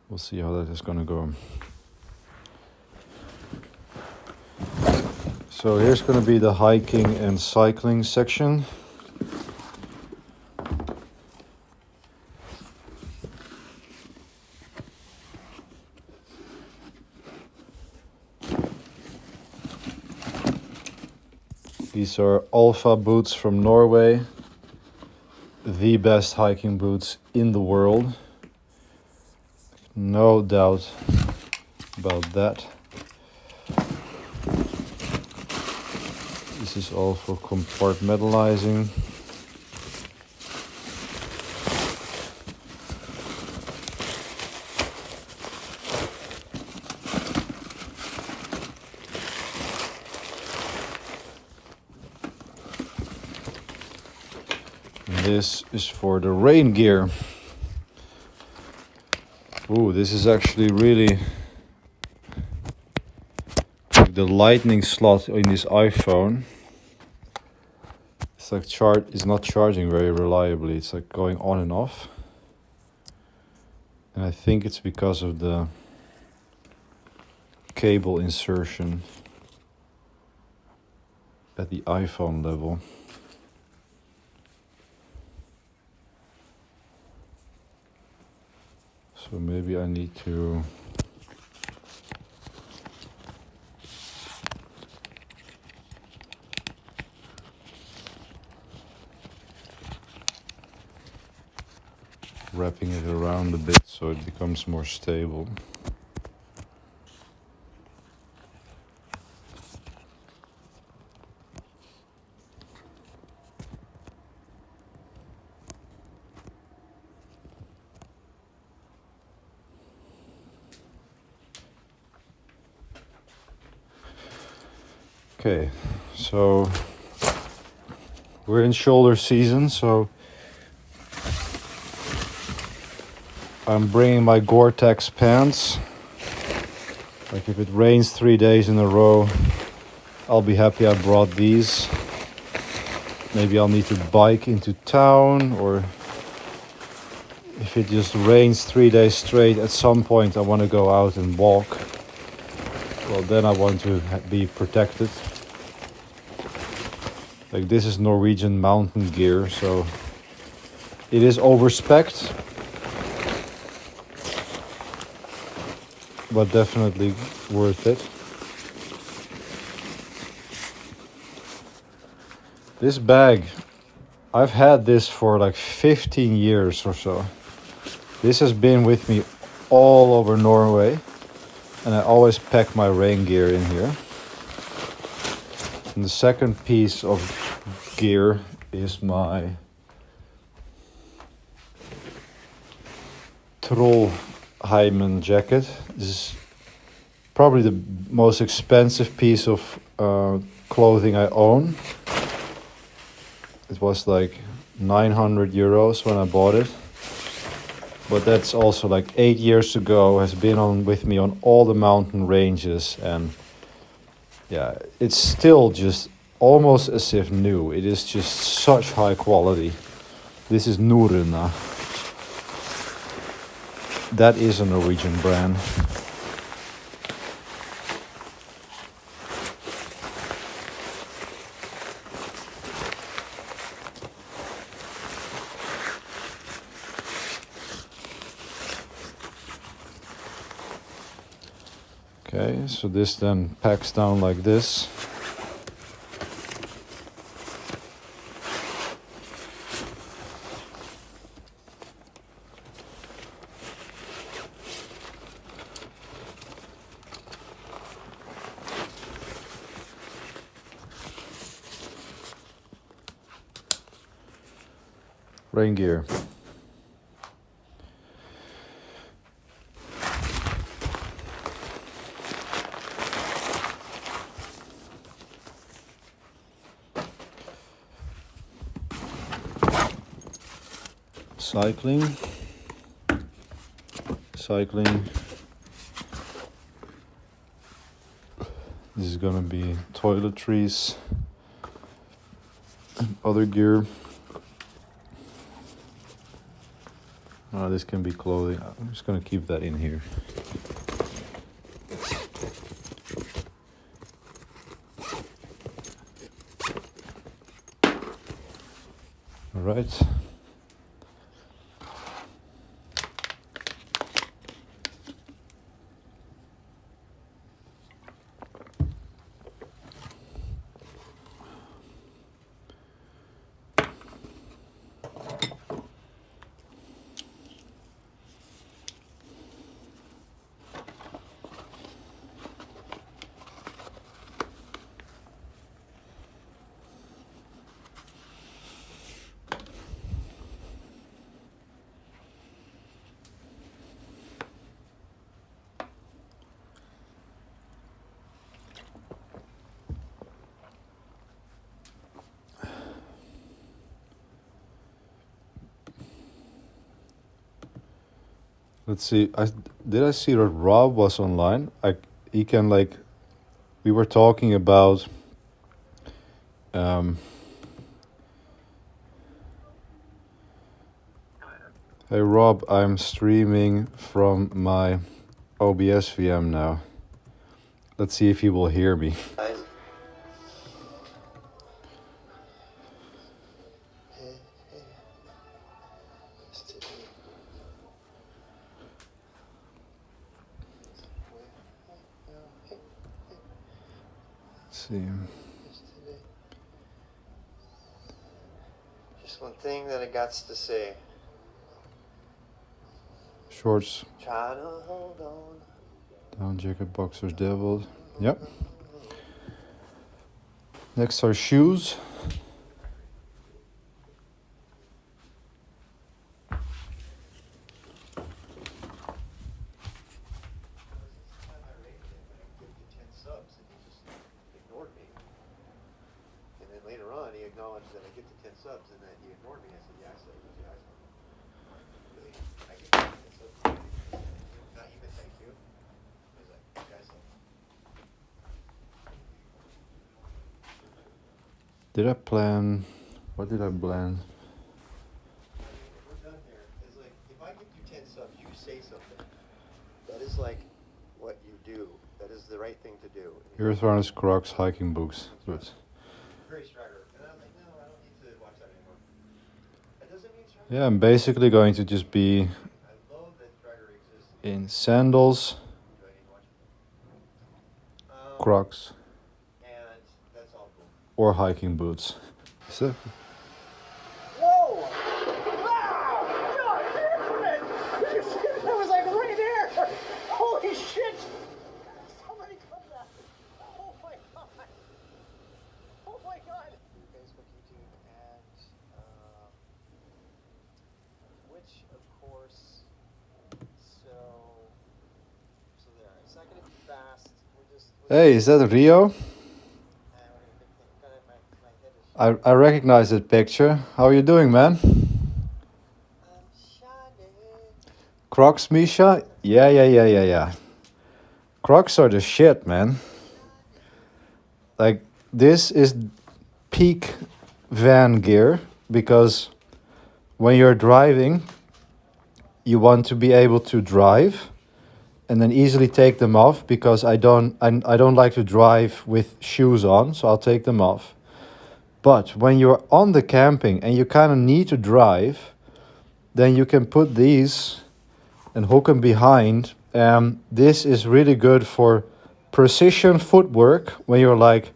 We'll see how that is gonna go. So here's gonna be the hiking and cycling section. These are Alpha boots from Norway, the best hiking boots in the world. No doubt about that. This is all for compartmentalizing. This is for the rain gear. Ooh, this is actually really like the lightning slot in this iPhone. It's like it's not charging very reliably. It's like going on and off. And I think it's because of the cable insertion at the iPhone level. So maybe I need to wrapping it around a bit so it becomes more stable. Okay, so we're in shoulder season, so I'm bringing my Gore-Tex pants. Like if it rains 3 days in a row, I'll be happy I brought these. Maybe I'll need to bike into town, or if it just rains 3 days straight, at some point I want to go out and walk. Well, then I want to be protected. Like this is Norwegian mountain gear, so it is over-specced, but definitely worth it. This bag, I've had this for like 15 years or so. This has been with me all over Norway, and I always pack my rain gear in here. And the second piece of gear is my Trollheimen jacket. This is probably the most expensive piece of clothing I own. It was like 900 euros when I bought it. But that's also like 8 years ago, has been on with me on all the mountain ranges, and yeah, it's still just almost as if new. It is just such high quality. This is Norrøna. That is a Norwegian brand. Okay, so this then packs down like this. Rain gear. cycling. This is gonna be toiletries and other gear. This can be clothing. I'm just gonna keep that in here. All right. Let's see. Did I see that Rob was online? He can we were talking about hey Rob, I'm streaming from my OBS VM now. Let's see if he will hear me. See. Just one thing that I got to say. Shorts, Try to hold on. down jacket, boxers, deviled. Yep. Next are shoes. Later on, he acknowledged that I get the 10 subs and that he ignored me. I said, yeah, I said, yeah, I said. Really? I get the 10 subs. Not even thank you. He's like, yeah, I said. Did I plan? What did I plan? We're done here. It's like, if I give you 10 subs, you say something. That is like what you do. That is the right thing to do. Earth harness, Crocs, hiking boots. Good. Very Strider. And I'm like, no, I don't need to watch that anymore. That doesn't mean Strider. Yeah, I'm basically going to just be I love that Strider exists. in sandals, Do I need to watch it? Crocs, And that's all cool. or hiking boots. So, Whoa! Wow! God damn it! That was like right there! Holy shit! Somebody cut that! Oh my god! Oh my god! Facebook, YouTube, and Twitch, of course. So there. It's not gonna be fast. hey, is that Rio? I recognize that picture. How are you doing, man? Crocs, Misha? Yeah. Crocs are the shit, man. Like, this is peak van gear because when you're driving, you want to be able to drive and then easily take them off because I don't like to drive with shoes on, so I'll take them off. But when you're on the camping and you kind of need to drive, then you can put these and hook them behind. This is really good for precision footwork when you're like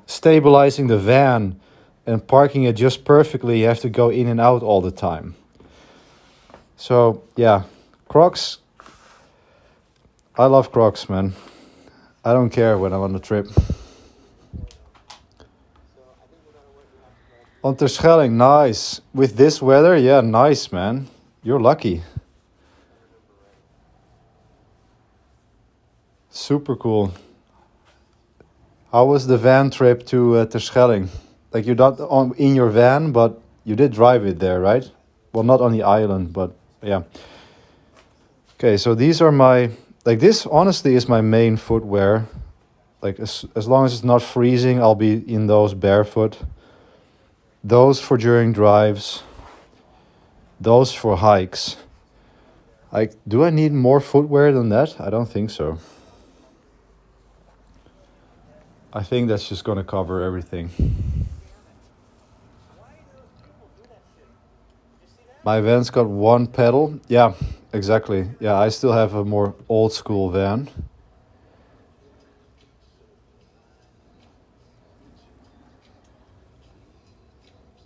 stabilizing the van and parking it just perfectly. You have to go in and out all the time. So yeah, Crocs. I love Crocs, man. I don't care when I'm on the trip. On Terschelling, nice. With this weather, yeah, nice, man. You're lucky. Super cool. How was the van trip to Terschelling? Like, you're not in your van, but you did drive it there, right? well, not on the island, but yeah. Okay, so these are my, like this honestly is my main footwear. Like as long as it's not freezing, I'll be in those barefoot. Those for during drives. Those for hikes. Like, do I need more footwear than that? I don't think so. I think that's just gonna cover everything. My van's got one pedal. Yeah, exactly. Yeah, I still have a more old school van.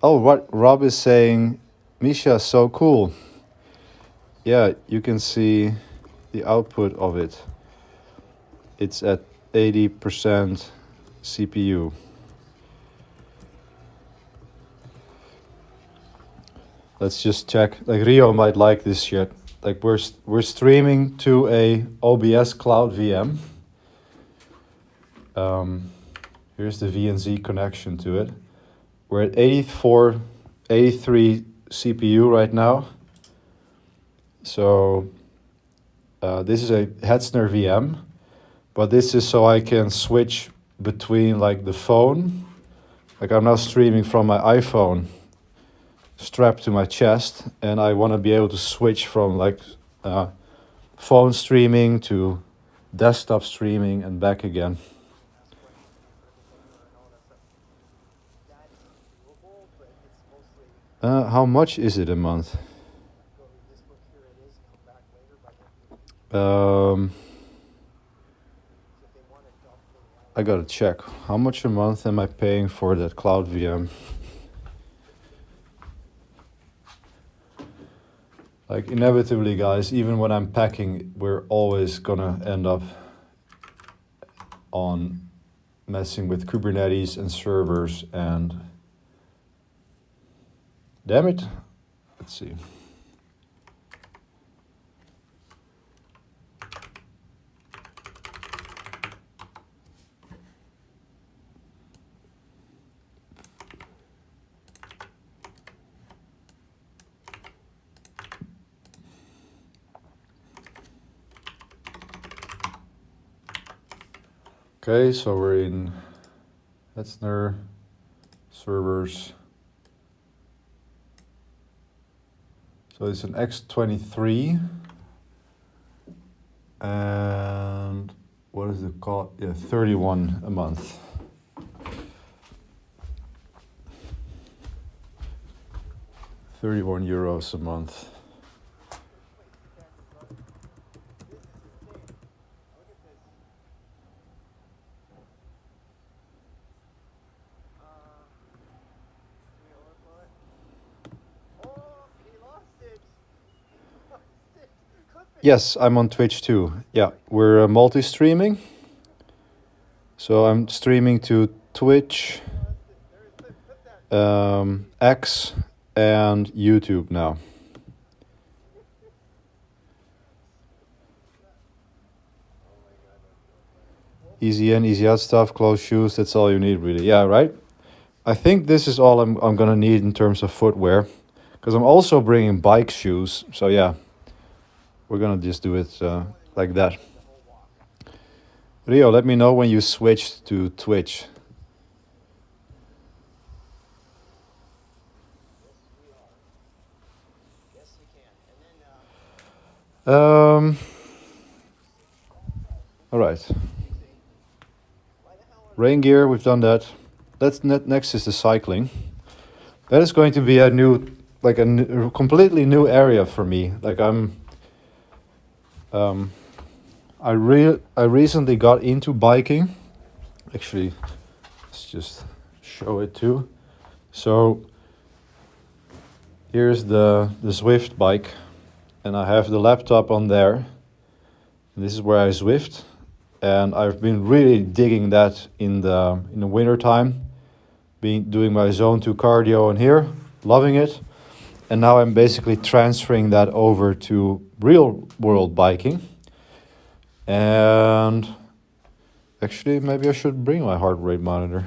Oh, what Rob is saying, Misha, so cool. Yeah, you can see the output of it. It's at 80% CPU. Let's just check. Like Rio might like this shit. Like we're streaming to a OBS Cloud VM. Here's the VNZ connection to it. We're at 84, 83 CPU right now. So this is a Hetzner VM, but this is so I can switch between like the phone. Like I'm now streaming from my iPhone strapped to my chest, and I want to be able to switch from like phone streaming to desktop streaming and back again. How much is it a month? I gotta check. How much a month am I paying for that Cloud VM? Like inevitably, guys, even when I'm packing, we're always gonna end up on messing with Kubernetes and servers and damn it. Let's see. Okay, so we're in Hetzner servers. So it's an X23. And what is it called? Yeah, 31 a month. €31 a month. Yes, I'm on Twitch too. Yeah, we're multi-streaming. So I'm streaming to Twitch, X, and YouTube now. Easy in, easy out stuff, closed shoes, that's all you need really. Yeah, right? I think this is all I'm gonna need in terms of footwear. Because I'm also bringing bike shoes, so yeah. We're gonna just do it like that. Rio, let me know when you switch to Twitch. All right. Rain gear, we've done that. Next is the cycling. That is going to be a new, like a completely new area for me. Like I recently got into biking. Actually, let's just show it too. So here's the Zwift bike, and I have the laptop on there. And this is where I Zwift, and I've been really digging that in the winter time. Doing my zone 2 cardio in here, loving it. And now I'm basically transferring that over to real world biking. And actually, maybe I should bring my heart rate monitor.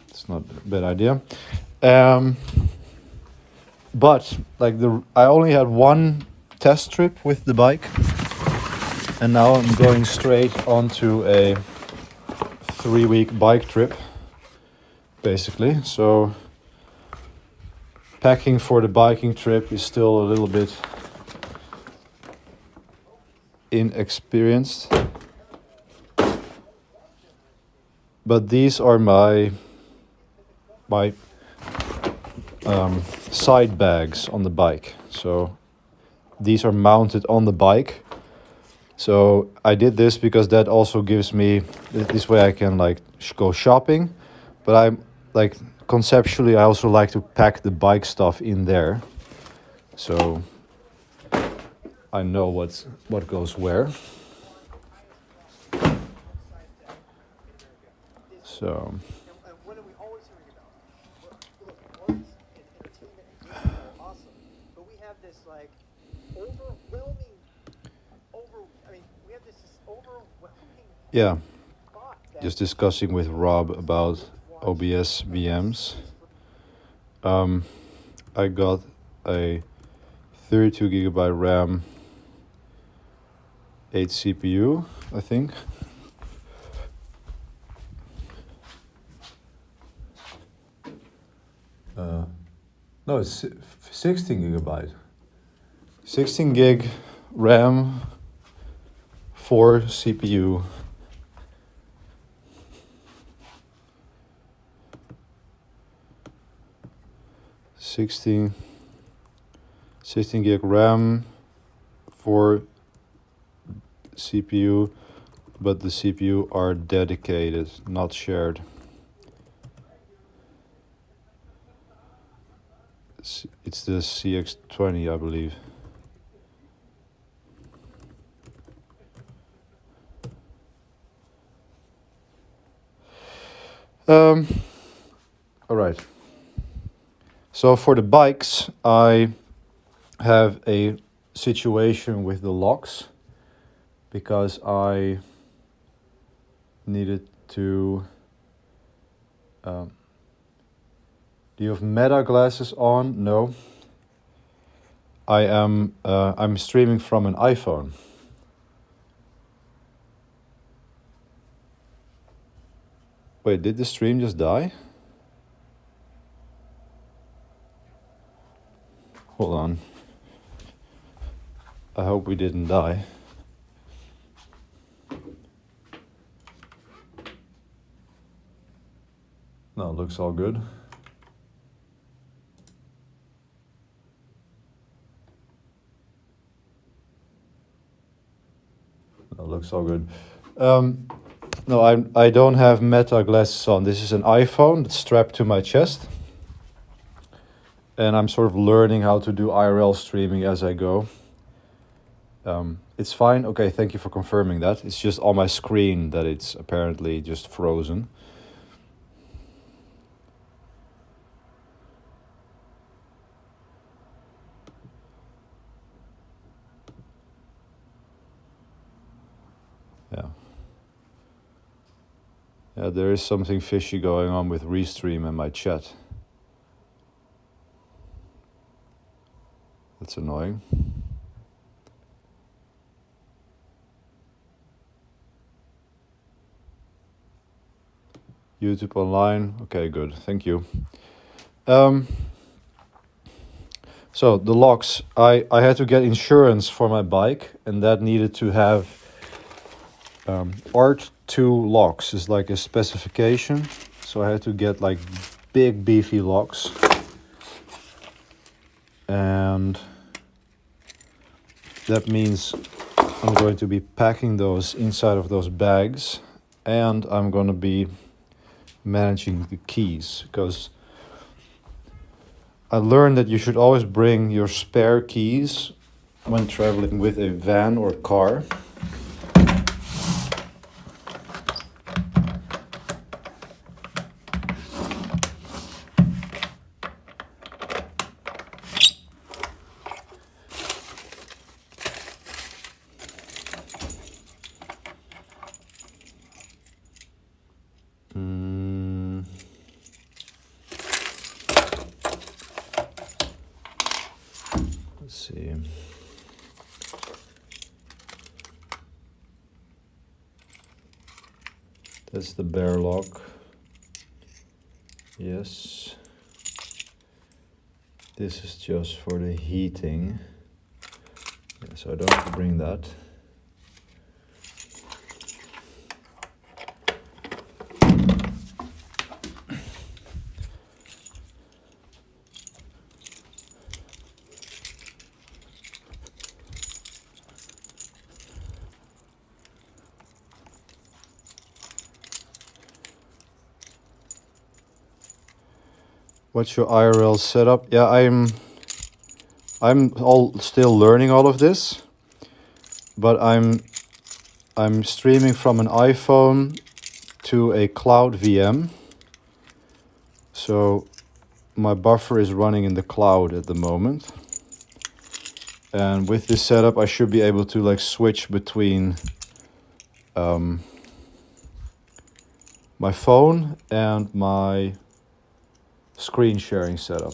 It's not a bad idea. but like I only had one test trip with the bike, and now I'm going straight onto a 3-week bike trip, basically. So packing for the biking trip is still a little bit inexperienced. But these are my side bags on the bike. So these are mounted on the bike. So I did this because that also gives me, this way I can like go shopping, but I'm like conceptually I also like to pack the bike stuff in there, so I know what goes where. So And what are we always hearing about? Look, arts and entertainment and games are awesome, but we have this like overwhelming, we have this overwhelming yeah, thought that just discussing with Rob about OBS VMs. I got a 32GB RAM, 8 CPU, I think. No, it's 16GB. 16 gig RAM, 4 CPU. Sixteen gig RAM, 4 CPU, but the CPU are dedicated, not shared. It's the CX20, I believe. All right. So for the bikes, I have a situation with the locks because I needed to. Do you have Meta glasses on? No. I'm streaming from an iPhone. Wait, did the stream just die? Hold on. I hope we didn't die. No, it looks all good. No, it looks all good. No, I don't have Meta glasses on. This is an iPhone that's strapped to my chest. And I'm sort of learning how to do IRL streaming as I go. It's fine. Okay, thank you for confirming that. It's just on my screen that it's apparently just frozen. Yeah. Yeah, there is something fishy going on with Restream and my chat. That's annoying. YouTube online. Okay, good. Thank you. So the locks, I had to get insurance for my bike, and that needed to have ART2 locks is like a specification. So I had to get like big beefy locks. And that means I'm going to be packing those inside of those bags, and I'm going to be managing the keys, because I learned that you should always bring your spare keys when traveling with a van or car. see. That's the bear lock. Yes. This is just for the heating. Yeah, so I don't have to bring that. What's your IRL setup? Yeah, I'm still learning all of this, but I'm streaming from an iPhone to a cloud VM. So my buffer is running in the cloud at the moment. And with this setup, I should be able to like switch between my phone and my screen sharing setup.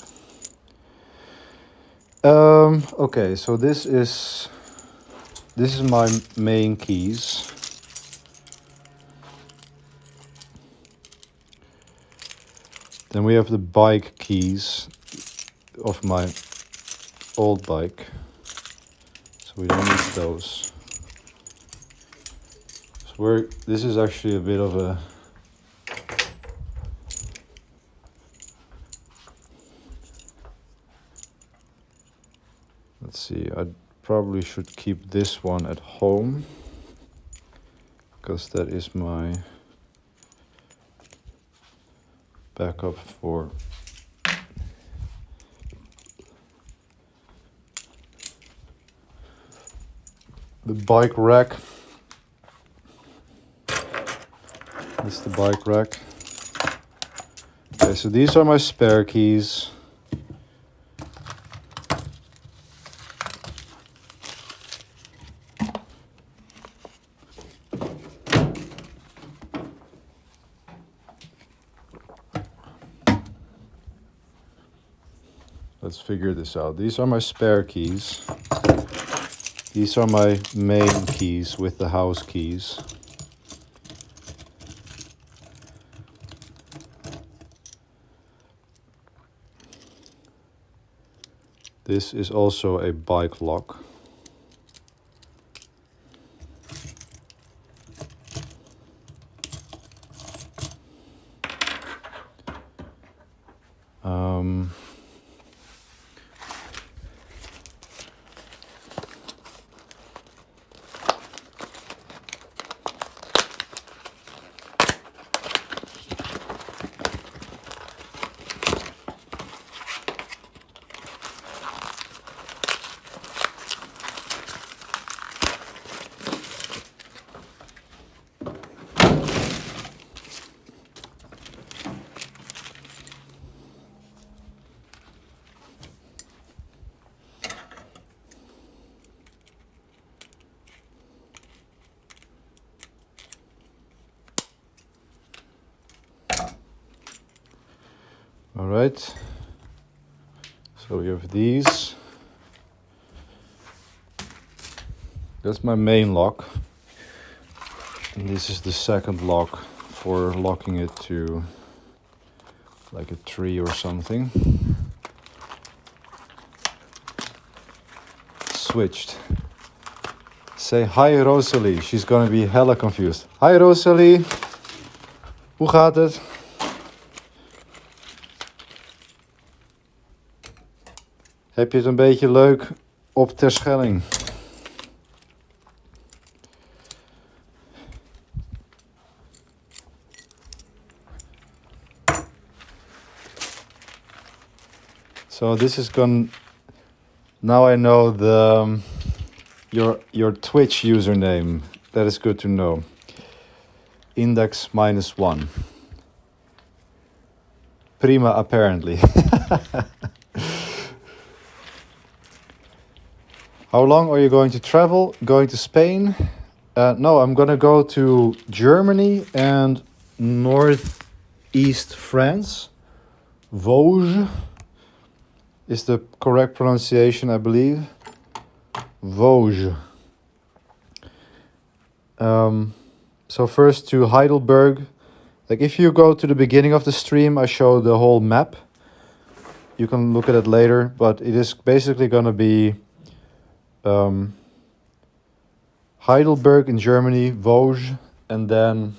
Okay, so this is my main keys. Then we have the bike keys of my old bike. So we don't need those. So this is actually a bit of a let's see, I probably should keep this one at home because that is my backup for the bike rack. This is the bike rack. Okay, so these are my spare keys. Let's figure this out. These are my spare keys. These are my main keys with the house keys. This is also a bike lock. All right, so we have these. That's my main lock. And this is the second lock for locking it to like a tree or something. Switched. Say hi Rosalie, she's gonna be hella confused. Hi Rosalie, hoe gaat het? Heb je het een beetje leuk op Terschelling? So this is gone. Now I know the your Twitch username. That is good to know. Index -1. Prima, apparently. How long are you going to travel? Going to Spain? No, I'm gonna go to Germany and northeast France. Vosges is the correct pronunciation, I believe. Vosges. So first to Heidelberg. Like if you go to the beginning of the stream, I show the whole map. You can look at it later, but it is basically going to be Heidelberg in Germany, Vosges, and then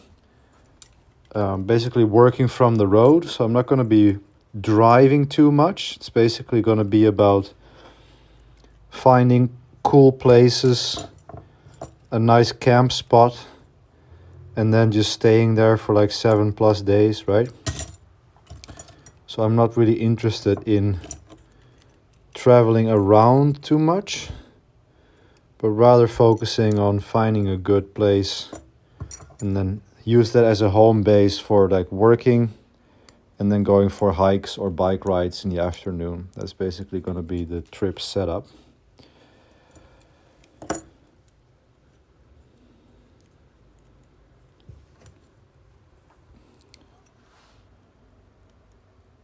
basically working from the road. So I'm not going to be driving too much. It's basically going to be about finding cool places, a nice camp spot, and then just staying there for like 7+ days, right? So I'm not really interested in traveling around too much, but rather focusing on finding a good place and then use that as a home base for like working and then going for hikes or bike rides in the afternoon. That's basically going to be the trip setup.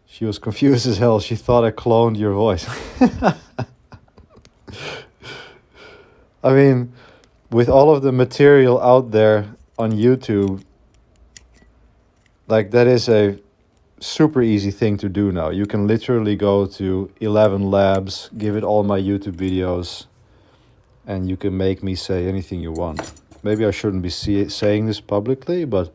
She was confused as hell. She thought I cloned your voice. I mean, with all of the material out there on YouTube, like that is a super easy thing to do now. You can literally go to 11 Labs, give it all my YouTube videos, and you can make me say anything you want. Maybe I shouldn't be saying this publicly, but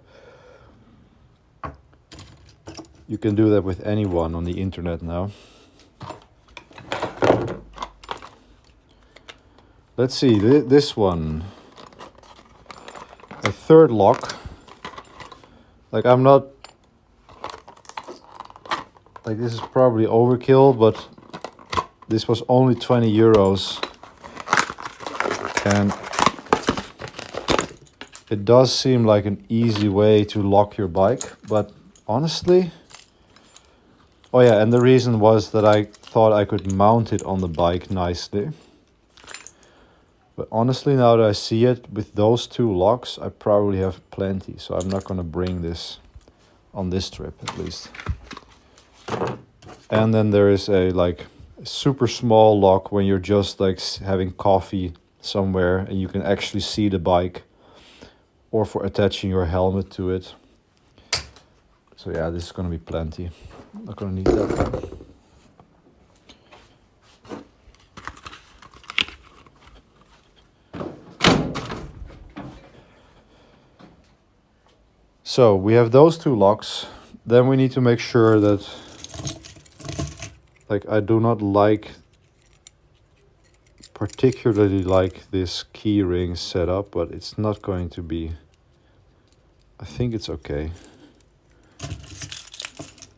you can do that with anyone on the internet now. Let's see, this one. A third lock. Like I'm not... Like this is probably overkill, but this was only 20 euros. And it does seem like an easy way to lock your bike, but honestly... Oh yeah, and the reason was that I thought I could mount it on the bike nicely. But honestly, now that I see it, with those two locks, I probably have plenty. So I'm not going to bring this on this trip, at least. And then there is a like super small lock when you're just like having coffee somewhere and you can actually see the bike, or for attaching your helmet to it. So yeah, this is going to be plenty. Not going to need that. So we have those two locks. Then we need to make sure that, like, I do not particularly like this key ring setup, but it's not going to be, I think it's okay.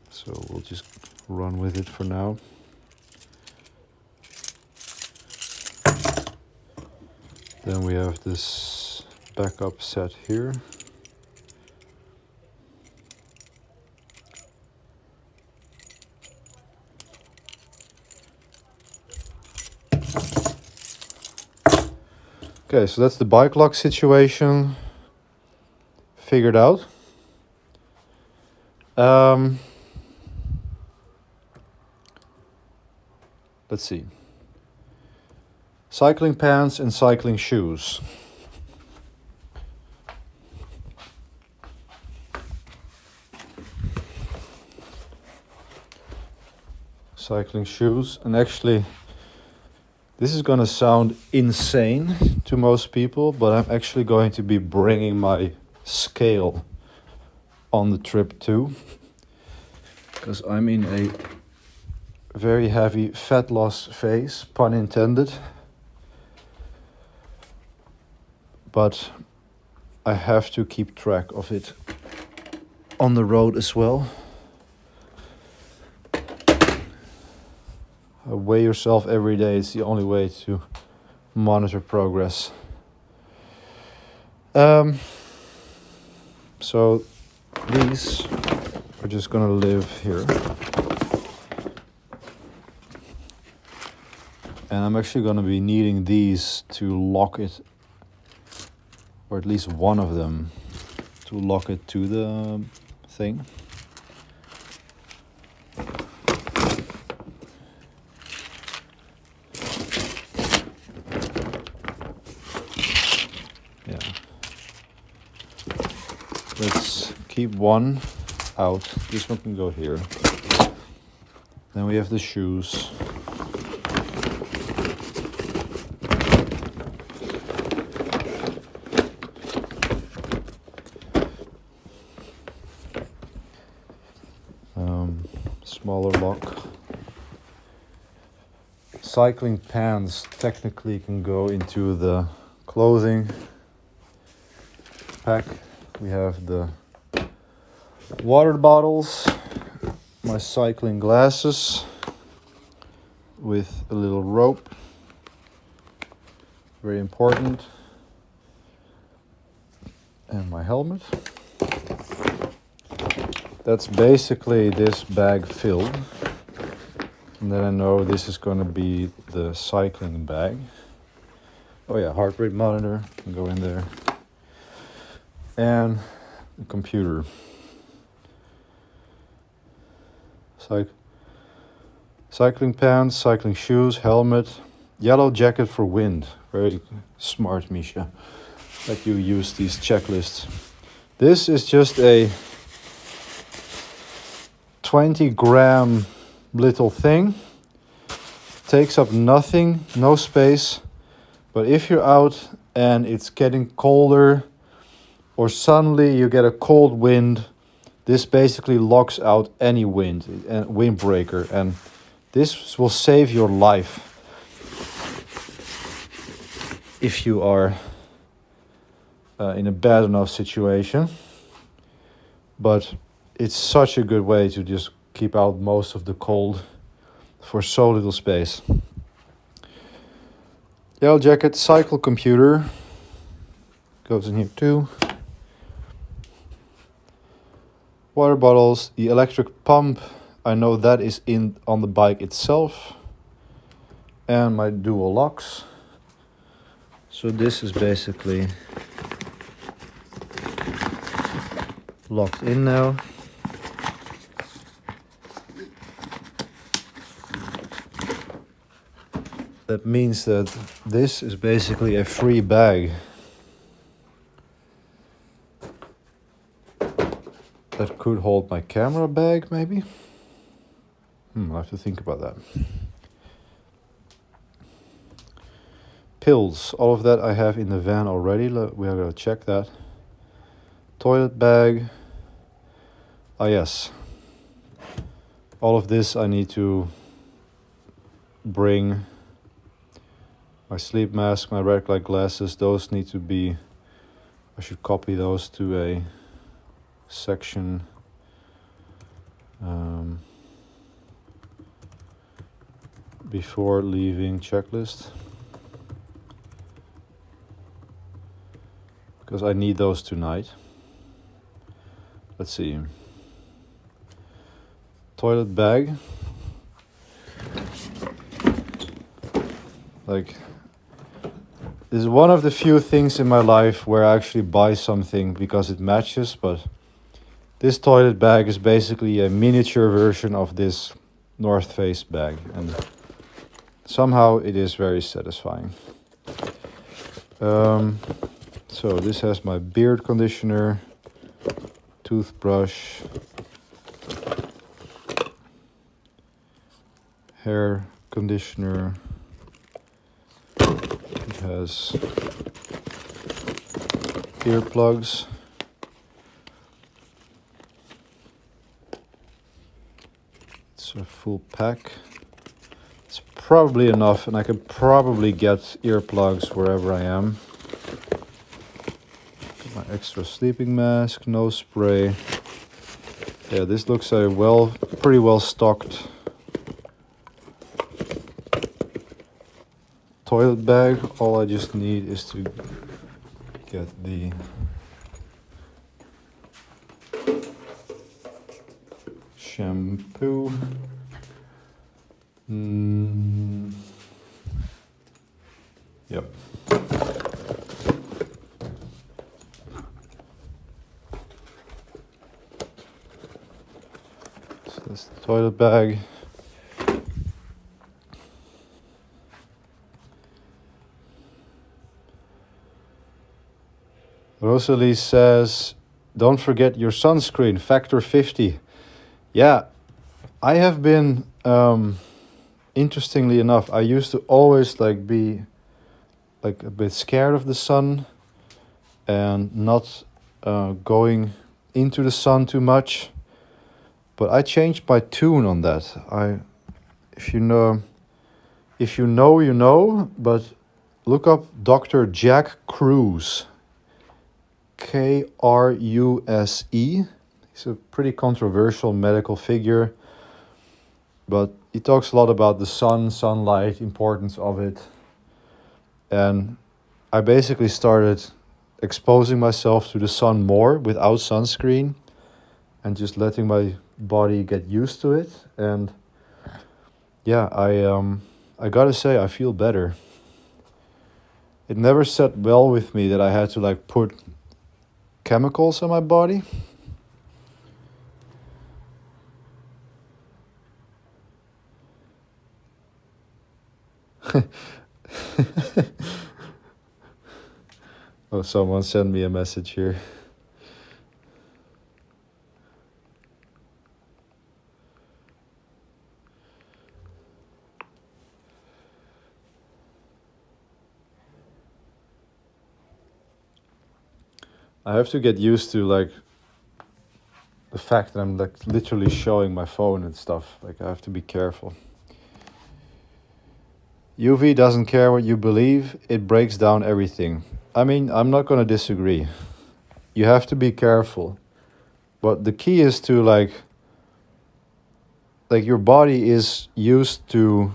So we'll just run with it for now. Then we have this backup set here. Okay, so that's the bike lock situation figured out. Let's see. Cycling pants and cycling shoes. Cycling shoes, and actually this is gonna sound insane to most people, but I'm actually going to be bringing my scale on the trip too, because I'm in a very heavy fat loss phase, pun intended. But I have to keep track of it on the road as well. Weigh yourself every day. It's the only way to monitor progress. So these are just gonna live here. And I'm actually gonna be needing these to lock it, or at least one of them, to lock it to the thing. keep one out. This one can go here. Then we have the shoes. Smaller lock. Cycling pants technically can go into the clothing pack. We have the water bottles, my cycling glasses with a little rope, very important, and my helmet. That's basically this bag filled. And then I know this is going to be the cycling bag. Oh yeah, heart rate monitor can go in there. And the computer. Cycling pants, cycling shoes, helmet, yellow jacket for wind. Very smart, Misha, that you use these checklists. This is just a 20-gram little thing. Takes up nothing, no space. But if you're out and it's getting colder, or suddenly you get a cold wind, this basically locks out any wind, windbreaker, and this will save your life if you are in a bad enough situation. But it's such a good way to just keep out most of the cold for so little space. Yellow jacket, cycle computer goes in here too. Water bottles, the electric pump, I know that is on the bike itself. And my dual locks. So this is basically locked in now. That means that this is basically a free bag. That could hold my camera bag, maybe? I'll have to think about that. Pills, all of that I have in the van already. We are going to check that. Toilet bag. Ah, yes. All of this I need to bring. My sleep mask, my red light glasses, those need to be, I should copy those to a section. Before leaving checklist. Because I need those tonight. Let's see. Toilet bag. Like, this is one of the few things in my life where I actually buy something because it matches, but this toilet bag is basically a miniature version of this North Face bag, and somehow it is very satisfying. So this has my beard conditioner, toothbrush, hair conditioner. It has earplugs. It's a full pack. It's probably enough, and I can probably get earplugs wherever I am. Got my extra sleeping mask, nose spray. Yeah, this looks a pretty well stocked toilet bag. All I just need is to get the shampoo. Yep. So that's the toilet bag. Rosalie says don't forget your sunscreen, factor 50. Yeah, I have been, interestingly enough, I used to always like be like a bit scared of the sun and not going into the sun too much. But I changed my tune on that. If you know, you know. But look up Dr. Jack Kruse, Kruse. He's a pretty controversial medical figure, but he talks a lot about the sun, sunlight, importance of it. And I basically started exposing myself to the sun more without sunscreen and just letting my body get used to it. And yeah, I gotta say, I feel better. It never sat well with me that I had to like put chemicals on my body. Oh, someone sent me a message here. I have to get used to like the fact that I'm like literally showing my phone and stuff. Like I have to be careful. UV doesn't care what you believe, it breaks down everything. I mean, I'm not gonna disagree. You have to be careful. But the key is to like your body is used to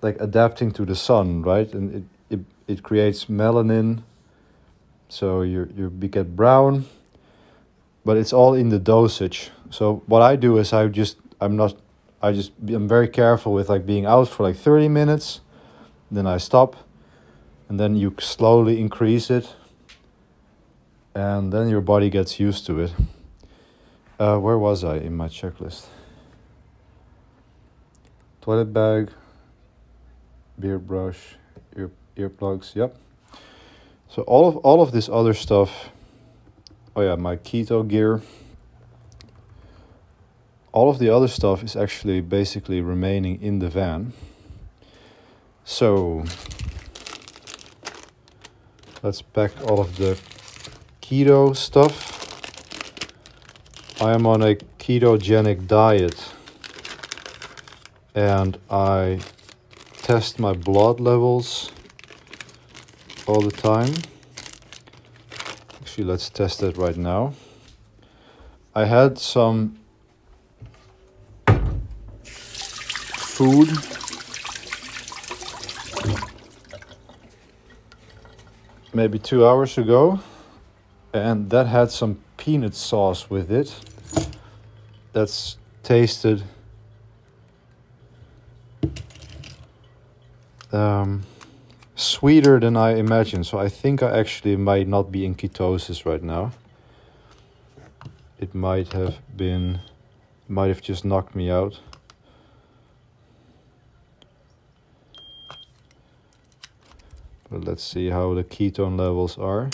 like adapting to the sun, right? And it creates melanin. So you get brown, but it's all in the dosage. So what I do is I'm very careful with like being out for like 30 minutes, then I stop, and then you slowly increase it, and then your body gets used to it. Where was I in my checklist? Toilet bag, beard brush, earplugs, yep. So all of this other stuff, oh yeah, my keto gear, all of the other stuff is actually basically remaining in the van. So let's pack all of the keto stuff. I am on a ketogenic diet and I test my blood levels all the time. Actually, let's test that right now. I had some food maybe 2 hours ago, and that had some peanut sauce with it. That's tasted sweeter than I imagined. So I think I actually might not be in ketosis right now. It might have just knocked me out. But let's see how the ketone levels are.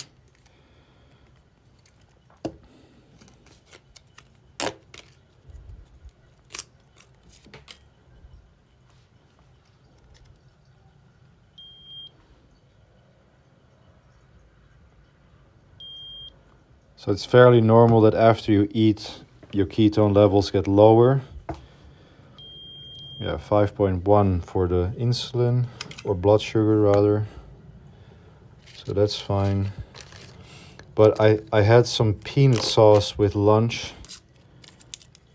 So it's fairly normal that after you eat, your ketone levels get lower. Yeah, 5.1 for the insulin, or blood sugar rather. So that's fine. But I had some peanut sauce with lunch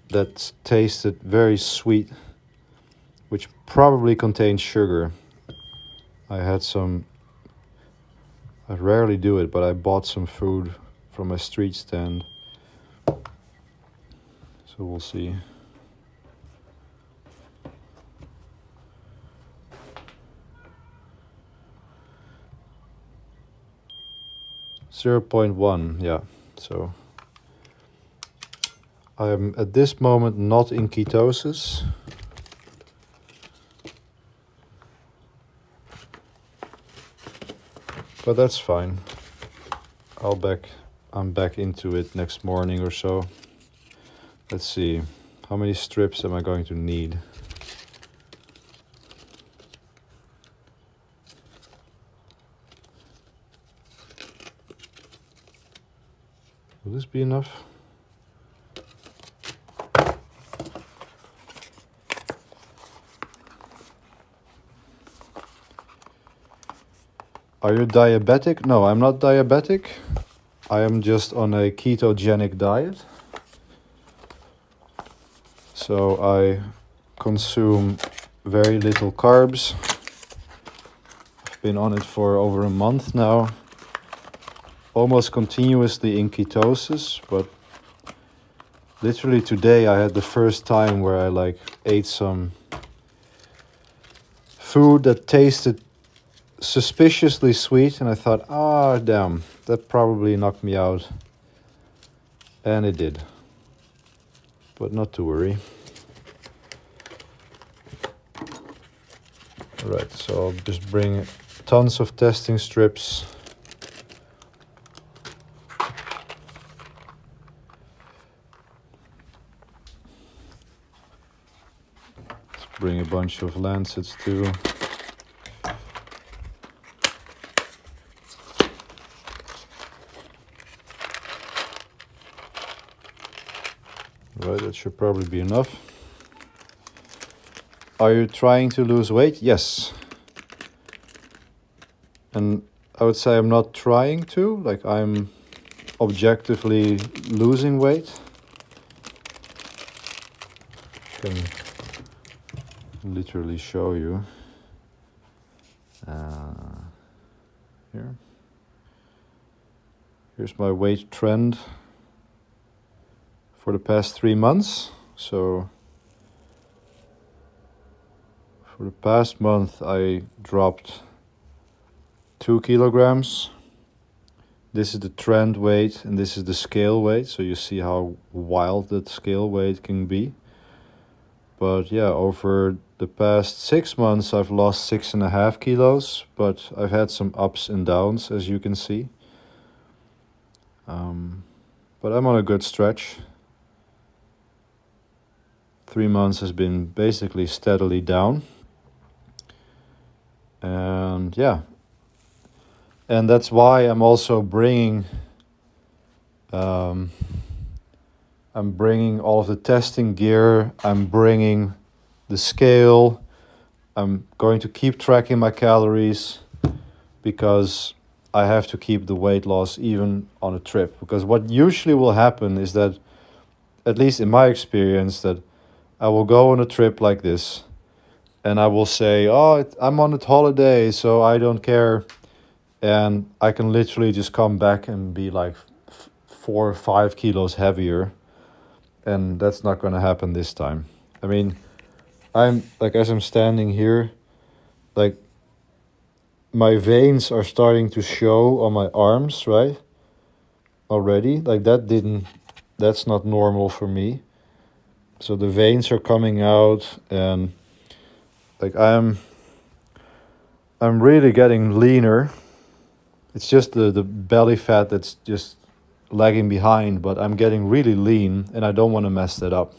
that tasted very sweet, which probably contained sugar. I rarely do it, but I bought some food from a street stand. So we'll see. .1, yeah. So I am at this moment not in ketosis. But that's fine. I'm back into it next morning or so. Let's see, how many strips am I going to need? Will this be enough? Are you diabetic? No, I'm not diabetic. I am just on a ketogenic diet. So I consume very little carbs. I've been on it for over a month now. Almost continuously in ketosis, but literally today I had the first time where I like ate some food that tasted suspiciously sweet, and I thought, ah, damn, that probably knocked me out. And it did. But not to worry. Alright, so I'll just bring tons of testing strips. Let's bring a bunch of lancets too. Right, that should probably be enough. Are you trying to lose weight? Yes. And I would say I'm not trying to, like I'm objectively losing weight. I can literally show you. Here. Here's my weight trend for the past 3 months. So for the past month I dropped 2 kilograms. This is the trend weight and this is the scale weight, so you see how wild that scale weight can be. But yeah, over the past 6 months I've lost 6.5 kilos, but I've had some ups and downs, as you can see. But I'm on a good stretch. 3 months has been basically steadily down. And yeah, and that's why I'm also bringing I'm bringing all of the testing gear, I'm bringing the scale, I'm going to keep tracking my calories because I have to keep the weight loss even on a trip. Because what usually will happen is that, at least in my experience, that I will go on a trip like this and I will say, oh, I'm on a holiday, so I don't care. And I can literally just come back and be like 4 or 5 kilos heavier. And that's not going to happen this time. I mean, I'm like, as I'm standing here, like my veins are starting to show on my arms, right? Already, like that's not normal for me. So the veins are coming out, and like I'm really getting leaner. It's just the belly fat that's just lagging behind, but I'm getting really lean and I don't want to mess that up.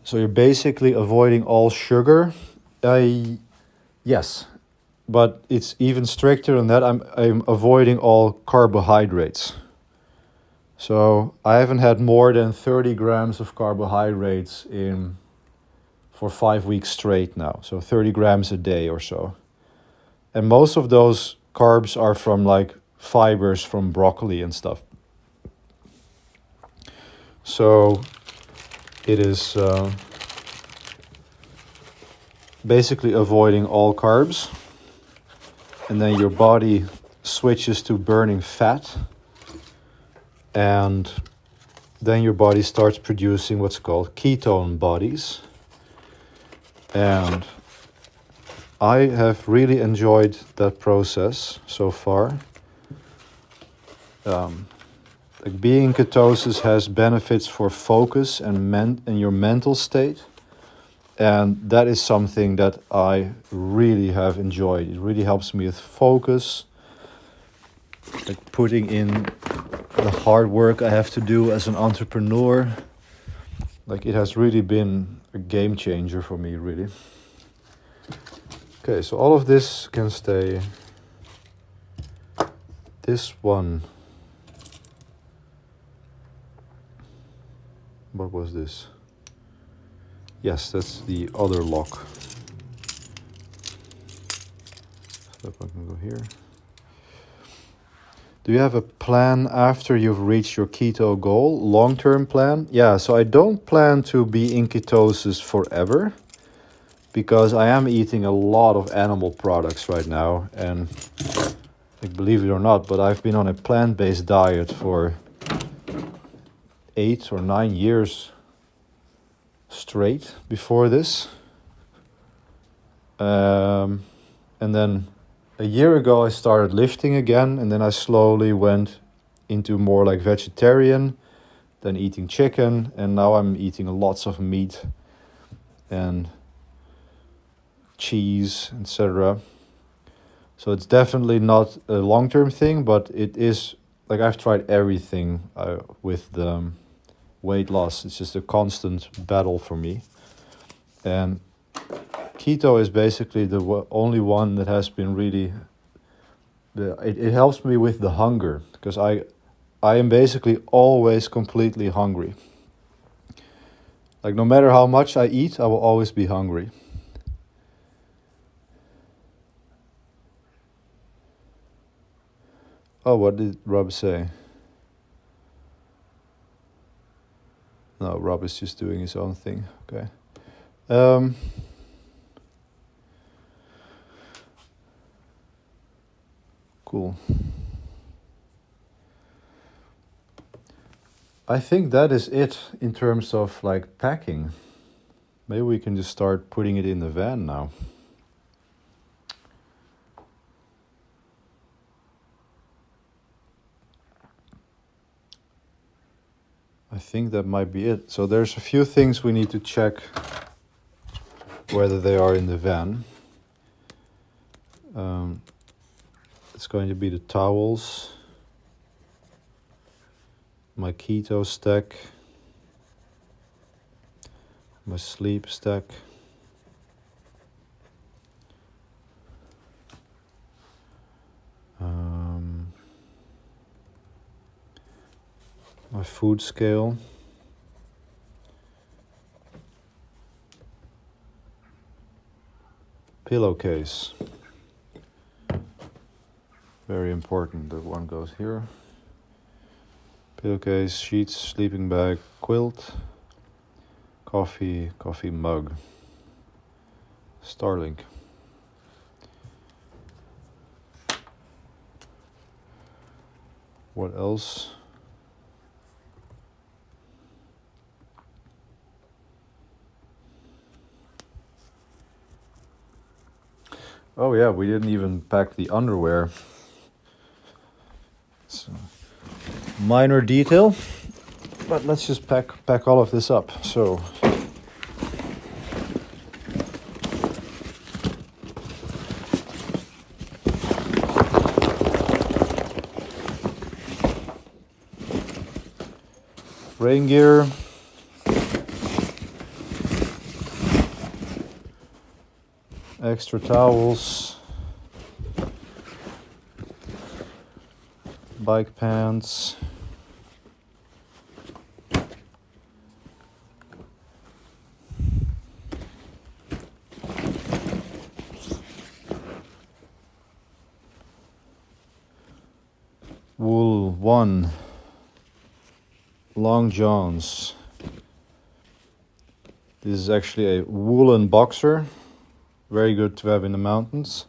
So you're basically avoiding all sugar. Yes, but it's even stricter than that. I'm avoiding all carbohydrates. So I haven't had more than 30 grams of carbohydrates for 5 weeks straight now. So 30 grams a day or so. And most of those carbs are from like fibers from broccoli and stuff. So it is basically avoiding all carbs. And then your body switches to burning fat. And then your body starts producing what's called ketone bodies. And I have really enjoyed that process so far. Like being in ketosis has benefits for focus and your mental state. And that is something that I really have enjoyed. It really helps me with focus, like putting in the hard work I have to do as an entrepreneur. Like, it has really been a game changer for me, really. Okay, so all of this can stay. This one. What was this? Yes, that's the other lock. So if I can go here. Do you have a plan after you've reached your keto goal? Long-term plan? Yeah, so I don't plan to be in ketosis forever, because I am eating a lot of animal products right now. And like, believe it or not, but I've been on a plant-based diet for 8 or 9 years straight before this. And then a year ago I started lifting again, and then I slowly went into more like vegetarian, then eating chicken, and now I'm eating lots of meat and cheese, etc. So it's definitely not a long-term thing, but it is, like, I've tried everything with the weight loss. It's just a constant battle for me. And keto is basically the only one that has been really, it helps me with the hunger, because I am basically always completely hungry. Like, no matter how much I eat, I will always be hungry. Oh, what did Rob say? No, Rob is just doing his own thing. Okay. Cool. I think that is it in terms of like packing. Maybe we can just start putting it in the van now. I think that might be it. So there's a few things we need to check whether they are in the van. It's going to be the towels, my keto stack, my sleep stack, my food scale, pillowcase, very important, that one goes here, pillowcase, sheets, sleeping bag, quilt, coffee mug, Starlink. What else? Oh yeah, we didn't even pack the underwear. It's a minor detail, but let's just pack all of this up. So rain gear, extra towels, bike pants, wool 1, long johns. This is actually a woolen boxer, very good to have in the mountains.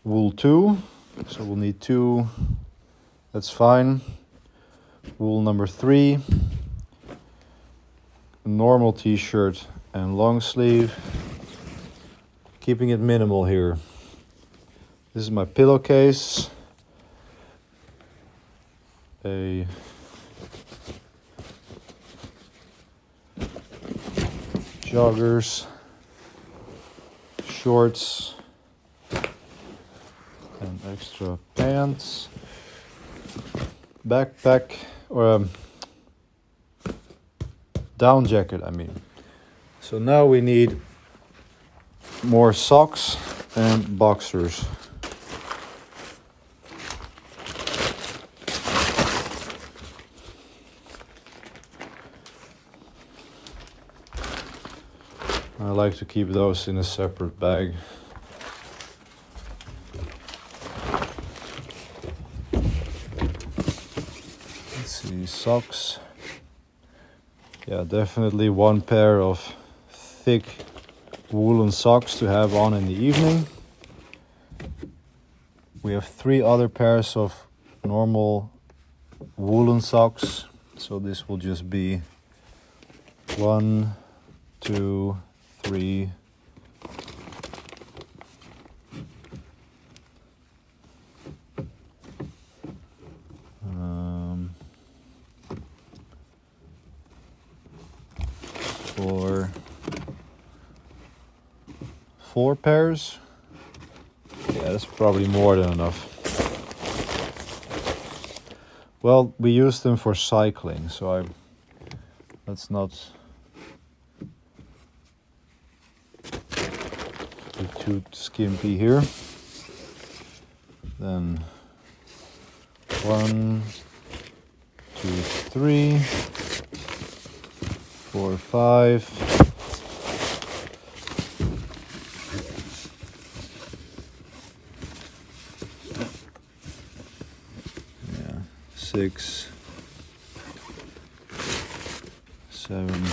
Wool 2, so we'll need 2, that's fine. Wool number 3, normal t-shirt and long sleeve, keeping it minimal here. This is my pillowcase, joggers, shorts, and extra pants, backpack, or down jacket, I mean. So now we need more socks and boxers. I like to keep those in a separate bag. Let's see, socks. Yeah, definitely one pair of thick woolen socks to have on in the evening. We have 3 other pairs of normal woolen socks, so this will just be 1, 2, 3. For 4 pairs. Yeah, that's probably more than enough. Well, we use them for cycling, so let's not be too skimpy here. Then 1, 2, 3, 4, 5. Yeah, 6, 7.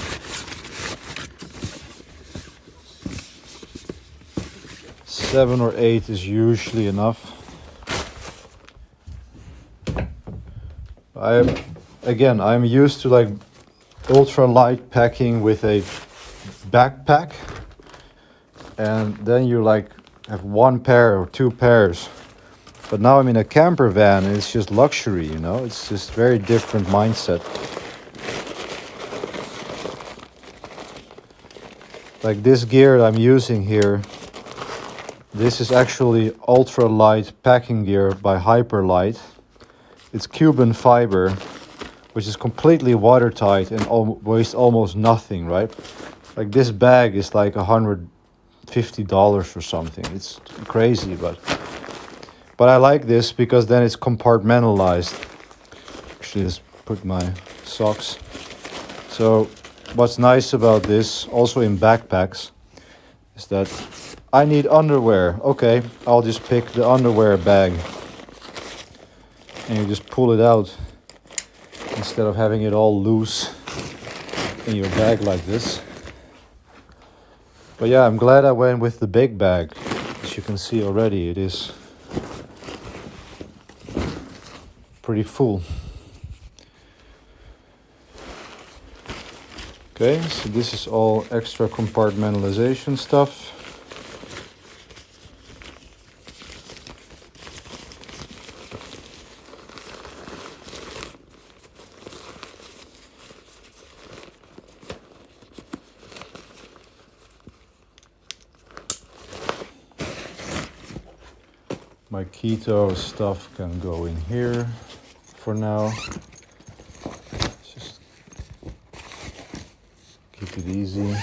7 or 8 is usually enough. I'm used to like ultra light packing with a backpack, and then you like have 1 pair or 2 pairs. But now I'm in a camper van and it's just luxury, you know, it's just very different mindset. Like this gear I'm using here, this is actually ultra light packing gear by Hyperlite. It's Cuban fiber, which is completely watertight and weighs almost nothing, right? Like this bag is like $150 or something. It's crazy, but I like this because then it's compartmentalized. Actually, let's put my socks. So what's nice about this, also in backpacks, is that I need underwear. Okay, I'll just pick the underwear bag. And you just pull it out instead of having it all loose in your bag like this. But yeah, I'm glad I went with the big bag. As you can see already, it is pretty full. Okay, so this is all extra compartmentalization stuff. My keto stuff can go in here for now. Just keep it easy.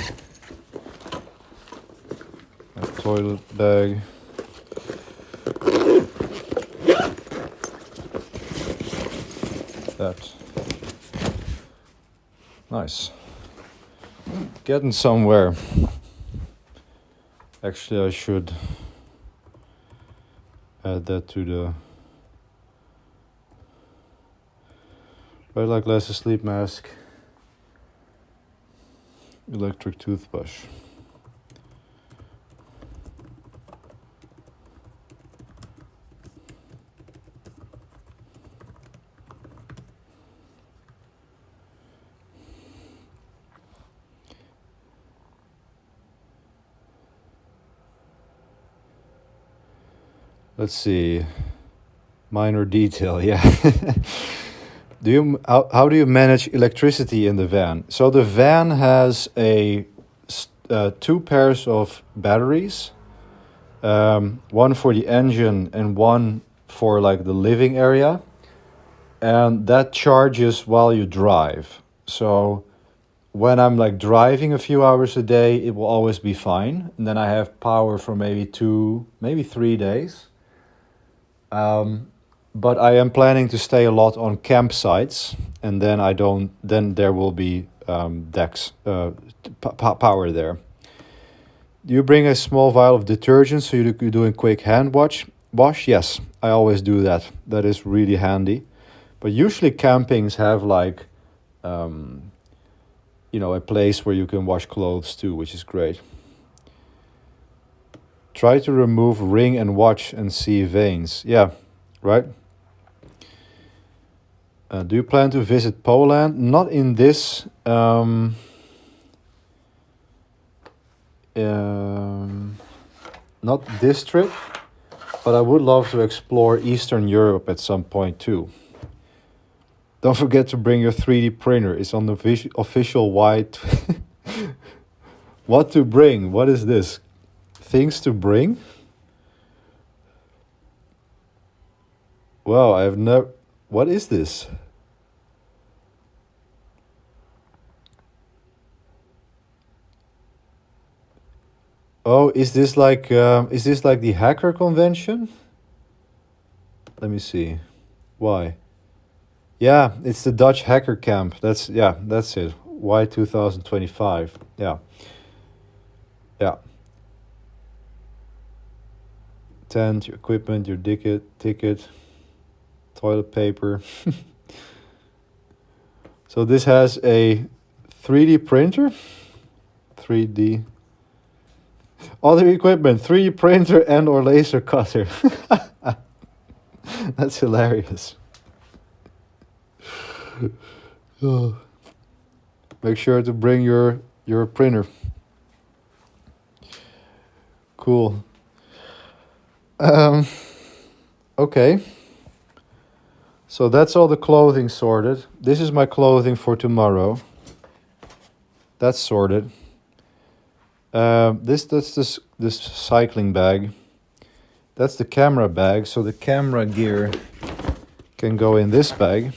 My toilet bag. That. Nice. Getting somewhere. Actually, I should add that to the red light glasses, sleep mask, electric toothbrush. Let's see, minor detail, yeah. How do you manage electricity in the van? So the van has a two pairs of batteries, one for the engine and one for like the living area, and that charges while you drive. So when I'm like driving a few hours a day, it will always be fine, and then I have power for maybe 2, maybe 3 days. But I am planning to stay a lot on campsites, and then I don't. Then there will be decks, power there. Do you bring a small vial of detergent so you're doing quick hand wash? Yes, I always do that. That is really handy. But usually campings have like, a place where you can wash clothes too, which is great. Try to remove ring and watch and see veins. Yeah, right. Do you plan to visit Poland? Not in this. Not this trip, but I would love to explore Eastern Europe at some point too. Don't forget to bring your 3D printer. It's on the official white. What to bring? What is this? Things to bring? Wow, I have never. What is this? Oh, is this like the hacker convention? Let me see. Why? Yeah, it's the Dutch hacker camp. That's it. Why 2025? Yeah. Yeah. Tent, your equipment, your ticket, toilet paper. So this has a 3D printer. 3D. Other equipment, 3D printer and or laser cutter. That's hilarious. Oh. Make sure to bring your printer. Cool. Okay. So that's all the clothing sorted. This is my clothing for tomorrow. That's sorted. That's this cycling bag. That's the camera bag. So the camera gear can go in this bag.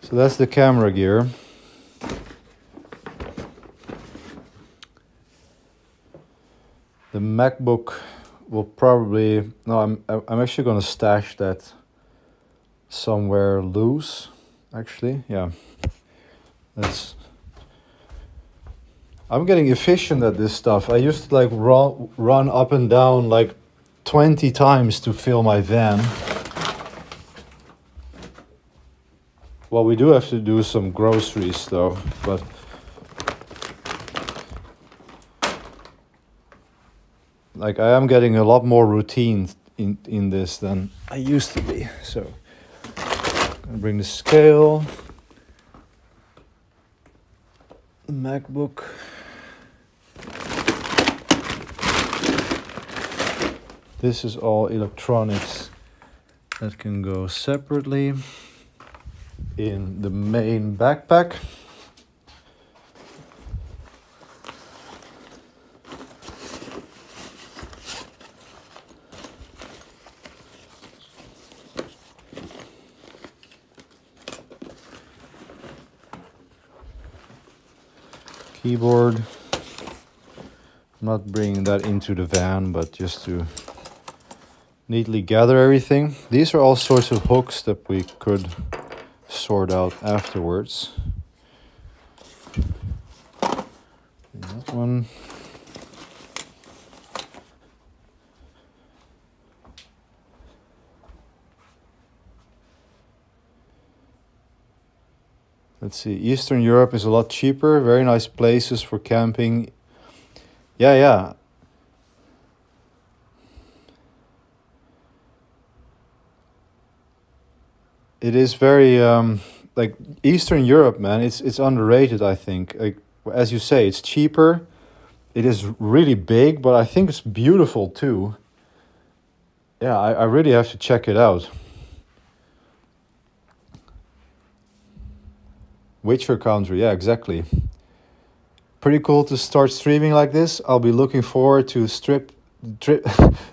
So that's the camera gear. The MacBook will probably I'm actually gonna stash that somewhere loose. Actually, yeah. I'm getting efficient at this stuff. I used to like run up and down like 20 times to fill my van. Well, we do have to do some groceries though, but like I am getting a lot more routine in this than I used to be. So I'm gonna bring the scale, the MacBook. This is all electronics that can go separately in the main backpack. Keyboard. I'm not bringing that into the van, but just to neatly gather everything. These are all sorts of hooks that we could sort out afterwards. That one. Let's see. Eastern Europe is a lot cheaper. Very nice places for camping. Yeah. it is very like Eastern Europe, man. It's underrated, I think. Like as you say, it's cheaper. It is really big, but I think it's beautiful too. Yeah, I really have to check it out. Witcher country, yeah, exactly. Pretty cool to start streaming like this. I'll be looking forward to trip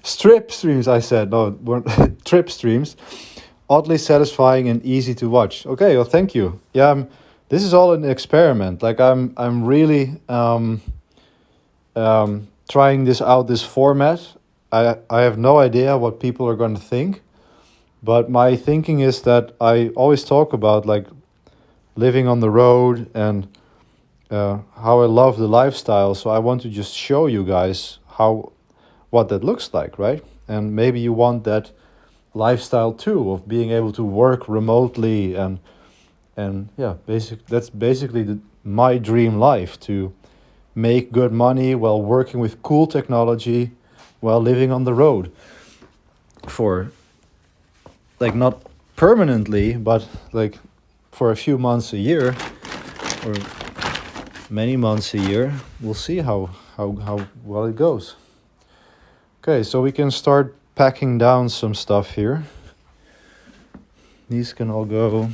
strip streams. I said no, trip streams. Oddly satisfying and easy to watch. Okay, well, thank you. Yeah, this is all an experiment. Like I'm really trying this out, this format. I have no idea what people are going to think, but my thinking is that I always talk about like living on the road and how I love the lifestyle. So I want to just show you guys what that looks like, right? And maybe you want that lifestyle too, of being able to work remotely and yeah, that's basically my dream life, to make good money while working with cool technology while living on the road for like not permanently, but like for a few months a year or many months a year. We'll see how well it goes. Okay, so we can start packing down some stuff here. These can all go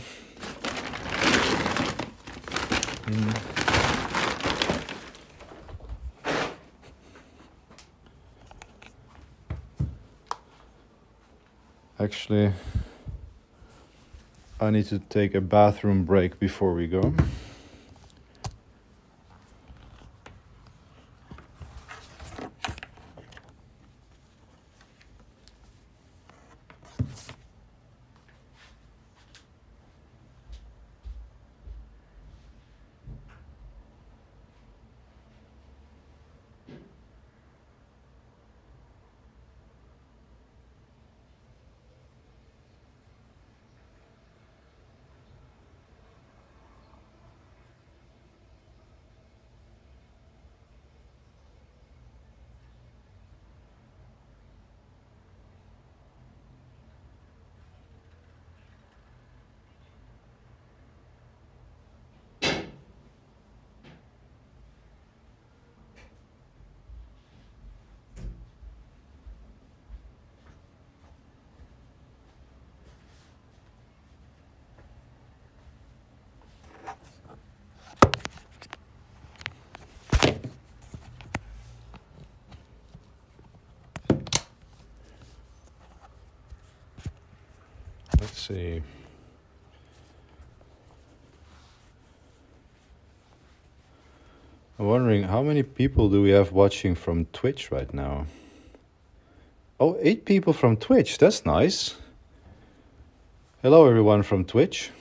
in. Actually, I need to take a bathroom break before we go. Let's see. I'm wondering how many people do we have watching from Twitch right now? Oh, 8 people from Twitch. That's nice. Hello everyone from Twitch.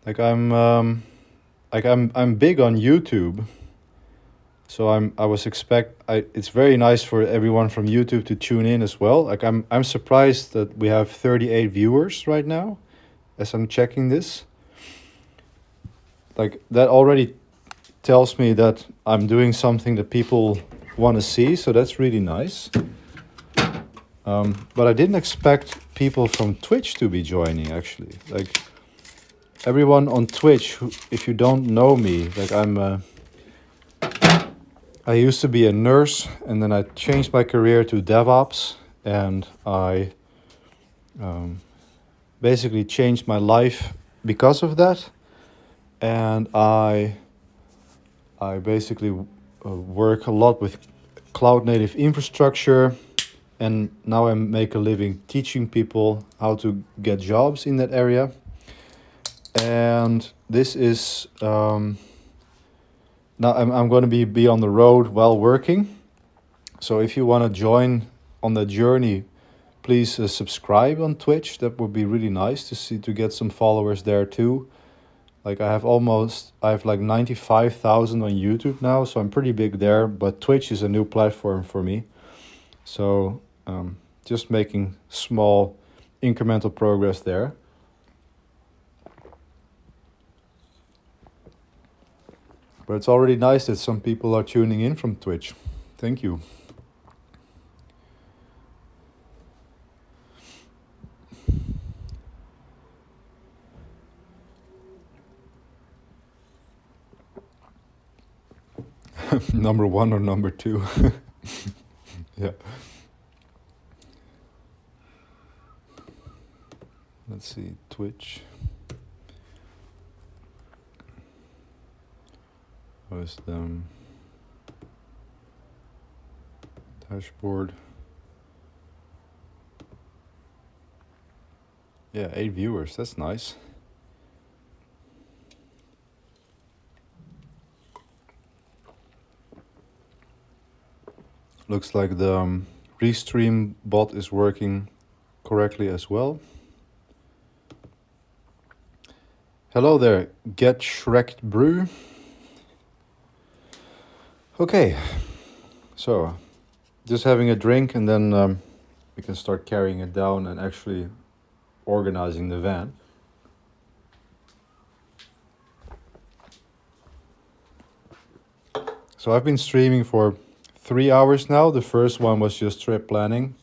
Like I'm big on YouTube. So it's very nice for everyone from YouTube to tune in as well. Like I'm surprised that we have 38 viewers right now as I'm checking this. Like that already tells me that I'm doing something that people want to see, so that's really nice. But I didn't expect people from Twitch to be joining, actually. Like everyone on Twitch, if you don't know me, like I used to be a nurse, and then I changed my career to DevOps, and I basically changed my life because of that. And I basically work a lot with cloud native infrastructure, and now I make a living teaching people how to get jobs in that area. And this is now I'm going to be on the road while working. So if you want to join on the journey, please subscribe on Twitch. That would be really nice to get some followers there too. Like I have like 95,000 on YouTube now, so I'm pretty big there, but Twitch is a new platform for me. So just making small incremental progress there. But it's already nice that some people are tuning in from Twitch. Thank you. Number 1 or number 2. Yeah. Let's see, Twitch. Host them. Dashboard. Yeah, 8 viewers, that's nice. Looks like the Restream bot is working correctly as well. Hello there, Get Shreked Brew. Okay, so just having a drink and then we can start carrying it down and actually organizing the van. So I've been streaming for 3 hours now. The first one was just trip planning.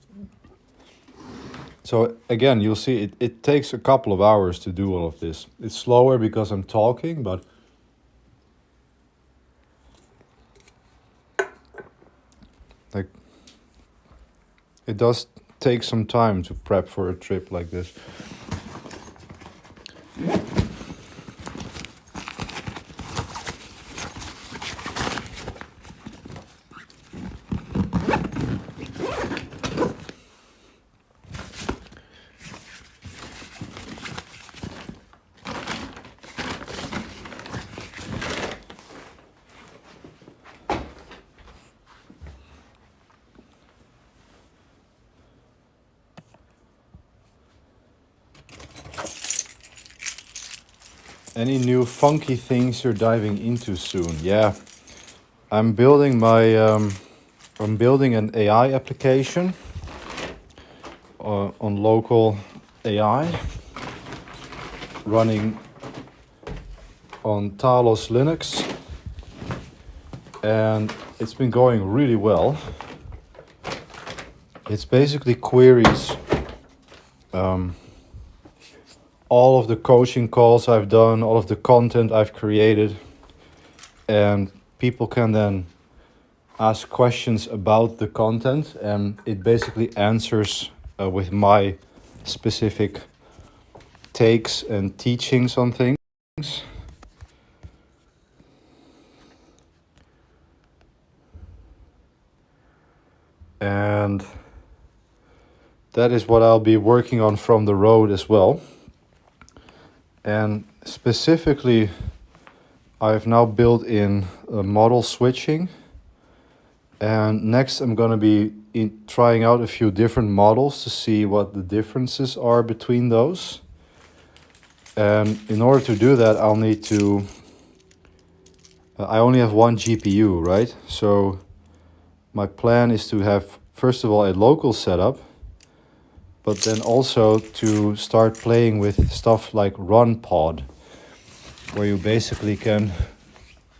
So again, you'll see it takes a couple of hours to do all of this. It's slower because I'm talking, but like it does take some time to prep for a trip like this. Any new funky things you're diving into soon? Yeah, I'm building an AI application on local AI, running on Talos Linux, and it's been going really well. It's basically queries all of the coaching calls I've done, all of the content I've created, and people can then ask questions about the content, and it basically answers with my specific takes and teachings on things. And that is what I'll be working on from the road as well. And specifically, I've now built in model switching. And next I'm going to be trying out a few different models to see what the differences are between those. And in order to do that, I'll need to... I only have one GPU, right? So my plan is to have, first of all, a local setup, but then also to start playing with stuff like RunPod, where you basically can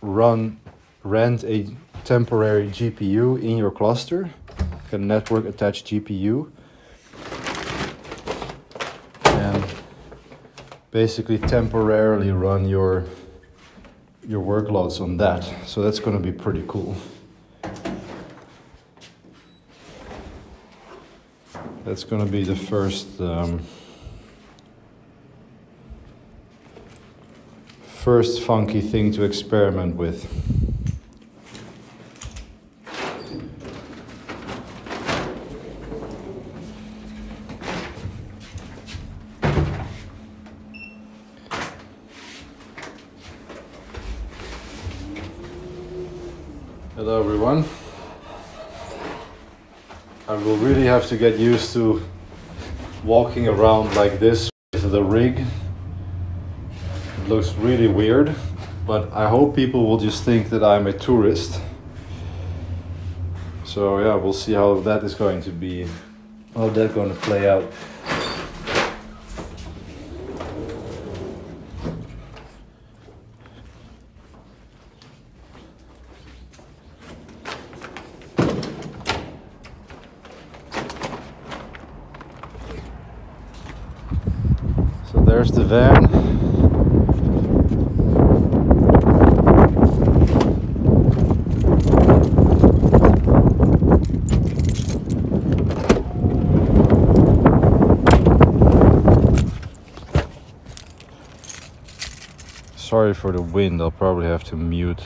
rent a temporary GPU in your cluster, a network attached GPU, and basically temporarily run your workloads on that. So that's going to be pretty cool. That's going to be the first funky thing to experiment with. Hello everyone. I will really have to get used to walking around like this with the rig. It looks really weird, but I hope people will just think that I'm a tourist. So yeah, we'll see how that is going to be, how that's going to play out. There's the van. Sorry for the wind, I'll probably have to mute.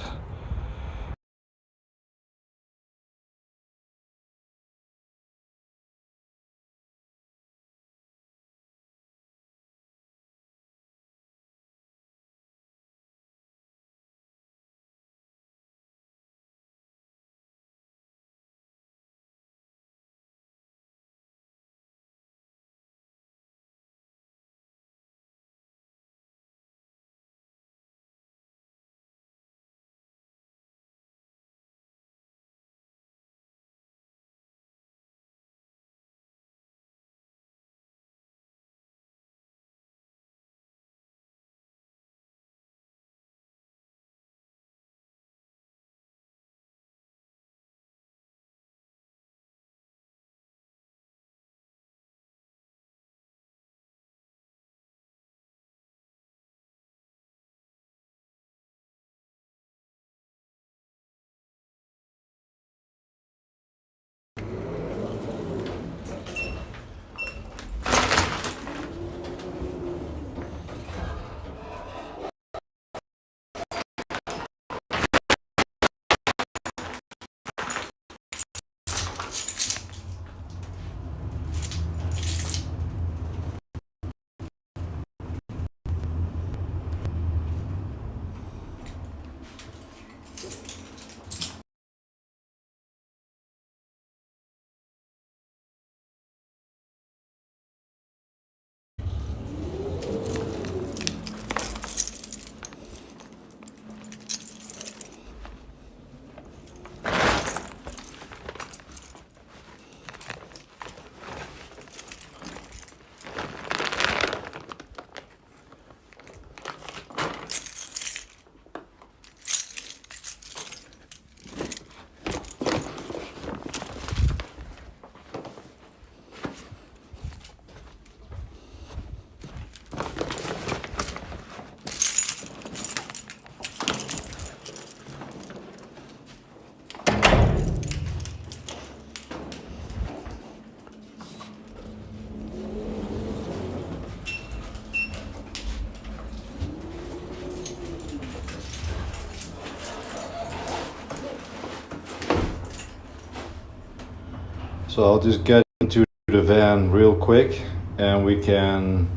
So I'll just get into the van real quick and we can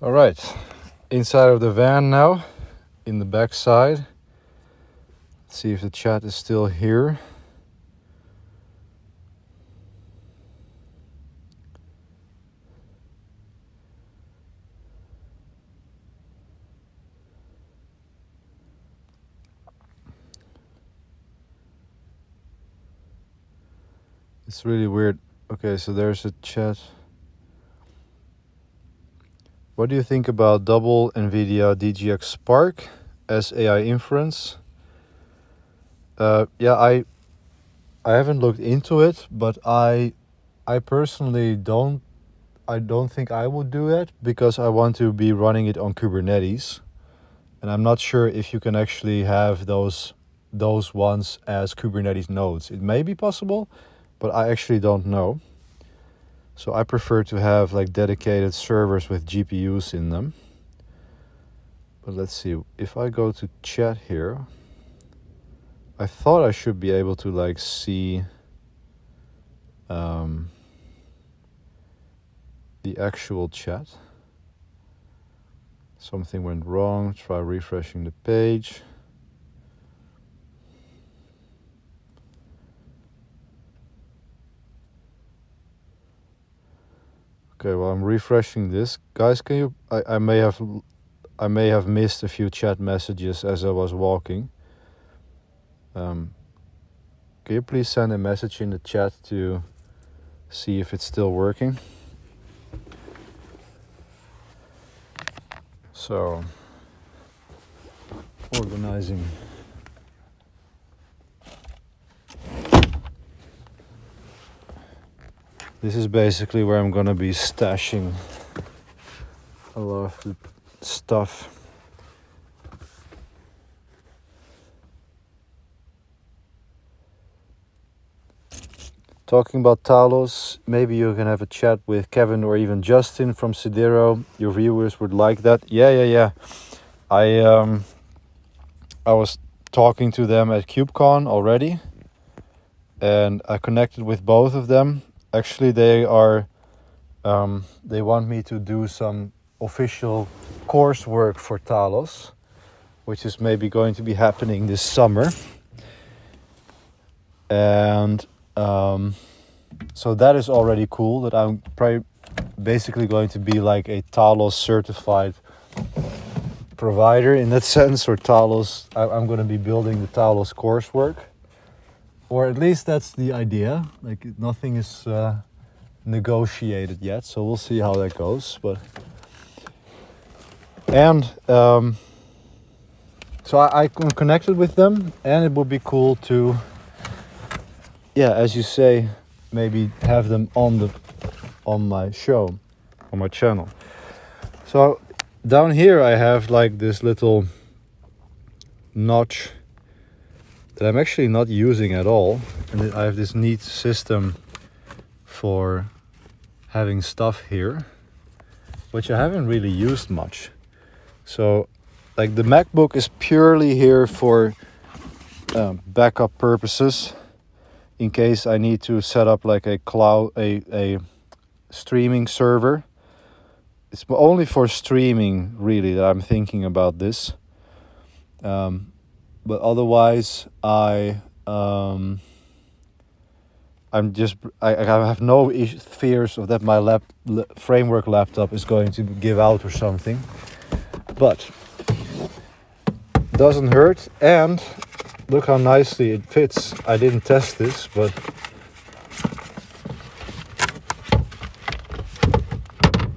All right, inside of the van now, in the back side. Let's see if the chat is still here. It's really weird. Okay, so there's a chat. What do you think about double NVIDIA DGX Spark as AI inference? Yeah, I haven't looked into it, but I personally don't think I would do it because I want to be running it on Kubernetes, and I'm not sure if you can actually have those ones as Kubernetes nodes. It may be possible, but I actually don't know. So I prefer to have like dedicated servers with GPUs in them. But let's see, if I go to chat here, I thought I should be able to like see the actual chat. Something went wrong. Try refreshing the page. Okay, well, I'm refreshing this. Guys, can you... I may have missed a few chat messages as I was walking. Can you please send a message in the chat to see if it's still working? So, organizing. This is basically where I'm gonna be stashing a lot of the stuff. Talking about Talos, maybe you can have a chat with Kevin or even Justin from Sidero. Your viewers would like that. Yeah. I was talking to them at KubeCon already, and I connected with both of them. Actually, they want me to do some official coursework for Talos, which is maybe going to be happening this summer. And so that is already cool, that I'm basically going to be like a Talos certified provider in that sense, or Talos, I'm going to be building the Talos coursework, or at least that's the idea. Like, nothing is negotiated yet, so we'll see how that goes. But so I'm connected with them, and it would be cool to, yeah, as you say, maybe have them on my show, on my channel. So down here I have like this little notch that I'm actually not using at all, and I have this neat system for having stuff here, which I haven't really used much. So like the MacBook is purely here for backup purposes, in case I need to set up like a cloud, a streaming server. It's only for streaming really that I'm thinking about this. But otherwise I have no fears of that my framework laptop is going to give out or something. But doesn't hurt, and look how nicely it fits. I didn't test this, but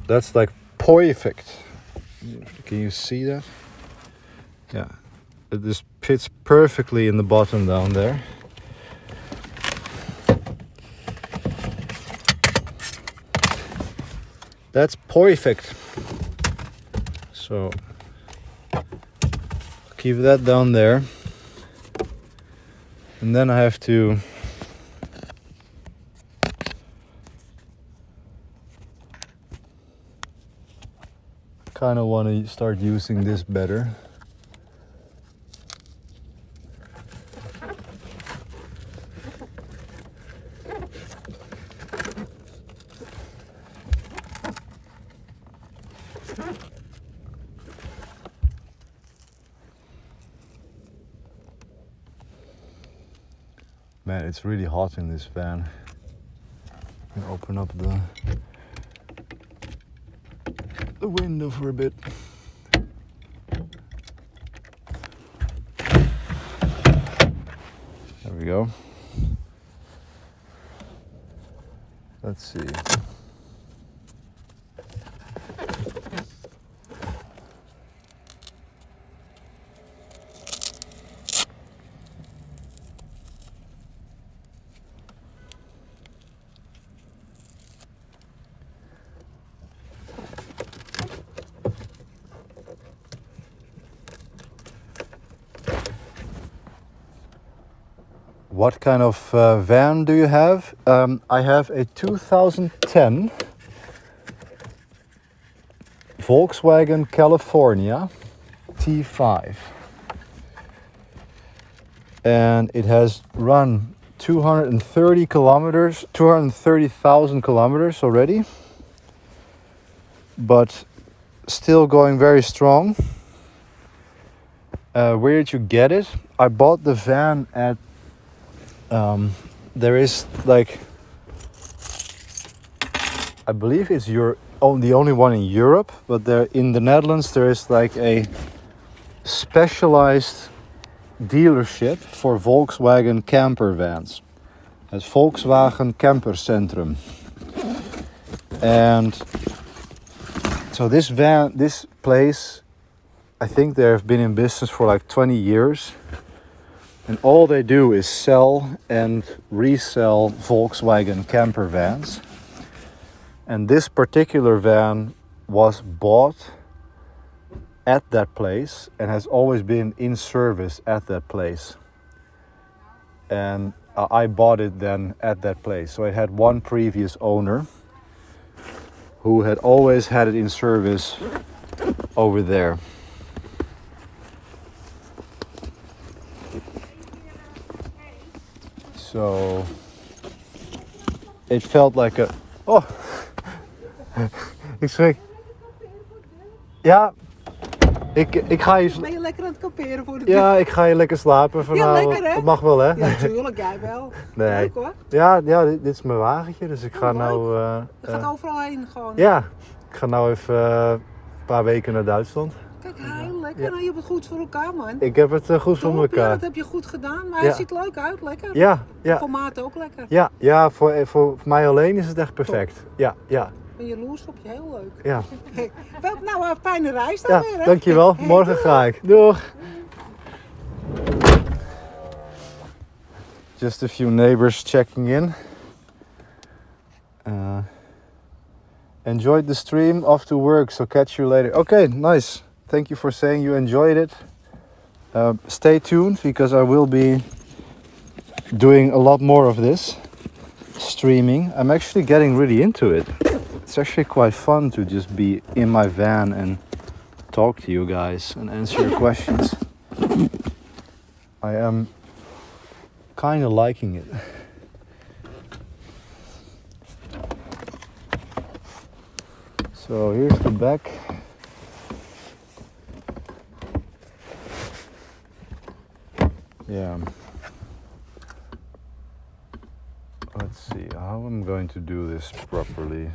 that's like perfect. Can you see that? Yeah, it just fits perfectly in the bottom down there. That's perfect. So keep that down there. And then I have to kind of want to start using this better. Man, it's really hot in this van. I'm gonna open up the window for a bit. There we go. Let's see. What kind of van do you have? I have a 2010 Volkswagen California T5. And it has run 230,000 kilometers already. But still going very strong. Where did you get it? I bought the van at there is like, I believe it's the only one in Europe, but there in the Netherlands there is like a specialized dealership for Volkswagen camper vans. Het Volkswagen Camper Centrum. And so this place, I think they have been in business for like 20 years. And all they do is sell and resell Volkswagen camper vans. And this particular van was bought at that place and has always been in service at that place. And I bought it then at that place. So it had one previous owner who had always had it in service over there. So it felt like a... Oh! Ik schrik. Ja, ik ga je... Ben je lekker aan het kamperen voor de Ja, ik ga je lekker slapen vanavond. Ja, lekker, hè? Dat mag wel, hè? Ja, tuurlijk, jij wel. Nee. Leuk hoor. Ja, dit is mijn wagentje, dus ik ga leuk. nou... Je gaat overal heen gewoon. Ja, ik ga nou even een paar weken naar Duitsland. Kijk, heel lekker. Nou, je hebt het goed voor elkaar, man. Ik heb het goed voor Top, elkaar. Ja, dat heb je goed gedaan. Maar Ja. hij ziet leuk uit, lekker. Ja, ja. Formaat ook lekker. Ja, voor mij alleen is het echt perfect. Ja. Ik ben jaloers op je, heel leuk. Ja. Wel, nou, een fijne reis dan Ja, weer, hè? dankjewel. Morgen ga ik. Doeg! Just a few neighbors checking in. Enjoyed the stream, off to work, so catch you later. Okay, nice. Thank you for saying you enjoyed it. Stay tuned because I will be doing a lot more of this streaming. I'm actually getting really into it. It's actually quite fun to just be in my van and talk to you guys and answer your questions. I am kind of liking it. So here's the back. Yeah. Let's see how I'm going to do this properly.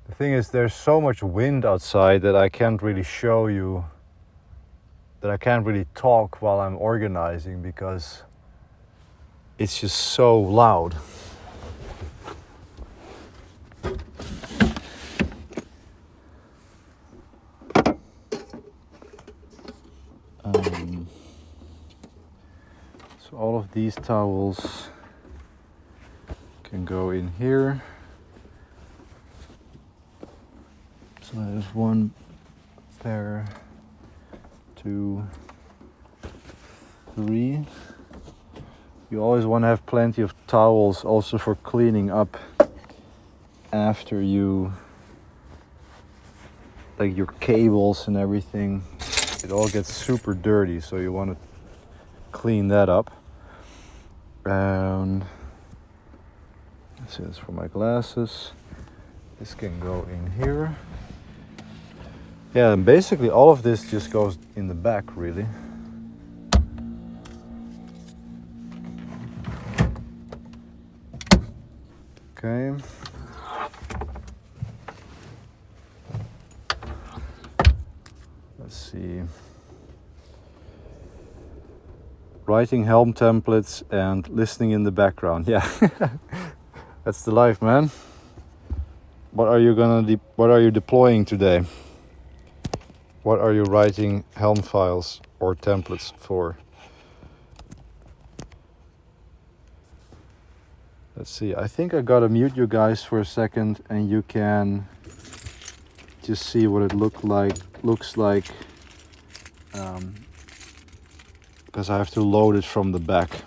The thing is, there's so much wind outside that I can't really show you, that I can't really talk while I'm organizing because it's just so loud. So all of these towels can go in here. So there's one pair, 2, 3. You always want to have plenty of towels also for cleaning up after you, like your cables and everything. It all gets super dirty, so you want to clean that up. And this is for my glasses. This can go in here. Yeah, and basically all of this just goes in the back, really. Okay. Let's see. Writing helm templates and listening in the background. Yeah, that's the life, man. What are you deploying today? What are you writing Helm files or templates for? Let's see, I think I gotta mute you guys for a second and you can just see what it looks like, because I have to load it from the back.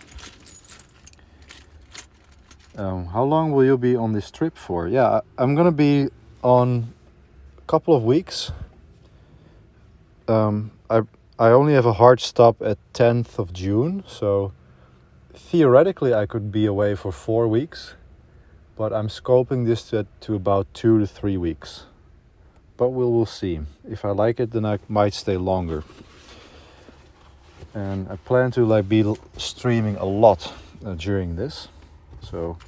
How long will you be on this trip for? Yeah, I'm gonna be on a couple of weeks. I only have a hard stop at 10th of June, so theoretically I could be away for 4 weeks, but I'm scoping this to about 2 to 3 weeks. But we'll see. If I like it, then I might stay longer. And I plan to be streaming a lot during this, so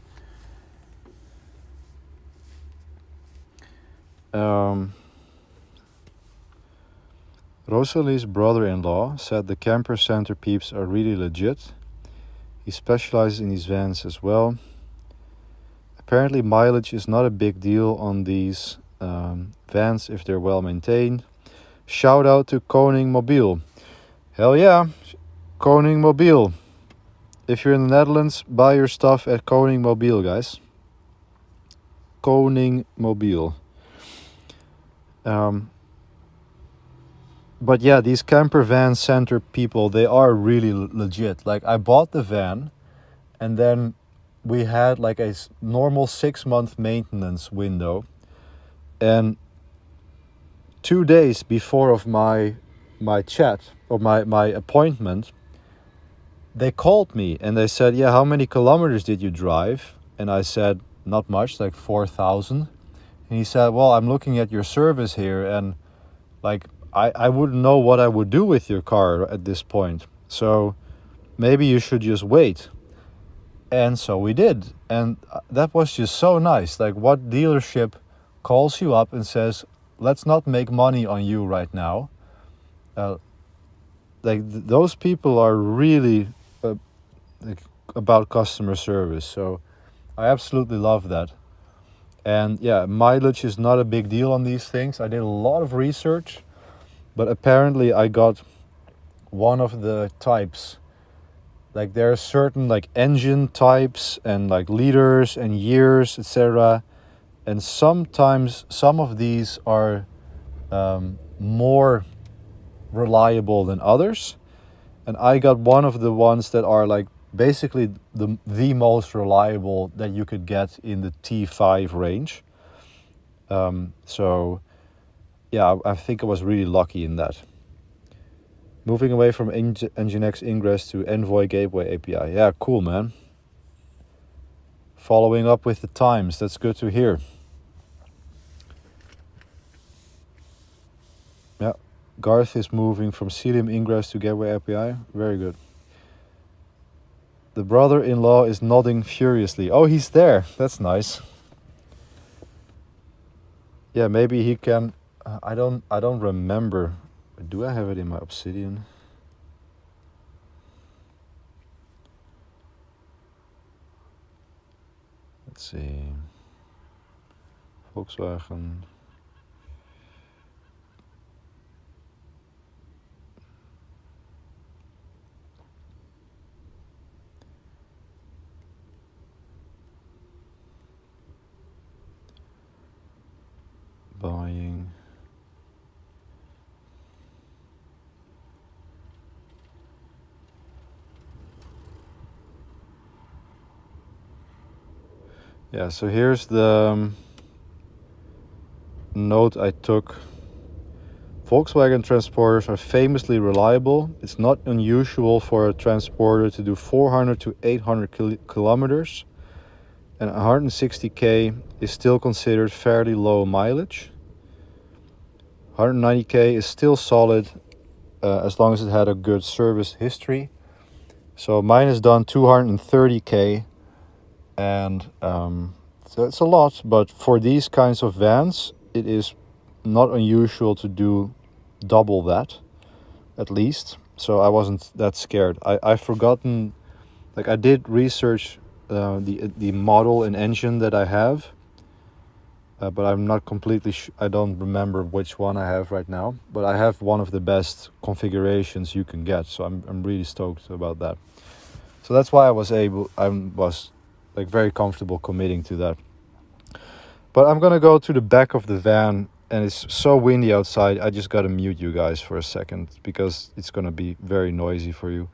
Rosalie's brother-in-law said the camper center peeps are really legit. He specializes in these vans as well. Apparently mileage is not a big deal on these vans if they're well maintained. Shout out to Koning Mobiel. Hell yeah, Koning Mobiel. If you're in the Netherlands, buy your stuff at Koning Mobiel, guys. Koning Mobiel. But yeah, these camper van center people, they are really legit. Like, I bought the van and then we had like a normal 6-month maintenance window, and 2 days before of my chat or my appointment, they called me and they said, yeah, how many kilometers did you drive? And I said, not much, like 4,000. And he said, well, I'm looking at your service here and like I wouldn't know what I would do with your car at this point, so maybe you should just wait. And so we did, and that was just so nice. Like, what dealership calls you up and says, let's not make money on you right now? Those people are really like, about customer service, so I absolutely love that. And yeah, mileage is not a big deal on these things. I did a lot of research, but apparently I got one of the types. Like, there are certain like engine types and like liters and years, etc. And sometimes some of these are more reliable than others. And I got one of the ones that are like basically the most reliable that you could get in the T5 range. So yeah, I think I was really lucky in that. Moving away from Nginx Ingress to Envoy Gateway API. Yeah, cool, man. Following up with the times. That's good to hear. Yeah, Garth is moving from Cilium Ingress to Gateway API. Very good. The brother-in-law is nodding furiously. Oh, he's there. That's nice. Yeah, maybe he can. I don't remember. Do I have it in my Obsidian? Let's see. Volkswagen. Buying. Yeah, so here's the note I took. Volkswagen transporters are famously reliable. It's not unusual for a transporter to do 400 to 800 kilometers, and 160k is still considered fairly low mileage. 190k is still solid as long as it had a good service history. So mine has done 230k, and so it's a lot, but for these kinds of vans, it is not unusual to do double that, at least. So I wasn't that scared. I've forgotten, like, I did research the model and engine that I have, but I'm not completely I don't remember which one I have right now, but I have one of the best configurations you can get, so I'm really stoked about that. So that's why I was like very comfortable committing to that. But I'm gonna go to the back of the van, and it's so windy outside. I just gotta mute you guys for a second because it's gonna be very noisy for you.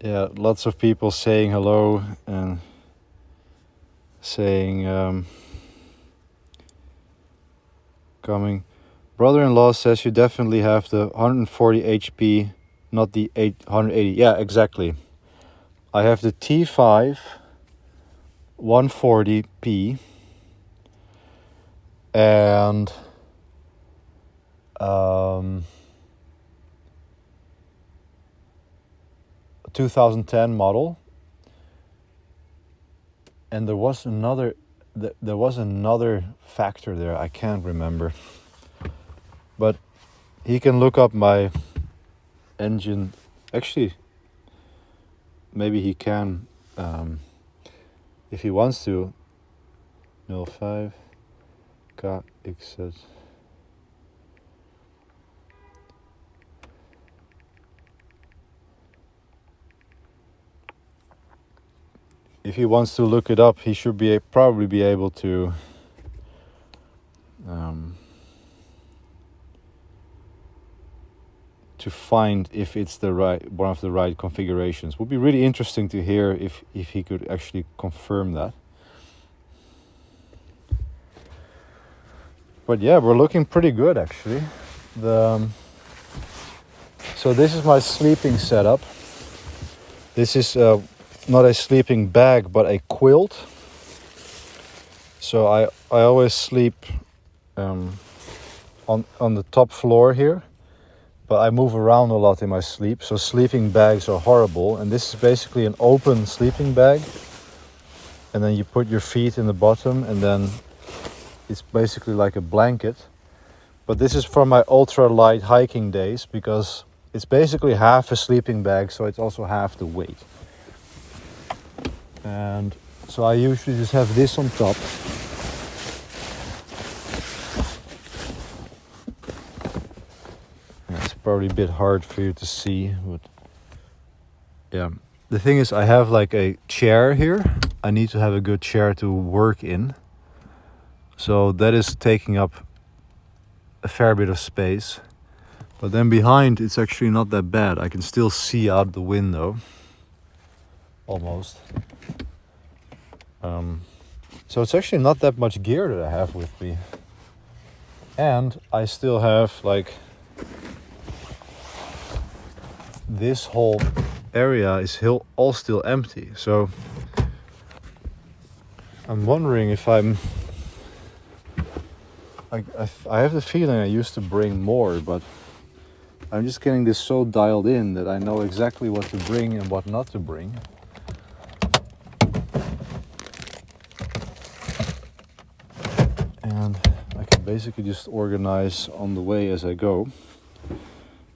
Yeah, lots of people saying hello and saying coming. Brother-in-law says you definitely have the 140 HP, not the 880. Yeah, exactly. I have the T5 140p and 2010 model, and there was another factor there, I can't remember, but he can look up my engine. Actually, maybe he can if he wants to. 05 KXZ. If he wants to look it up, he should probably be able to find if it's one of the right configurations. Would be really interesting to hear if he could actually confirm that. But yeah, we're looking pretty good actually. So this is my sleeping setup. This is not a sleeping bag, but a quilt. So I always sleep on the top floor here, but I move around a lot in my sleep. So sleeping bags are horrible, and this is basically an open sleeping bag. And then you put your feet in the bottom, and then it's basically like a blanket. But this is for my ultra light hiking days, because it's basically half a sleeping bag, so it's also half the weight. And so I usually just have this on top. Yeah, it's probably a bit hard for you to see, but yeah. The thing is, I have like a chair here. I need to have a good chair to work in. So that is taking up a fair bit of space. But then behind, it's actually not that bad. I can still see out the window. Almost. So it's actually not that much gear that I have with me. And I still have like this whole area is all still empty. So I'm wondering if I have the feeling I used to bring more, but I'm just getting this so dialed in that I know exactly what to bring and what not to bring. And I can basically just organize on the way as I go.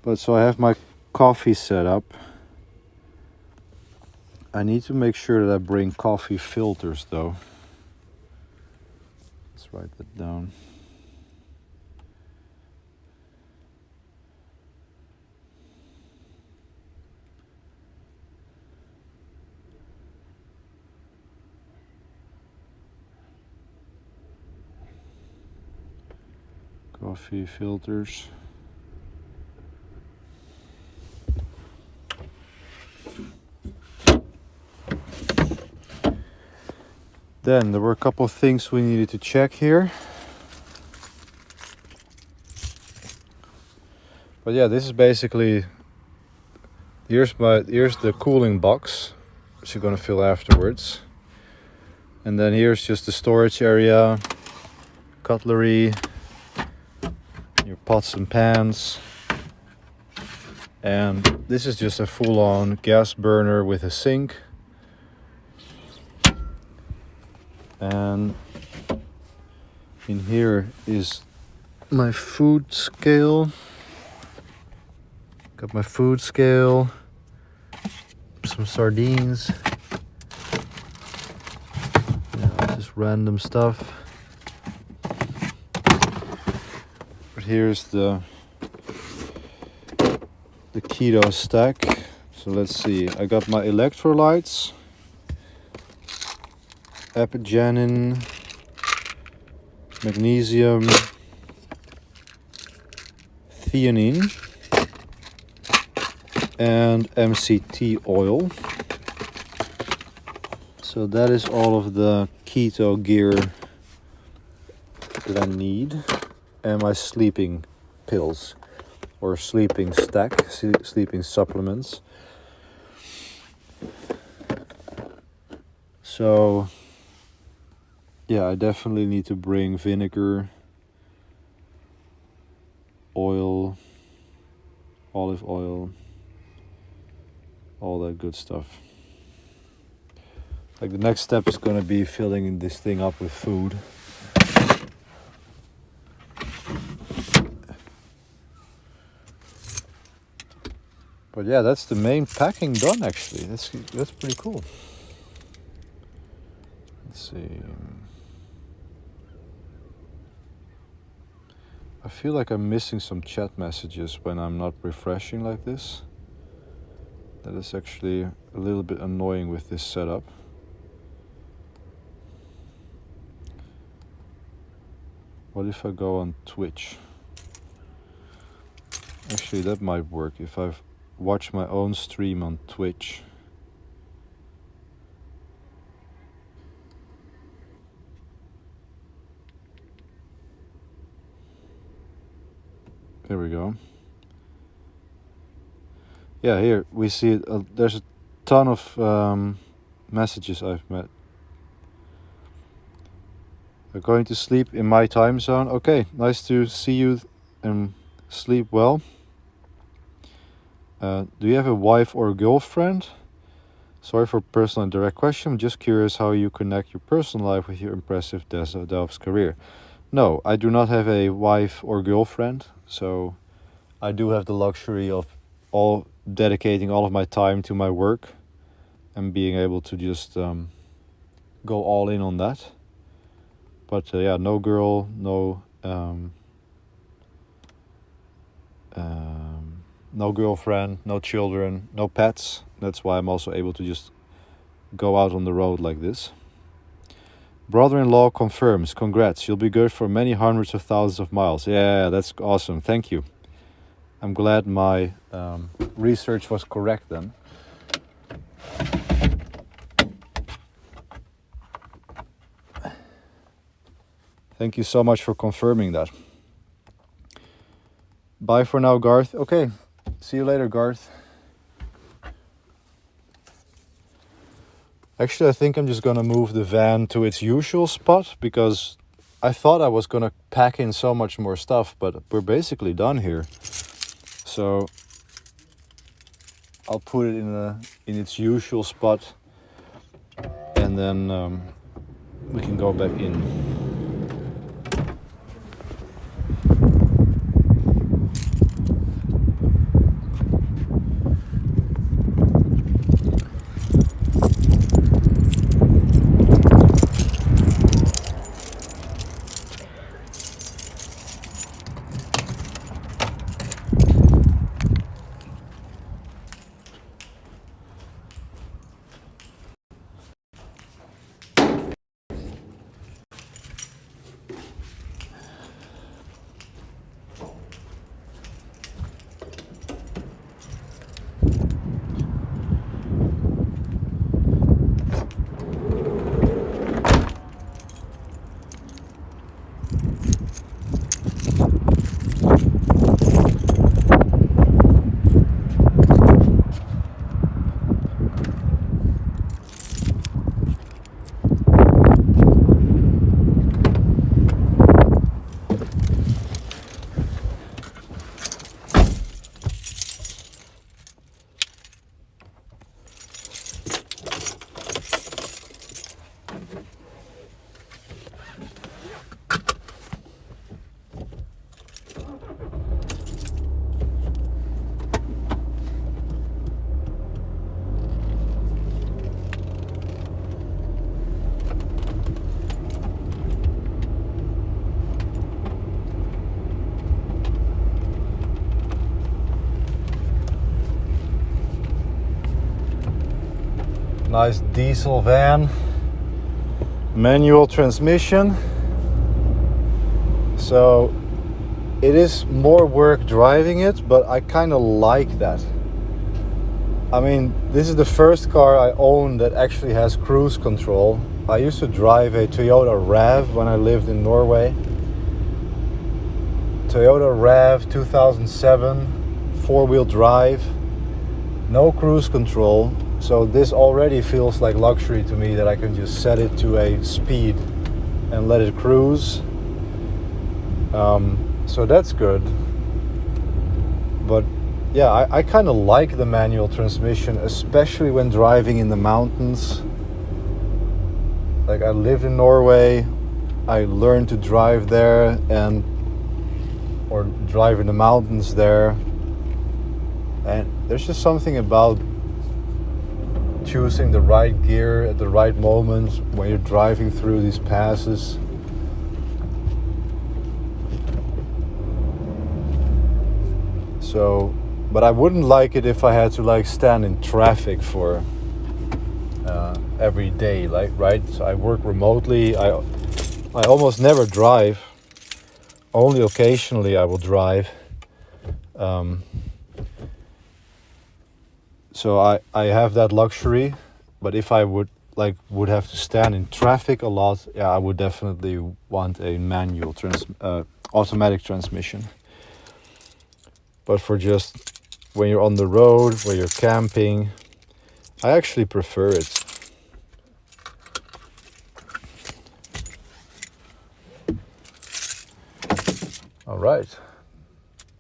But so I have my coffee set up. I need to make sure that I bring coffee filters though. Let's write that down. Coffee filters. Then there were a couple of things we needed to check here. But yeah, this is basically, here's the cooling box, which you're gonna fill afterwards. And then here's just the storage area, cutlery, your pots and pans. And this is just a full-on gas burner with a sink. And in here is my food scale. Got my food scale, some sardines, just random stuff. But here's the keto stack. So let's see, I got my electrolytes, apigenin, magnesium, theanine, and MCT oil. So that is all of the keto gear that I need, and my sleeping pills or sleeping stack, sleeping supplements. So yeah, I definitely need to bring vinegar, oil, olive oil, all that good stuff. Like the next step is going to be filling this thing up with food. But yeah, that's the main packing done actually. That's pretty cool. Let's see. I feel like I'm missing some chat messages when I'm not refreshing like this. That is actually a little bit annoying with this setup. What if I go on Twitch? Actually, that might work if I watch my own stream on Twitch. There we go. Yeah, here we see there's a ton of messages I've met. We're going to sleep in my time zone. Okay, nice to see you and sleep well. Do you have a wife or a girlfriend? Sorry for personal and direct question. I'm just curious how you connect your personal life with your impressive Delft's career. No, I do not have a wife or girlfriend, so I do have the luxury of dedicating all of my time to my work and being able to just go all in on that. But yeah, no girl, no girlfriend, no children, no pets. That's why I'm also able to just go out on the road like this. Brother-in-law confirms. Congrats, you'll be good for many hundreds of thousands of miles. Yeah, that's awesome. Thank you. I'm glad my research was correct then. Thank you so much for confirming that. Bye for now, Garth. Okay, see you later, Garth. Actually, I think I'm just gonna move the van to its usual spot because I thought I was gonna pack in so much more stuff, but we're basically done here. So I'll put it in its usual spot, and then we can go back in. Nice diesel van, manual transmission. So it is more work driving it, but I kind of like that. I mean, this is the first car I own that actually has cruise control. I used to drive a Toyota RAV when I lived in Norway. Toyota RAV 2007, four-wheel drive, no cruise control. So this already feels like luxury to me that I can just set it to a speed and let it cruise. So that's good. But yeah, I kind of like the manual transmission, especially when driving in the mountains. Like, I lived in Norway, I learned to drive there or drive in the mountains there. And there's just something about choosing the right gear at the right moment when you're driving through these passes. So, but I wouldn't like it if I had to like stand in traffic for every day, like, right? So I work remotely. I almost never drive. Only occasionally I will drive. So I have that luxury, but if I would have to stand in traffic a lot, yeah, I would definitely want a manual automatic transmission. But for just when you're on the road, when you're camping, I actually prefer it. All right,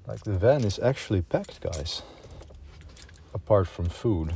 like the van is actually packed, guys. Apart from food.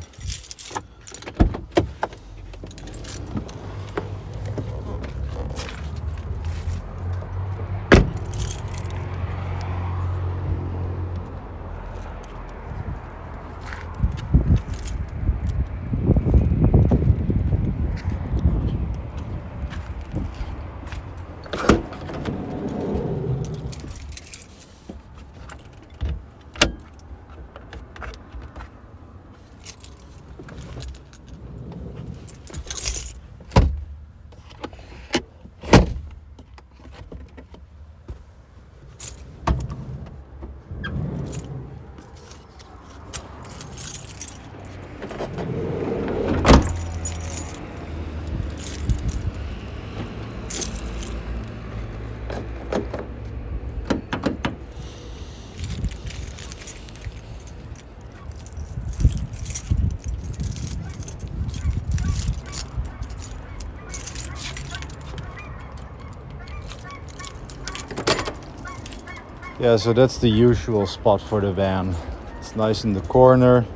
Yeah, so that's the usual spot for the van. It's nice in the corner,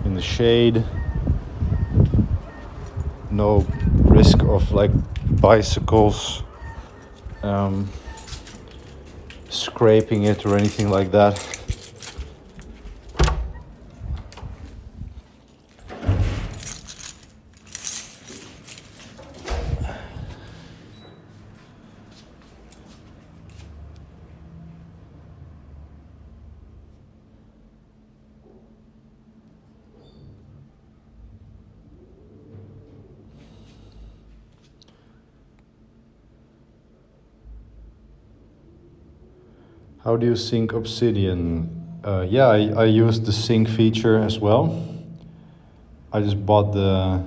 in the shade. No risk of like bicycles scraping it or anything like that. How do you sync Obsidian? Yeah, I used the sync feature as well. I just bought the,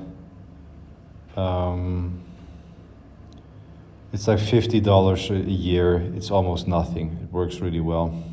it's like $50 a year. It's almost nothing. It works really well.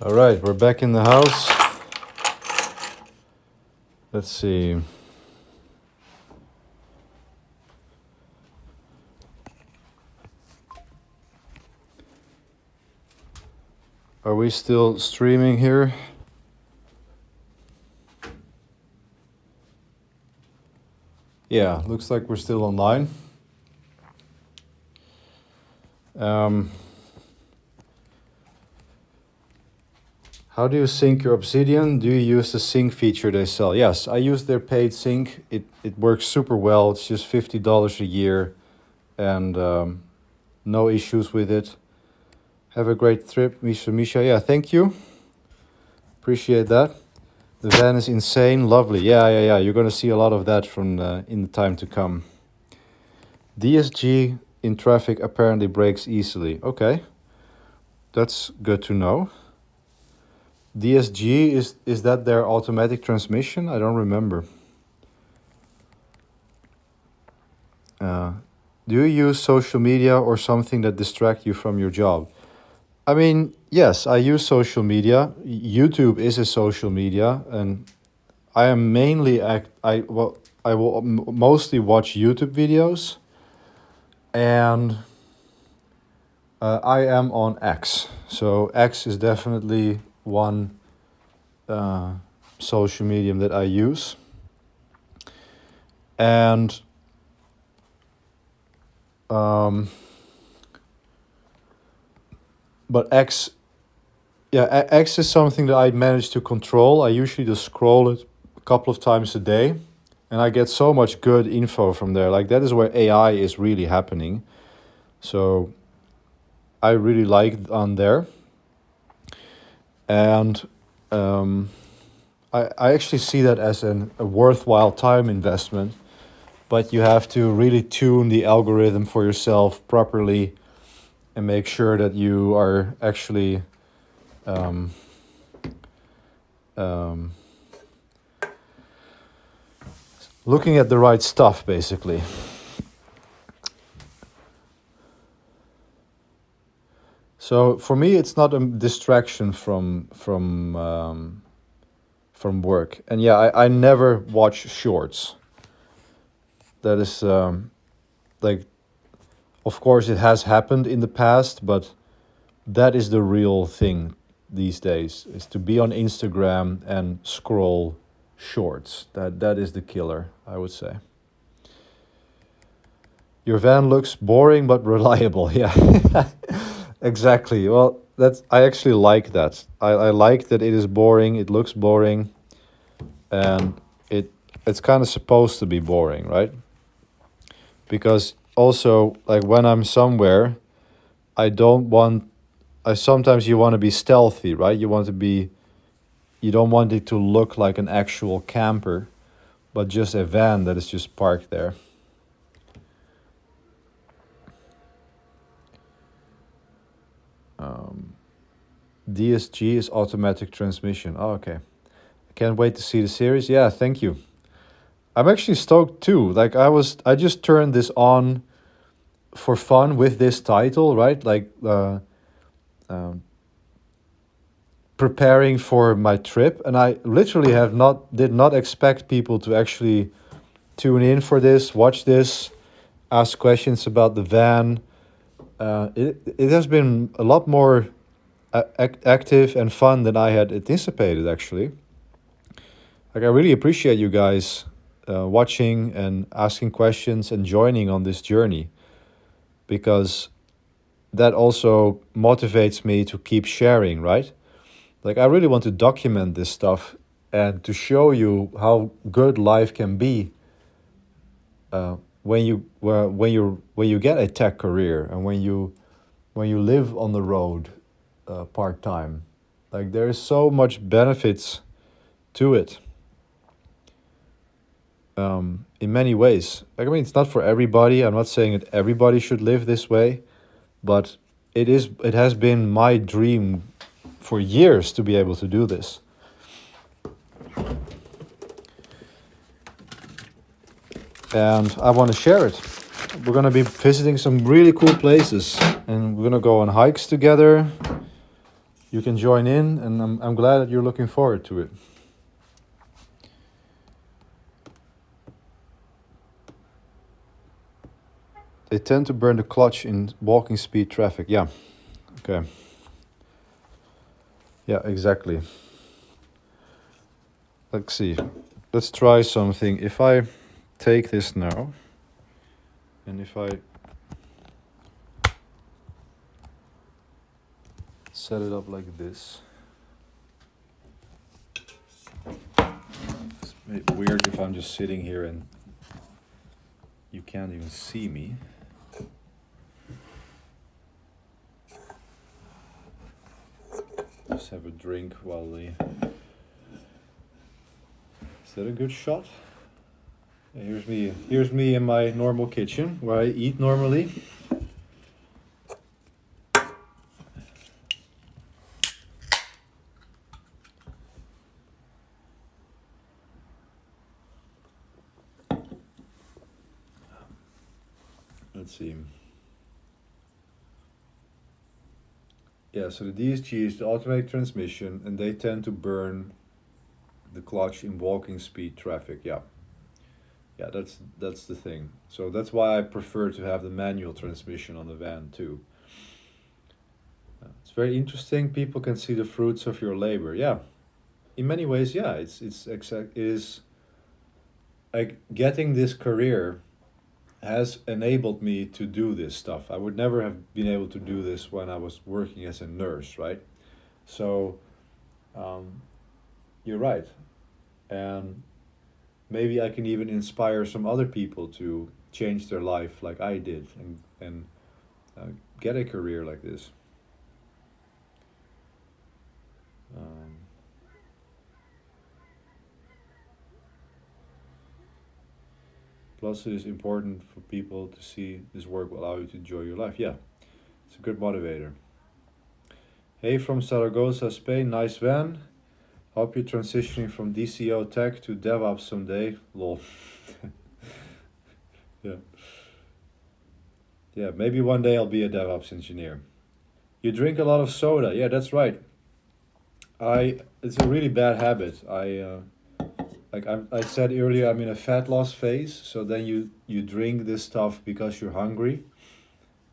All right, we're back in the house. Let's see. Are we still streaming here? Yeah, looks like we're still online. How do you sync your Obsidian? Do you use the sync feature they sell? Yes, I use their paid sync. It works super well. It's just $50 a year and no issues with it. Have a great trip, Misha. Yeah, thank you. Appreciate that. The van is insane, lovely. Yeah. You're gonna see a lot of that from in the time to come. DSG in traffic apparently brakes easily. Okay, that's good to know. DSG, is that their automatic transmission? I don't remember. Do you use social media or something that distract you from your job? I mean, yes, I use social media. YouTube is a social media, and I am mainly I will mostly watch YouTube videos, and I am on X. So X is definitely one social medium that I use. And but X, yeah, X is something that I manage to control. I usually just scroll it a couple of times a day, and I get so much good info from there. Like, that is where AI is really happening. So I really like on there. And I actually see that as a worthwhile time investment, but you have to really tune the algorithm for yourself properly and make sure that you are actually looking at the right stuff, basically. So for me, it's not a distraction from work. And yeah, I never watch shorts. That is like, of course, it has happened in the past, but that is the real thing these days, is to be on Instagram and scroll shorts. That is the killer, I would say. Your van looks boring but reliable. Yeah. Exactly. Well, I actually like that. I like that it is boring, it looks boring, and it's kind of supposed to be boring, right? Because also, like, when I'm somewhere, sometimes you want to be stealthy, right? You don't want it to look like an actual camper, but just a van that is just parked there. DSG is automatic transmission. Oh, okay. I can't wait to see the series. Yeah, thank you. I'm actually stoked too. Like, I just turned this on for fun with this title, right? Like, preparing for my trip, and I literally did not expect people to actually tune in for this, watch this, ask questions about the van. It has been a lot more active and fun than I had anticipated, actually. Like, I really appreciate you guys watching and asking questions and joining on this journey, because that also motivates me to keep sharing, right? Like, I really want to document this stuff and to show you how good life can be when you get a tech career and when you live on the road part-time. Like, there is so much benefits to it in many ways. Like, I mean, it's not for everybody. I'm not saying that everybody should live this way, but it has been my dream for years to be able to do this. And I want to share it. We're going to be visiting some really cool places, and we're going to go on hikes together. you can join in, and I'm glad that you're looking forward to it. They tend to burn the clutch in walking speed traffic. Yeah. Okay. Yeah, exactly. Let's see. Let's try something. If I take this now, and if I set it up like this. It's a bit weird if I'm just sitting here and you can't even see me. Just have a drink while the... Is that a good shot? Yeah, here's me in my normal kitchen where I eat normally. Let's see. Yeah, so the DSG is the automatic transmission, and they tend to burn the clutch in walking speed traffic. Yeah, that's the thing. So that's why I prefer to have the manual transmission on the van too. It's very interesting. People can see the fruits of your labor. Yeah, in many ways, yeah. It is like getting this career has enabled me to do this stuff. I would never have been able to do this when I was working as a nurse, right? So, you're right. And maybe I can even inspire some other people to change their life like I did and get a career like this. Plus, it is important for people to see this work will allow you to enjoy your life. Yeah, it's a good motivator. Hey, from Zaragoza, Spain. Nice van. Hope you're transitioning from DCO tech to DevOps someday. Lol. Yeah. Yeah, maybe one day I'll be a DevOps engineer. You drink a lot of soda. Yeah, that's right. It's a really bad habit. I said earlier, I'm in a fat loss phase, so then you drink this stuff because you're hungry.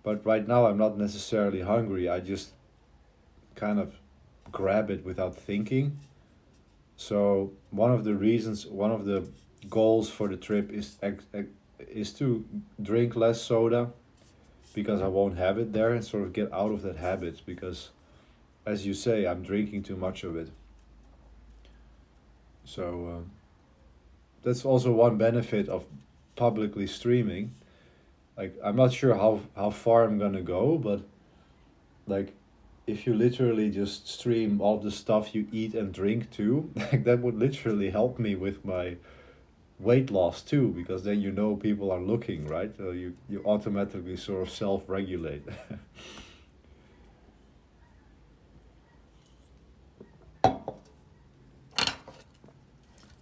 But right now I'm not necessarily hungry. I just kind of grab it without thinking. So one of the goals for the trip is to drink less soda, because I won't have it there, and sort of get out of that habit, because as you say, I'm drinking too much of it. So that's also one benefit of publicly streaming. Like, I'm not sure how far I'm gonna go, but like, if you literally just stream all the stuff you eat and drink too, like, that would literally help me with my weight loss too, because then you know people are looking, right? So you automatically sort of self-regulate.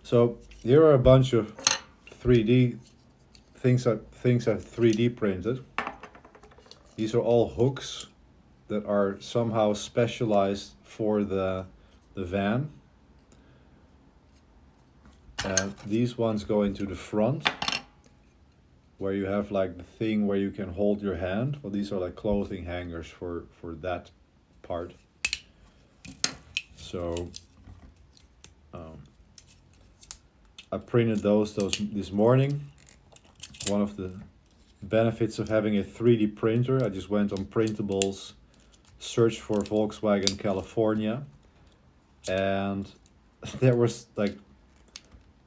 So here are a bunch of 3D things I've 3D printed. These are all hooks that are somehow specialized for the van. And these ones go into the front, where you have like the thing where you can hold your hand. Well, these are like clothing hangers for that part. So I printed those this morning. One of the benefits of having a 3D printer, I just went on Printables, searched for Volkswagen California, and there was like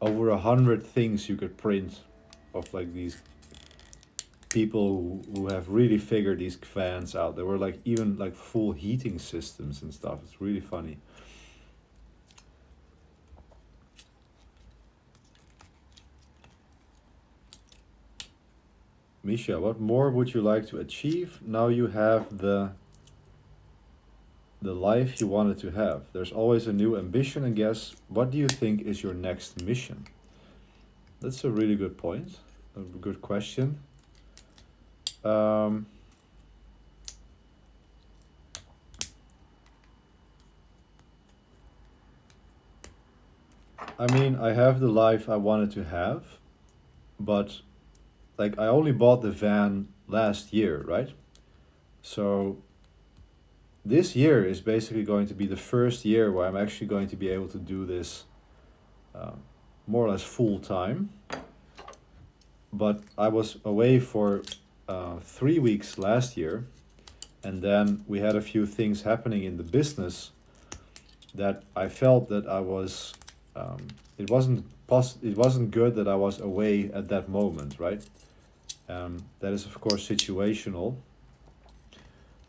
over 100 things you could print of like these people who have really figured these fans out. There were like even like full heating systems and stuff. It's really funny. Misha, what more would you like to achieve now you have the life you wanted to have? There's always a new ambition, and guess what do you think is your next mission? That's a really good point, a good question. I mean, I have the life I wanted to have, but like I only bought the van last year, right? So this year is basically going to be the first year where I'm actually going to be able to do this more or less full time. But I was away for 3 weeks last year, and then we had a few things happening in the business that I felt that I was it wasn't good that I was away at that moment, right? That is of course situational,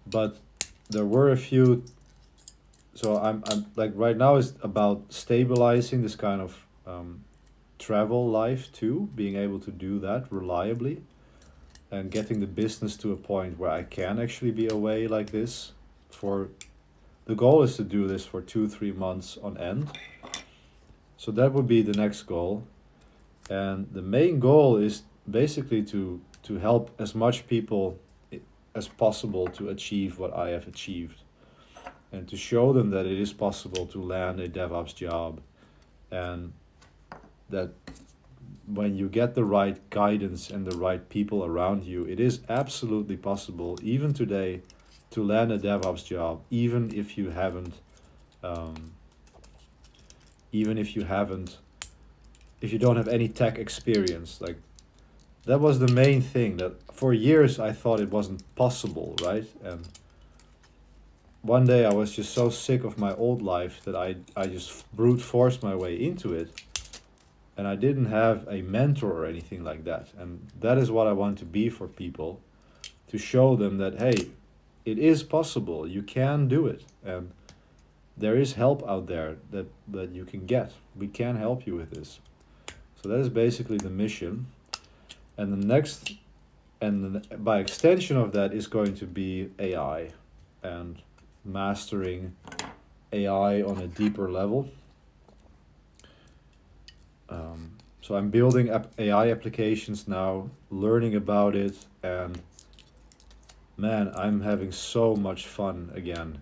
but there were a few. So I'm like right now is about stabilizing this kind of travel life too, being able to do that reliably, and getting the business to a point where I can actually be away like this for. The goal is to do this for 2-3 months on end. So that would be the next goal. And the main goal is basically to help as much people as possible to achieve what I have achieved. And to show them that it is possible to land a DevOps job, and that when you get the right guidance and the right people around you, it is absolutely possible, even today, to land a DevOps job, even if you haven't, if you don't have any tech experience. Like that was the main thing, that for years I thought it wasn't possible, right? And one day I was just so sick of my old life that I just brute forced my way into it. And I didn't have a mentor or anything like that. And that is what I want to be for people, to show them that, hey, it is possible, you can do it. And there is help out there that you can get. We can help you with this. So that is basically the mission. And the next, and by extension of that, is going to be AI and mastering AI on a deeper level. So I'm building AI applications now, learning about it, and man, I'm having so much fun again.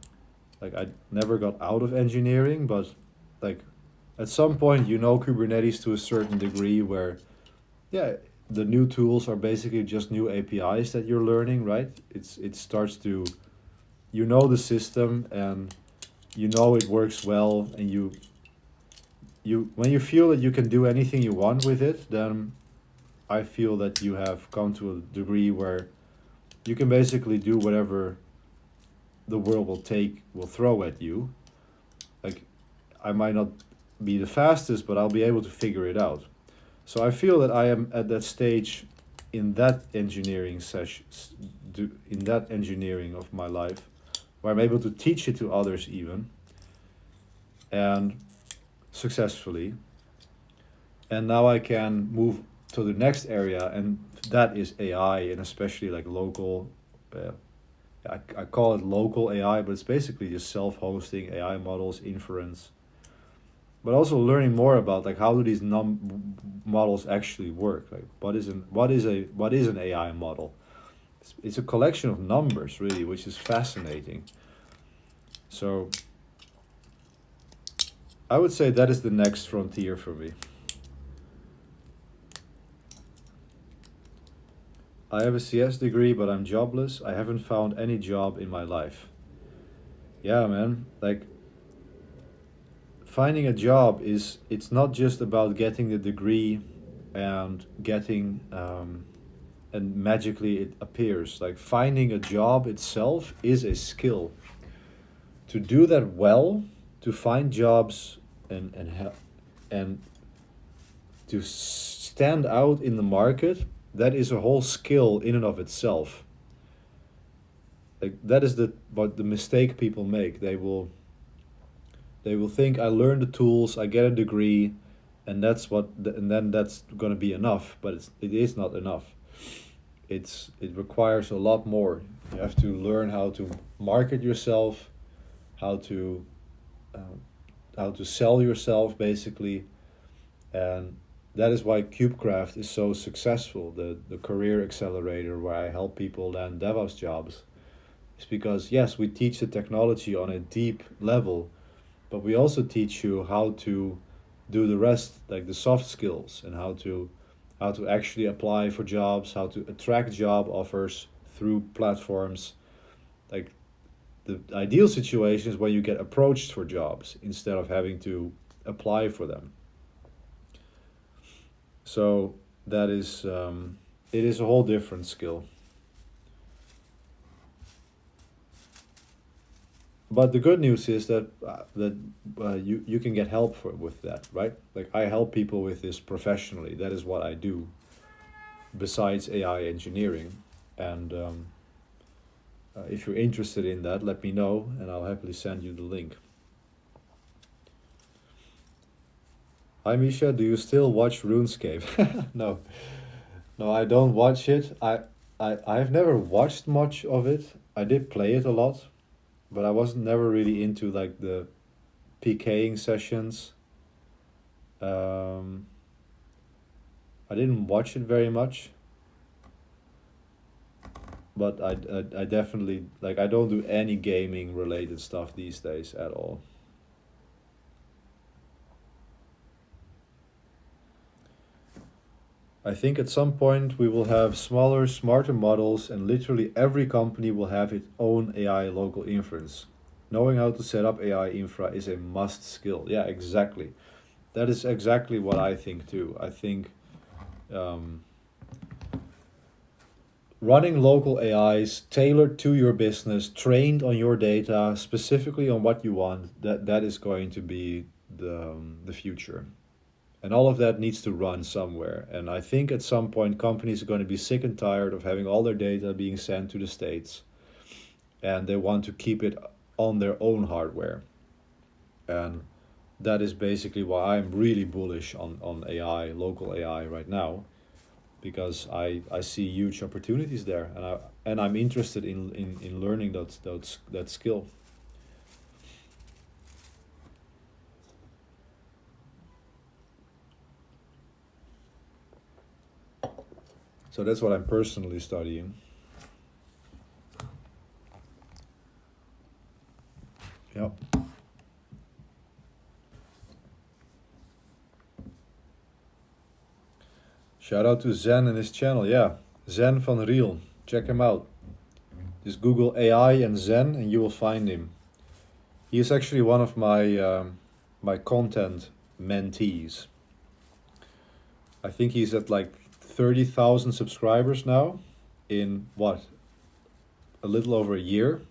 Like I never got out of engineering, but like at some point you know Kubernetes to a certain degree where, yeah, the new tools are basically just new APIs that you're learning, right? It starts to, you know the system and you know it works well, and you when you feel that you can do anything you want with it, then I feel that you have come to a degree where you can basically do whatever the world will throw at you. Like I might not be the fastest, but I'll be able to figure it out. So I feel that I am at that stage in that engineering of my life, where I'm able to teach it to others even, and successfully. And now I can move to the next area, and that is AI, and especially like local, I call it local AI, but it's basically just self-hosting AI models, inference, but also learning more about like how do these models actually work. Like what is an AI model? It's a collection of numbers really, which is fascinating. So I would say that is the next frontier for me. I have a CS degree, but I'm jobless. I haven't found any job in my life. Yeah, man. Like, finding a job it's not just about getting the degree and getting, and magically it appears. Like, finding a job itself is a skill. To do that well, to find jobs and to stand out in the market, that is a whole skill in and of itself. Like that is the mistake people make. They will think, I learn the tools, I get a degree, and then that's going to be enough. But it is not enough. It requires a lot more. You have to learn how to market yourself, how to sell yourself basically, and that is why KubeCraft is so successful, the career accelerator where I help people land DevOps jobs. It's because, yes, we teach the technology on a deep level, but we also teach you how to do the rest, like the soft skills, and how to actually apply for jobs, how to attract job offers through platforms. Like the ideal situation is when you get approached for jobs instead of having to apply for them. So that is it is a whole different skill. But the good news is that you can get help with that, right? Like I help people with this professionally. That is what I do. Besides AI engineering, and if you're interested in that, let me know, and I'll happily send you the link. Hi Misha, do you still watch RuneScape? No, no, I don't watch it. I've never watched much of it. I did play it a lot, but I was never really into like the PKing sessions. I didn't watch it very much, but I definitely like I don't do any gaming related stuff these days at all. I think at some point we will have smaller, smarter models, and literally every company will have its own AI local inference. Knowing how to set up AI infra is a must skill. Yeah, exactly. That is exactly what I think too. I think running local AIs tailored to your business, trained on your data, specifically on what you want, that is going to be the future. And all of that needs to run somewhere. And I think at some point companies are going to be sick and tired of having all their data being sent to the States. And they want to keep it on their own hardware. And that is basically why I'm really bullish on AI, local AI right now. Because I see huge opportunities there, and I'm interested in learning that skill. So that's what I'm personally studying. Yep. Shout out to Zen and his channel. Yeah, Zen van Riel. Check him out. Just Google AI and Zen and you will find him. He is actually one of my content mentees. I think he's at like 30,000 subscribers now in what? A little over a year.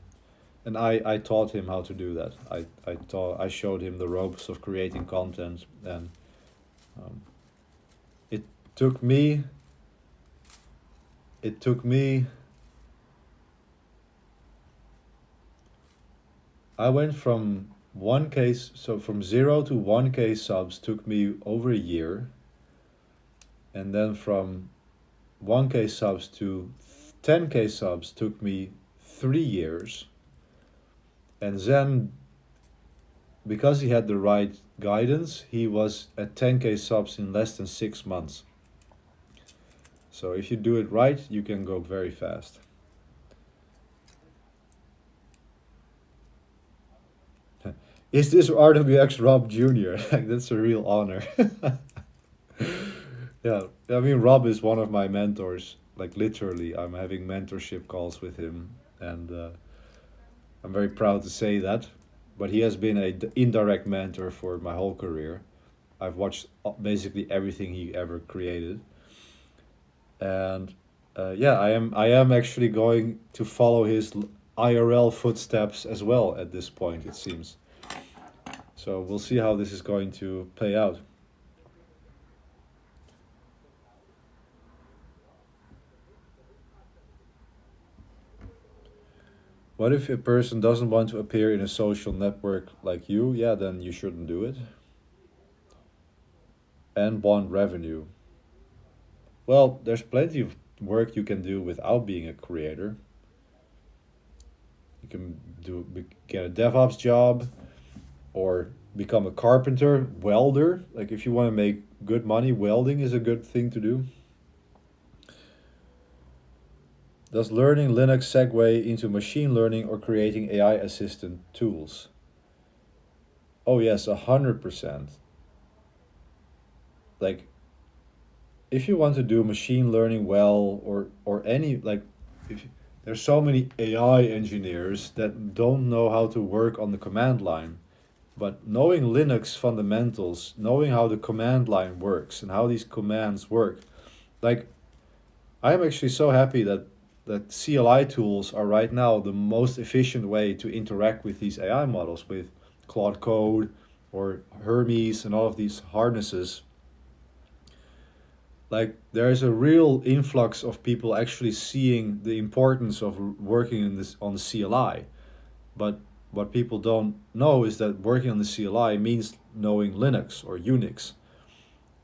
And I taught him how to do that. I showed him the ropes of creating content, and it took me I went from 1K, so from 0 to 1K subs took me over a year, and then from 1K subs to 10K subs took me 3 years. And Zen, because he had the right guidance, he was at 10K subs in less than 6 months. So if you do it right, you can go very fast. Is this RWX Rob Jr.? That's a real honor. Yeah, I mean, Rob is one of my mentors. Like literally, I'm having mentorship calls with him, and I'm very proud to say that. But he has been an indirect mentor for my whole career. I've watched basically everything he ever created, and yeah, I am actually going to follow his IRL footsteps as well at this point, it seems. So we'll see how this is going to play out. What if a person doesn't want to appear in a social network like you? Yeah, then you shouldn't do it. And want revenue. Well, there's plenty of work you can do without being a creator. You can get a DevOps job, or become a carpenter, welder. Like if you want to make good money, welding is a good thing to do. Does learning Linux segue into machine learning or creating AI assistant tools? Oh yes, 100%. like if you want to do machine learning well, or any like if there's so many AI engineers that don't know how to work on the command line, but knowing Linux fundamentals, knowing how the command line works and how these commands work, like I'm actually so happy that CLI tools are right now the most efficient way to interact with these AI models, with Claude Code or Hermes and all of these harnesses. Like there is a real influx of people actually seeing the importance of working in this on the CLI. But what people don't know is that working on the CLI means knowing Linux or Unix.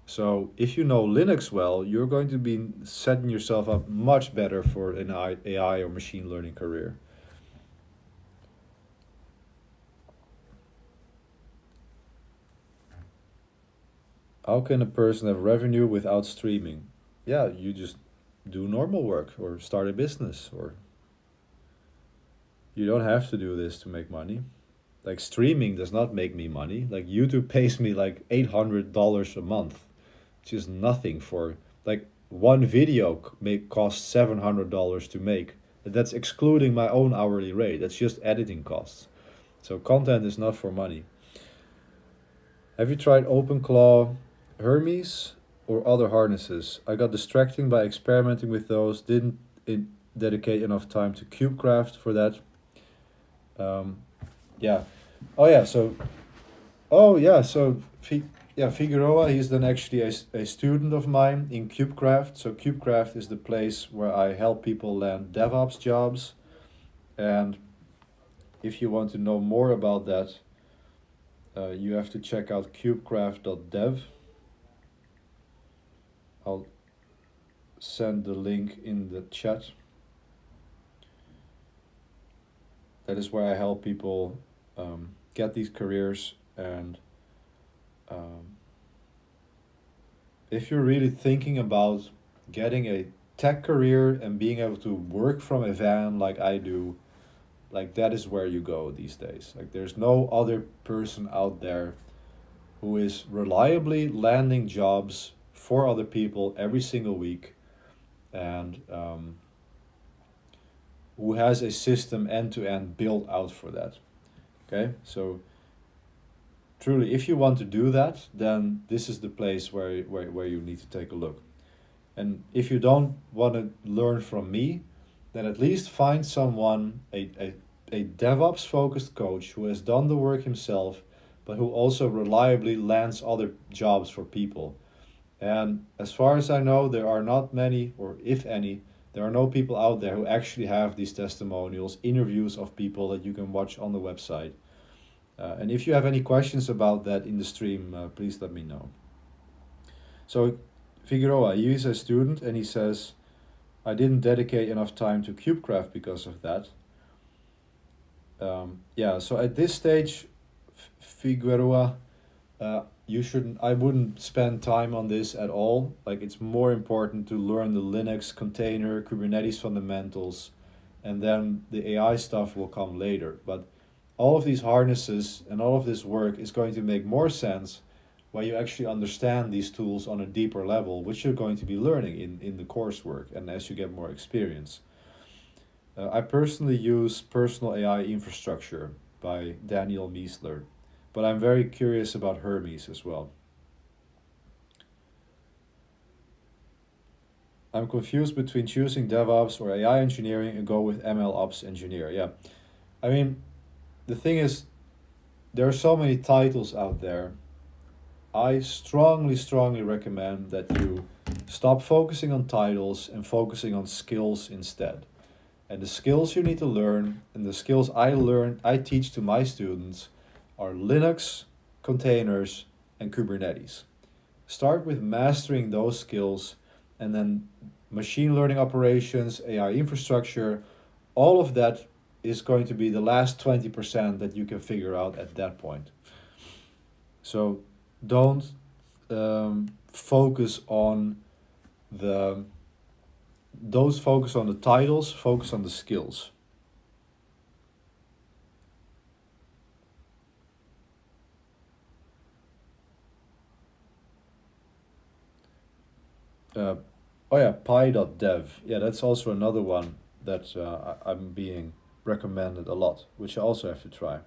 So if you know Linux well, you're going to be setting yourself up much better for an AI or machine learning career. How can a person have revenue without streaming? Yeah, you just do normal work or start a business, or you don't have to do this to make money. Like streaming does not make me money. Like YouTube pays me like $800 a month, which is nothing for like one video costs $700 to make. And that's excluding my own hourly rate. That's just editing costs. So content is not for money. Have you tried OpenClaw, Hermes, or other harnesses? I got distracting by experimenting with those. Didn't dedicate enough time to KubeCraft for that. Yeah. Oh yeah. So. Oh yeah. So. Figueroa, he's then actually a student of mine in KubeCraft. So KubeCraft is the place where I help people land DevOps jobs. And if you want to know more about that, you have to check out kubecraft.dev. I'll send the link in the chat. That is where I help people get these careers. And if you're really thinking about getting a tech career and being able to work from a van like I do, like that is where you go these days. Like there's no other person out there who is reliably landing jobs for other people every single week, and who has a system end to end built out for that. Okay, so truly, if you want to do that, then this is the place where you need to take a look. And if you don't want to learn from me, then at least find someone, a DevOps focused coach who has done the work himself, but who also reliably lands other jobs for people. And as far as I know, there are not many, or if any, there are no people out there who actually have these testimonials, interviews of people that you can watch on the website. And if you have any questions about that in the stream, please let me know. So Figueroa, he is a student and he says, I didn't dedicate enough time to KubeCraft because of that. Yeah, so at this stage, Figueroa, I wouldn't spend time on this at all. Like it's more important to learn the Linux container, Kubernetes fundamentals, and then the AI stuff will come later. But all of these harnesses and all of this work is going to make more sense when you actually understand these tools on a deeper level, which you're going to be learning in the coursework and as you get more experience. I personally use Personal AI Infrastructure by Daniel Miessler, but I'm very curious about Hermes as well. I'm confused between choosing DevOps or AI engineering and go with MLOps engineer. Yeah, I mean, the thing is, there are so many titles out there. I strongly recommend that you stop focusing on titles and focusing on skills instead. And the skills you need to learn, and the skills I teach to my students, are Linux, containers, and Kubernetes. Start with mastering those skills, and then machine learning operations, AI infrastructure, all of that is going to be the last 20% that you can figure out at that point. So don't focus on the titles, focus on the skills. Uh, oh yeah, pi.dev. Yeah, that's also another one that I'm being recommended a lot, which I also have to try.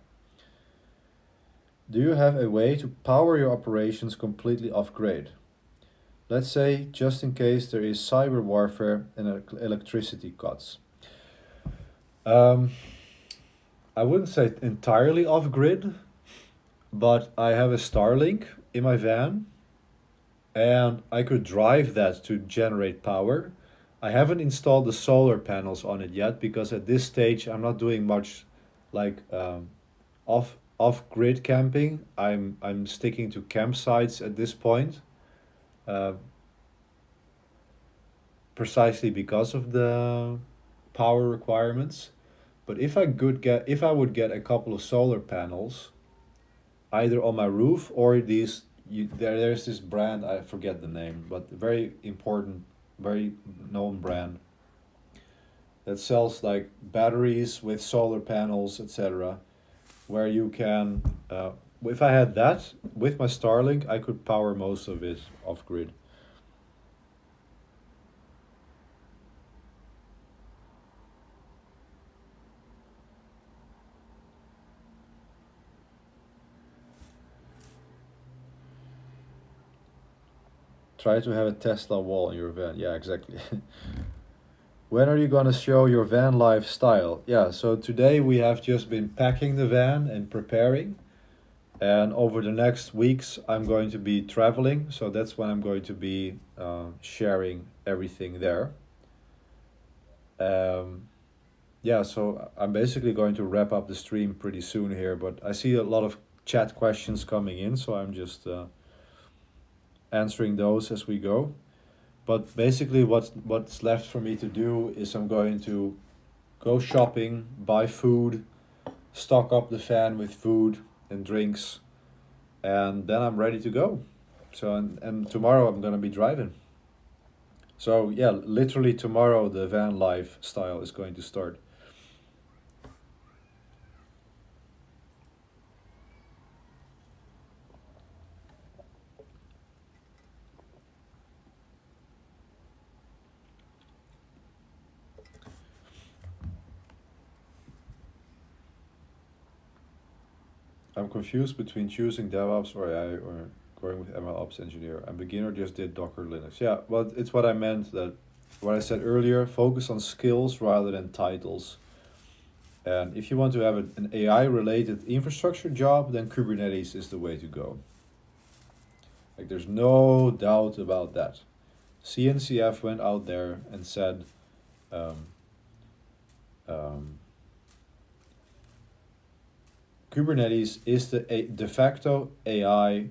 Do you have a way to power your operations completely off grid? Let's say, just in case there is cyber warfare and electricity cuts. Um, I wouldn't say entirely off grid, but I have a Starlink in my van and I could drive that to generate power. I haven't installed the solar panels on it yet because at this stage I'm not doing much like off grid camping. I'm sticking to campsites at this point, uh, precisely because of the power requirements. But if I would get a couple of solar panels, either on my roof or there's this brand, I forget the name, but very important, very known brand that sells like batteries with solar panels, etc. Where you can, if I had that with my Starlink, I could power most of it off grid. Try to have a Tesla wall in your van. Yeah, exactly. When are you gonna show your van lifestyle? Yeah, so today we have just been packing the van and preparing. And over the next weeks, I'm going to be traveling. So that's when I'm going to be sharing everything there. Um, yeah, so I'm basically going to wrap up the stream pretty soon here. But I see a lot of chat questions coming in. So I'm just answering those as we go. But basically, what's left for me to do is I'm going to go shopping, buy food, stock up the fan with food and drinks, and then I'm ready to go. So and tomorrow I'm gonna be driving. So yeah, literally tomorrow the van lifestyle is going to start. I'm confused between choosing DevOps or AI or going with MLOps engineer. I'm beginner, just did Docker Linux. Yeah, well, it's what I meant that what I said earlier, focus on skills rather than titles. And if you want to have an AI related infrastructure job, then Kubernetes is the way to go. Like there's no doubt about that. CNCF went out there and said, um, um, Kubernetes is the de facto AI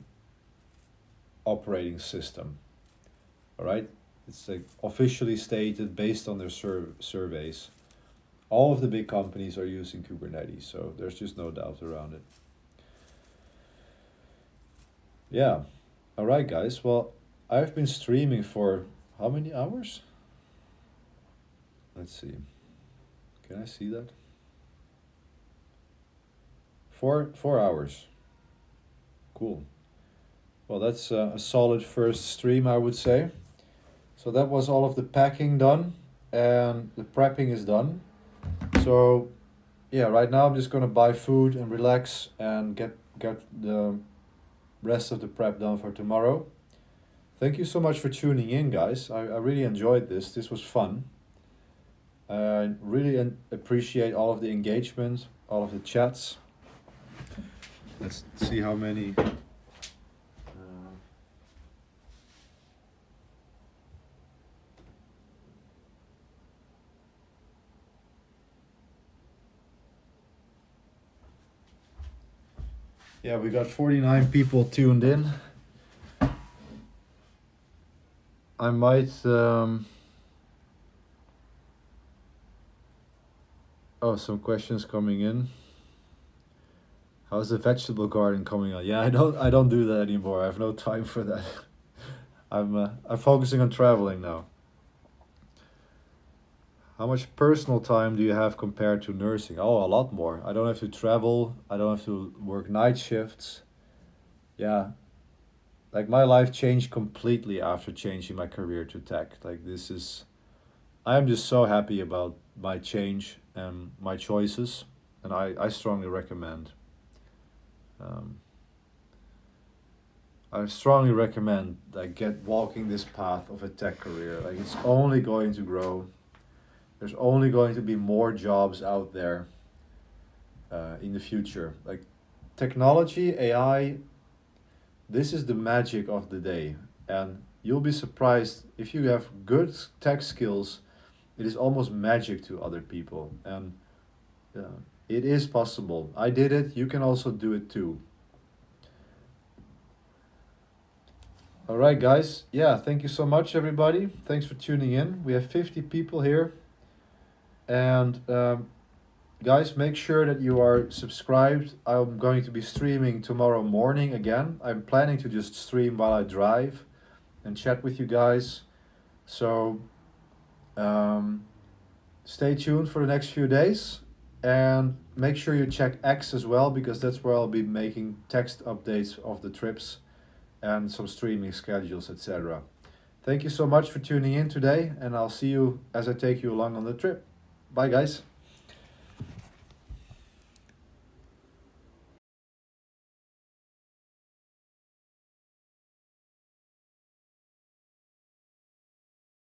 operating system. All right, it's like officially stated based on their surveys. All of the big companies are using Kubernetes, so there's just no doubt around it. Yeah, all right, guys. Well, I've been streaming for how many hours? Let's see. Can I see that? 4 hours. Cool. Well, that's a solid first stream, I would say. So that was all of the packing done, and the prepping is done. So, yeah, right now I'm just gonna buy food and relax and get the rest of the prep done for tomorrow. Thank you so much for tuning in, guys. I really enjoyed this. This was fun. I really appreciate all of the engagement, all of the chats. Let's see how many. Yeah, we got 49 people tuned in. I might. Oh, some questions coming in. How's the vegetable garden coming on? Yeah, I don't do that anymore. I have no time for that. I'm focusing on traveling now. How much personal time do you have compared to nursing? Oh, a lot more. I don't have to travel. I don't have to work night shifts. Yeah. like my life changed completely after changing my career to tech. Like this is, I am just so happy about my change and my choices, and I strongly recommend. Um, I strongly recommend like get walking this path of a tech career. Like it's only going to grow. There's only going to be more jobs out there in the future. Like technology, AI, this is the magic of the day, and you'll be surprised if you have good tech skills. It is almost magic to other people, and it is possible. I did it. You can also do it too. All right, guys. Yeah, thank you so much, everybody. Thanks for tuning in. We have 50 people here, and guys, make sure that you are subscribed. I'm going to be streaming tomorrow morning again. I'm planning to just stream while I drive and chat with you guys. So stay tuned for the next few days, and make sure you check X as well, because that's where I'll be making text updates of the trips and some streaming schedules, etc. Thank you so much for tuning in today, and I'll see you as I take you along on the trip. Bye, guys.